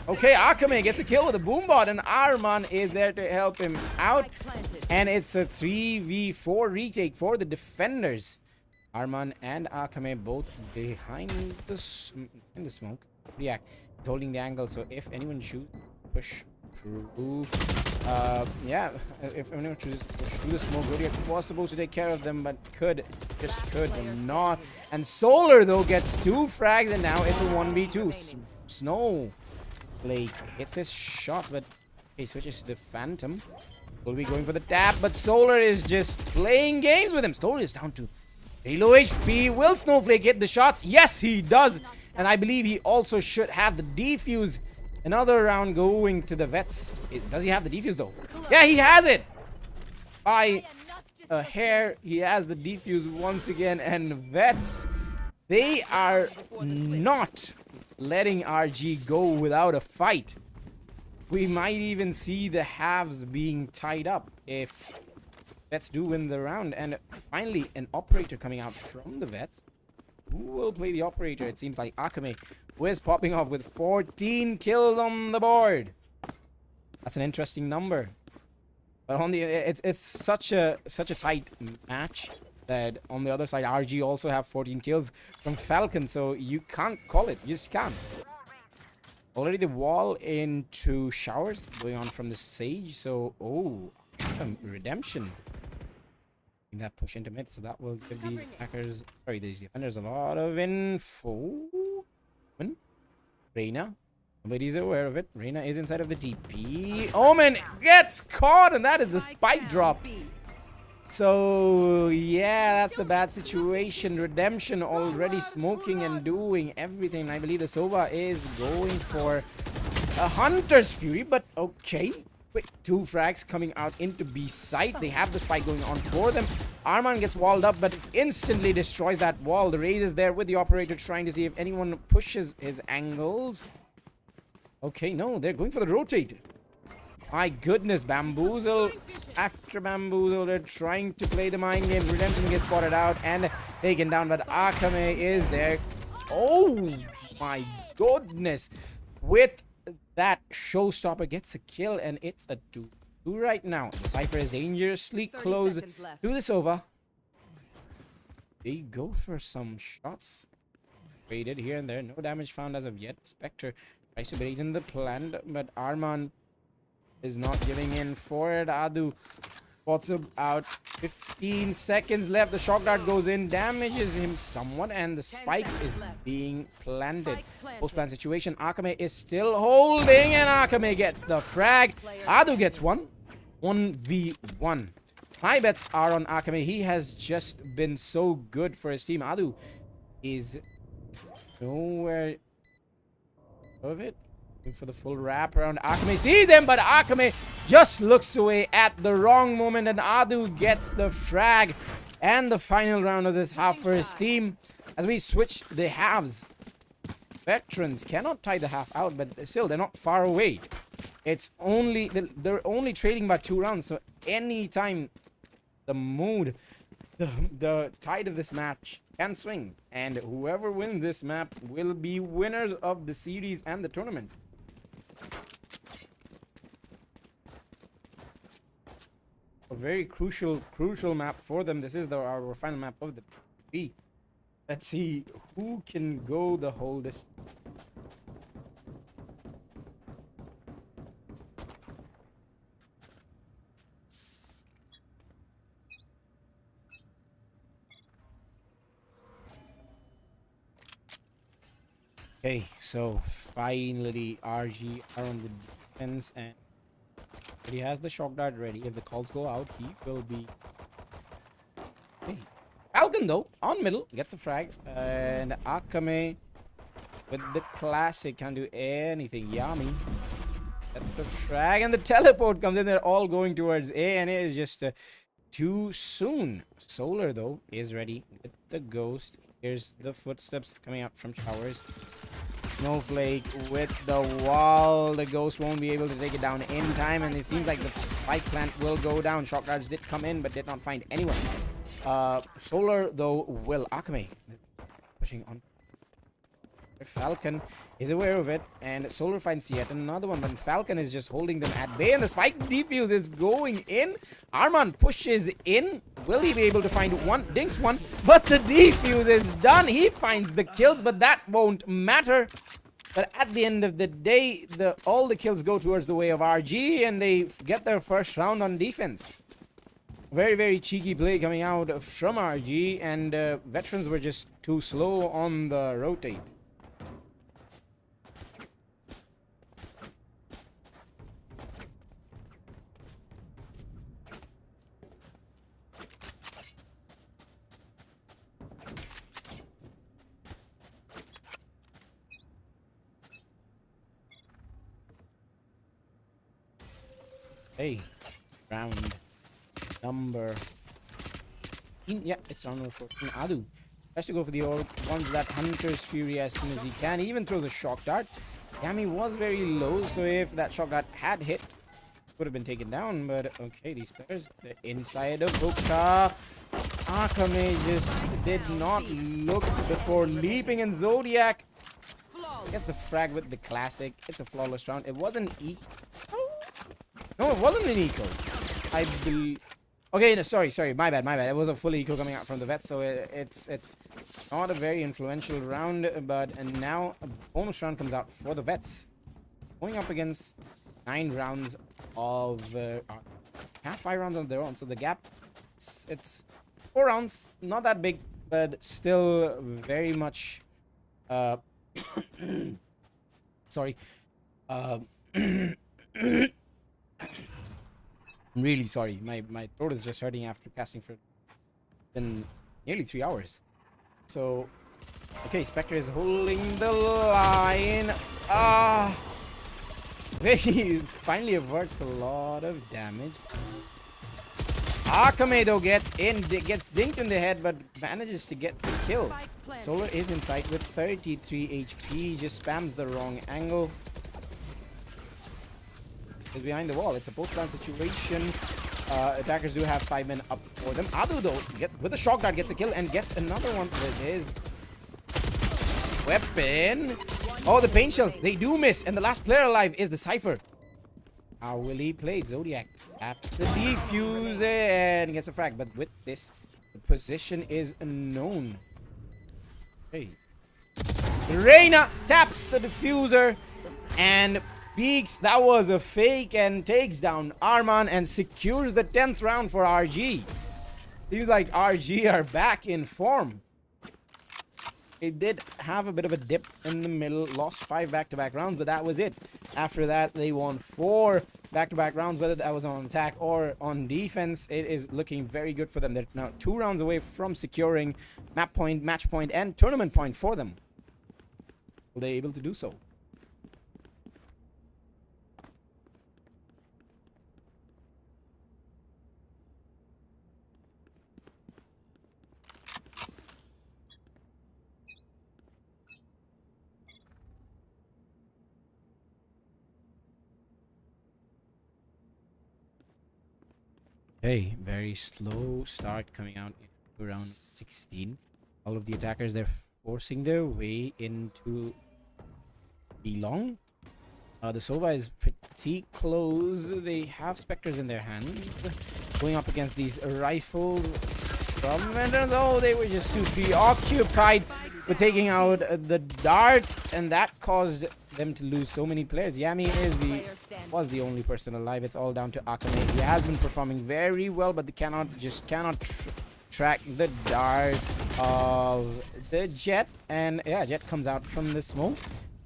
Speaker 1: Okay, Akame gets a kill with a boombot, and Arman is there to help him out.
Speaker 6: Spike planted.
Speaker 1: And it's a 3v4 retake for the defenders. Arman and Akame both behind the smoke. React is holding the angle, so if anyone chooses to push through, yeah, if anyone chooses to push through the smoke, Zodiac was supposed to take care of them, but could not. And Solar though gets 2 frags, and now it's a 1v2. Snowflake hits his shot, but he switches to the Phantom. Will be going for the tap, but Solar is just playing games with him. Solar is down to very low HP. Will Snowflake hit the shots? Yes, he does. And I believe he also should have the defuse. Another round going to the Vets. Does he have the defuse though? Yeah, he has it. By a hair, he has the defuse once again. And Vets, they are not letting RG go without a fight. We might even see the halves being tied up if Vets do win the round. And finally, an operator coming out from the Vets. Who will play the operator? It seems like Akame, who is popping off with 14 kills on the board. That's an interesting number. But on the it's such a tight match that on the other side RG also have 14 kills from Falcon, so you can't call it. You just can't. Already the wall into showers going on from the Sage. So redemption. That push into mid, so that will give these attackers, these defenders a lot of info. Reina, nobody's aware of it. Reina is inside of the DP. Omen gets caught, and that is the spike drop. So yeah, that's a bad situation. Redemption already smoking and doing everything. I believe the Sova is going for a Hunter's Fury, but okay. Wait, 2 frags coming out into B site. They have the spike going on for them. Arman gets walled up, but instantly destroys that wall. The Raze is there with the operator trying to see if anyone pushes his angles. Okay, no, they're going for the rotate. My goodness, Bamboozle. After Bamboozle, they're trying to play the mind games. Redemption gets spotted out and taken down, but Akame is there. Oh, my goodness. With that, Showstopper gets a kill, and it's a 2-2 right now. The Cypher is dangerously
Speaker 6: 30
Speaker 1: close
Speaker 6: seconds left.
Speaker 1: to this over. They go for some shots. Traded here and there. No damage found as of yet. Spectre tries to bait in the plant, but Arman is not giving in for it. Adu spots him out. 15 seconds left. The shock dart goes in, damages him somewhat, and the spike is being planted. Post-plant situation. Akame is still holding, and Akame gets the frag. Adu gets one. 1v1. High bets are on Akame. He has just been so good for his team. Adu is nowhere of it. For the full wrap around. Akame sees them, but Akame just looks away at the wrong moment, and Adu gets the frag and the final round of this half for his team. As we switch the halves, veterans cannot tie the half out, but still they're not far away. It's only they're only trading by 2 rounds, so anytime the mood, the tide of this match can swing, and whoever wins this map will be winners of the series and the tournament. A very crucial map for them. This is our final map of the B. Let's see who can go the whole distance. Okay, so finally RG are on the defense, and he has the shock dart ready. If the calls go out, he will be... Okay. Falcon, though, on middle, gets a frag. And Akame with the classic, can't do anything. Yami gets a frag, and the teleport comes in. They're all going towards A, and it is just too soon. Solar, though, is ready with the ghost. Here's the footsteps coming out from showers. Snowflake with the wall. The ghost won't be able to take it down in time, and it seems like the spike plant will go down. Shock darts did come in, but did not find anyone. Solar, though, will. Akame pushing on. Falcon is aware of it, and Solar finds yet another one, but Falcon is just holding them at bay, and the spike defuse is going in. Arman pushes in. Will he be able to find one? Dinks one, but the defuse is done. He finds the kills, but that won't matter. But at the end of the day, all the kills go towards the way of RG, and they get their first round on defense. Very, very cheeky play coming out from RG, and veterans were just too slow on the rotate. Hey, round number 14. Yeah, it's round number 14. Adu has to go for the ones that Hunter's Fury as soon as he can. He even throws a shock dart. Yami was very low, so if that shock dart had hit, would have been taken down. But okay, these players, the inside of Bukta. Akame just did not look before leaping, and Zodiac gets the frag with the classic. It's a flawless round. It wasn't No, it wasn't an eco. I believe. Okay, no, sorry, my bad. It was a full eco coming out from the vets, so it's not a very influential round. But and now a bonus round comes out for the vets, going up against 9 rounds of half 5 rounds on their own. So the gap, it's 4 rounds, not that big, but still very much. Sorry. I'm really sorry. My throat is just hurting after casting for been nearly 3 hours. So, okay, Spectre is holding the line. He finally averts a lot of damage. Akame though gets dinked in the head, but manages to get the kill.
Speaker 6: Spike planted.
Speaker 1: Solar is in sight with 33 HP. Just spams the wrong angle. Is behind the wall. It's a post-plant situation. Attackers do have 5 men up for them. Adu though, with the shock dart, gets a kill and gets another one with his weapon. Oh, the paint shells, they do miss. And the last player alive is the Cypher. How will he play? Zodiac taps the defuser and gets a frag. But with this, the position is known. Hey. Reina taps the diffuser and peeks. That was a fake and takes down Arman and secures the 10th round for RG. Seems like RG are back in form. It did have a bit of a dip in the middle, lost 5 back-to-back rounds, but that was it. After that, they won 4 back-to-back rounds, whether that was on attack or on defense. It is looking very good for them. They're now 2 rounds away from securing map point, match point, and tournament point for them. Will they be able to do so? Okay, very slow start coming out in round 16. All of the attackers, they're forcing their way into the long. The Sova is pretty close. They have Spectres in their hand. Going up against these rifles from Vendors. Oh, they were just too preoccupied with taking out the dart, and that caused them to lose so many players. Yami was the only person alive. It's all down to Akame. He has been performing very well, but they cannot track the dart of the Jet. And yeah, Jet comes out from the smoke.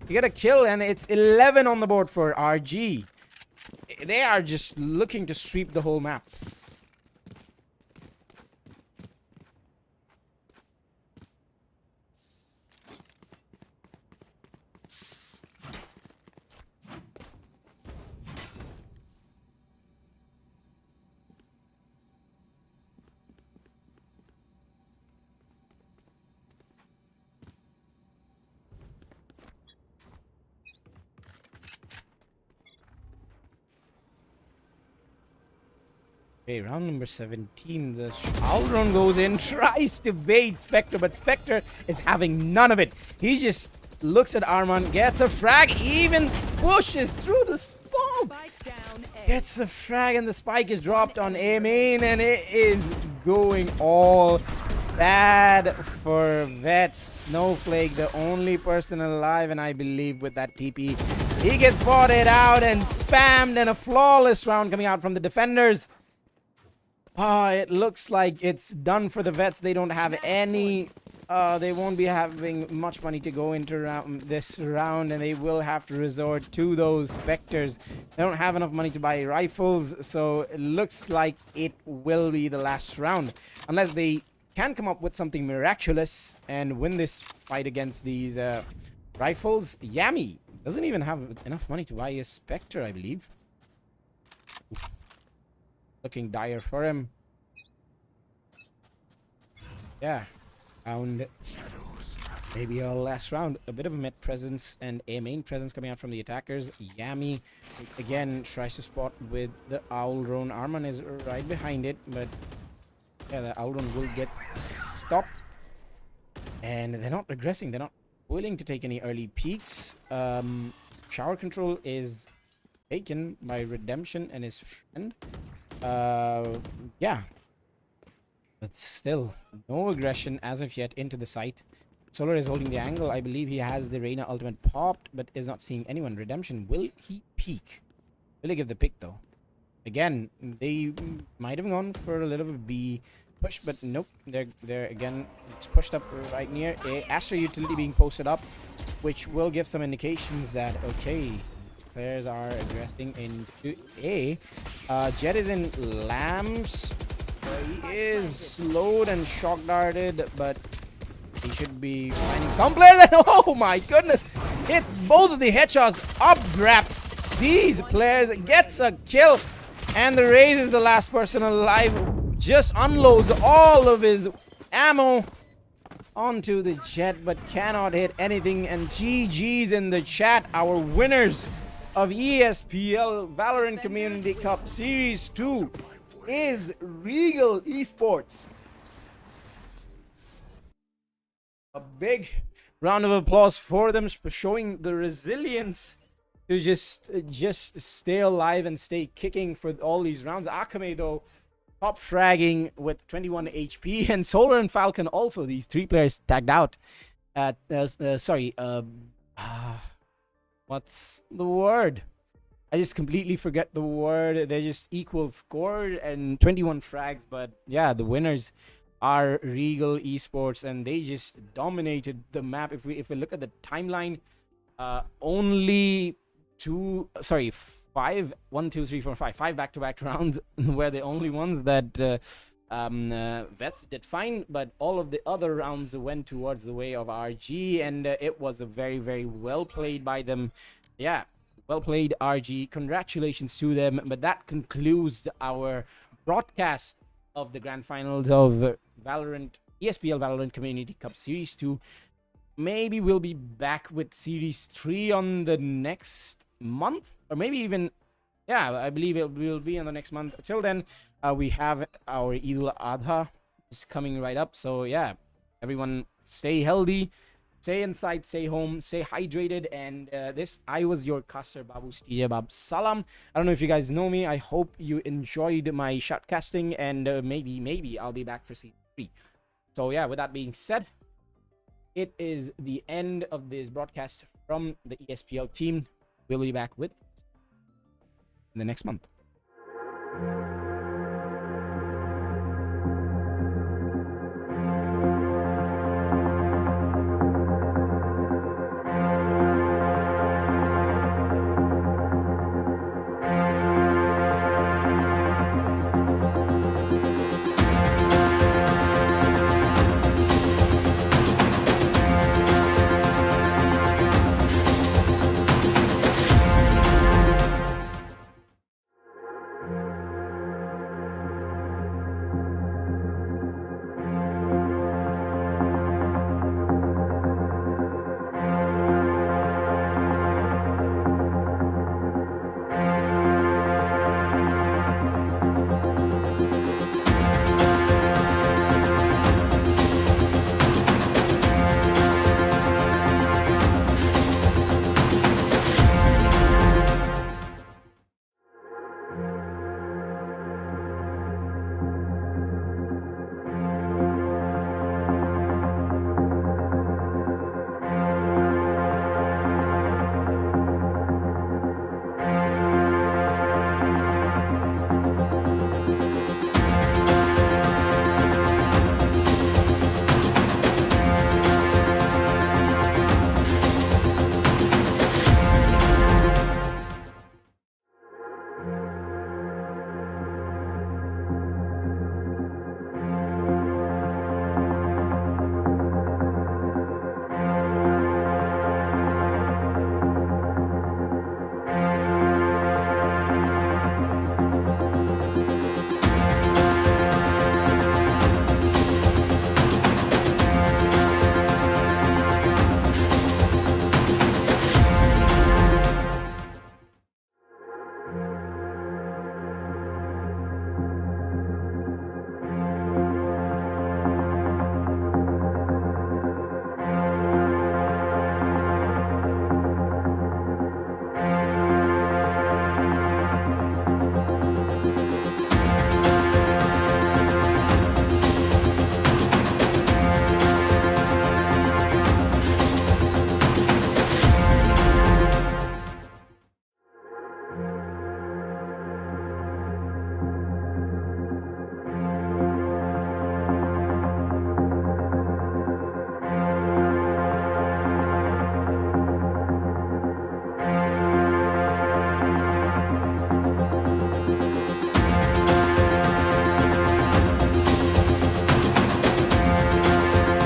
Speaker 1: You get a kill, and it's 11 on the board for RG. They are just looking to sweep the whole map. Okay, round number 17. The Shaldron goes in, tries to bait Spectre, but Spectre is having none of it. He just looks at Arman, gets a frag, even pushes through the smoke.
Speaker 6: Spike down A.
Speaker 1: Gets a frag, and the spike is dropped on A main, and it is going all bad for Vets. Snowflake, the only person alive, and I believe with that TP, he gets spotted out and spammed, and a flawless round coming out from the defenders. It looks like it's done for the Vets. They don't have any, they won't be having much money to go into this round, and they will have to resort to those Spectres. They don't have enough money to buy rifles, so it looks like it will be the last round. Unless they can come up with something miraculous and win this fight against these rifles. Yami doesn't even have enough money to buy a Spectre, I believe. Oof. Looking dire for him. Yeah. Round. Maybe a last round. A bit of a mid presence and a main presence coming out from the attackers. Yami again tries to spot with the Owl Drone. Arman is right behind it, but yeah, the Owl Drone will get stopped. And they're not regressing. They're not willing to take any early peeks. Shower control is taken by Redemption and his friend. Yeah, but still no aggression as of yet into the site. Solar is holding the angle. I believe he has the Reina ultimate popped, but is not seeing anyone. Redemption, will he peek? Will he give the pick though? Again, they might have gone for a little bit B push, but nope. They're again just pushed up right near a Astra utility being posted up, which will give some indications that okay, players are aggressing into A. Jet is in lamps. He is slowed and shock darted, but he should be finding some players. Oh my goodness! Hits both of the headshots. Up draps sees players, gets a kill, and the Raze is the last person alive. Just unloads all of his ammo onto the jet, but cannot hit anything. And GG's in the chat. Our winners of ESPL Valorant Community Cup Series 2 is Regal Esports. A big round of applause for them for showing the resilience to just stay alive and stay kicking for all these rounds. Akame, though, top fragging with 21 HP, and Solar and Falcon also, these three players tagged out. What's the word? I just completely forget the word. They just equal score and 21 frags. But yeah, the winners are Regal Esports, and they just dominated the map. If we look at the timeline, only five back-to-back rounds were the only ones that Vets did fine, but all of the other rounds went towards the way of RG, and it was a very, very well played by them. Yeah, well played, RG. Congratulations to them. But that concludes our broadcast of the grand finals of Valorant, ESPL Valorant Community Cup Series 2. Maybe we'll be back with Series 3 on the next month, or maybe even, yeah, I believe it will be in the next month. Till then, we have our Eid al-Adha is coming right up. So yeah, everyone stay healthy, stay inside, stay home, stay hydrated. And I was your caster, Babu Stijabab Salam. I don't know if you guys know me. I hope you enjoyed my shot casting, and maybe I'll be back for Season 3. So yeah, with that being said, it is the end of this broadcast from the ESPL team. We'll be back with in the next month.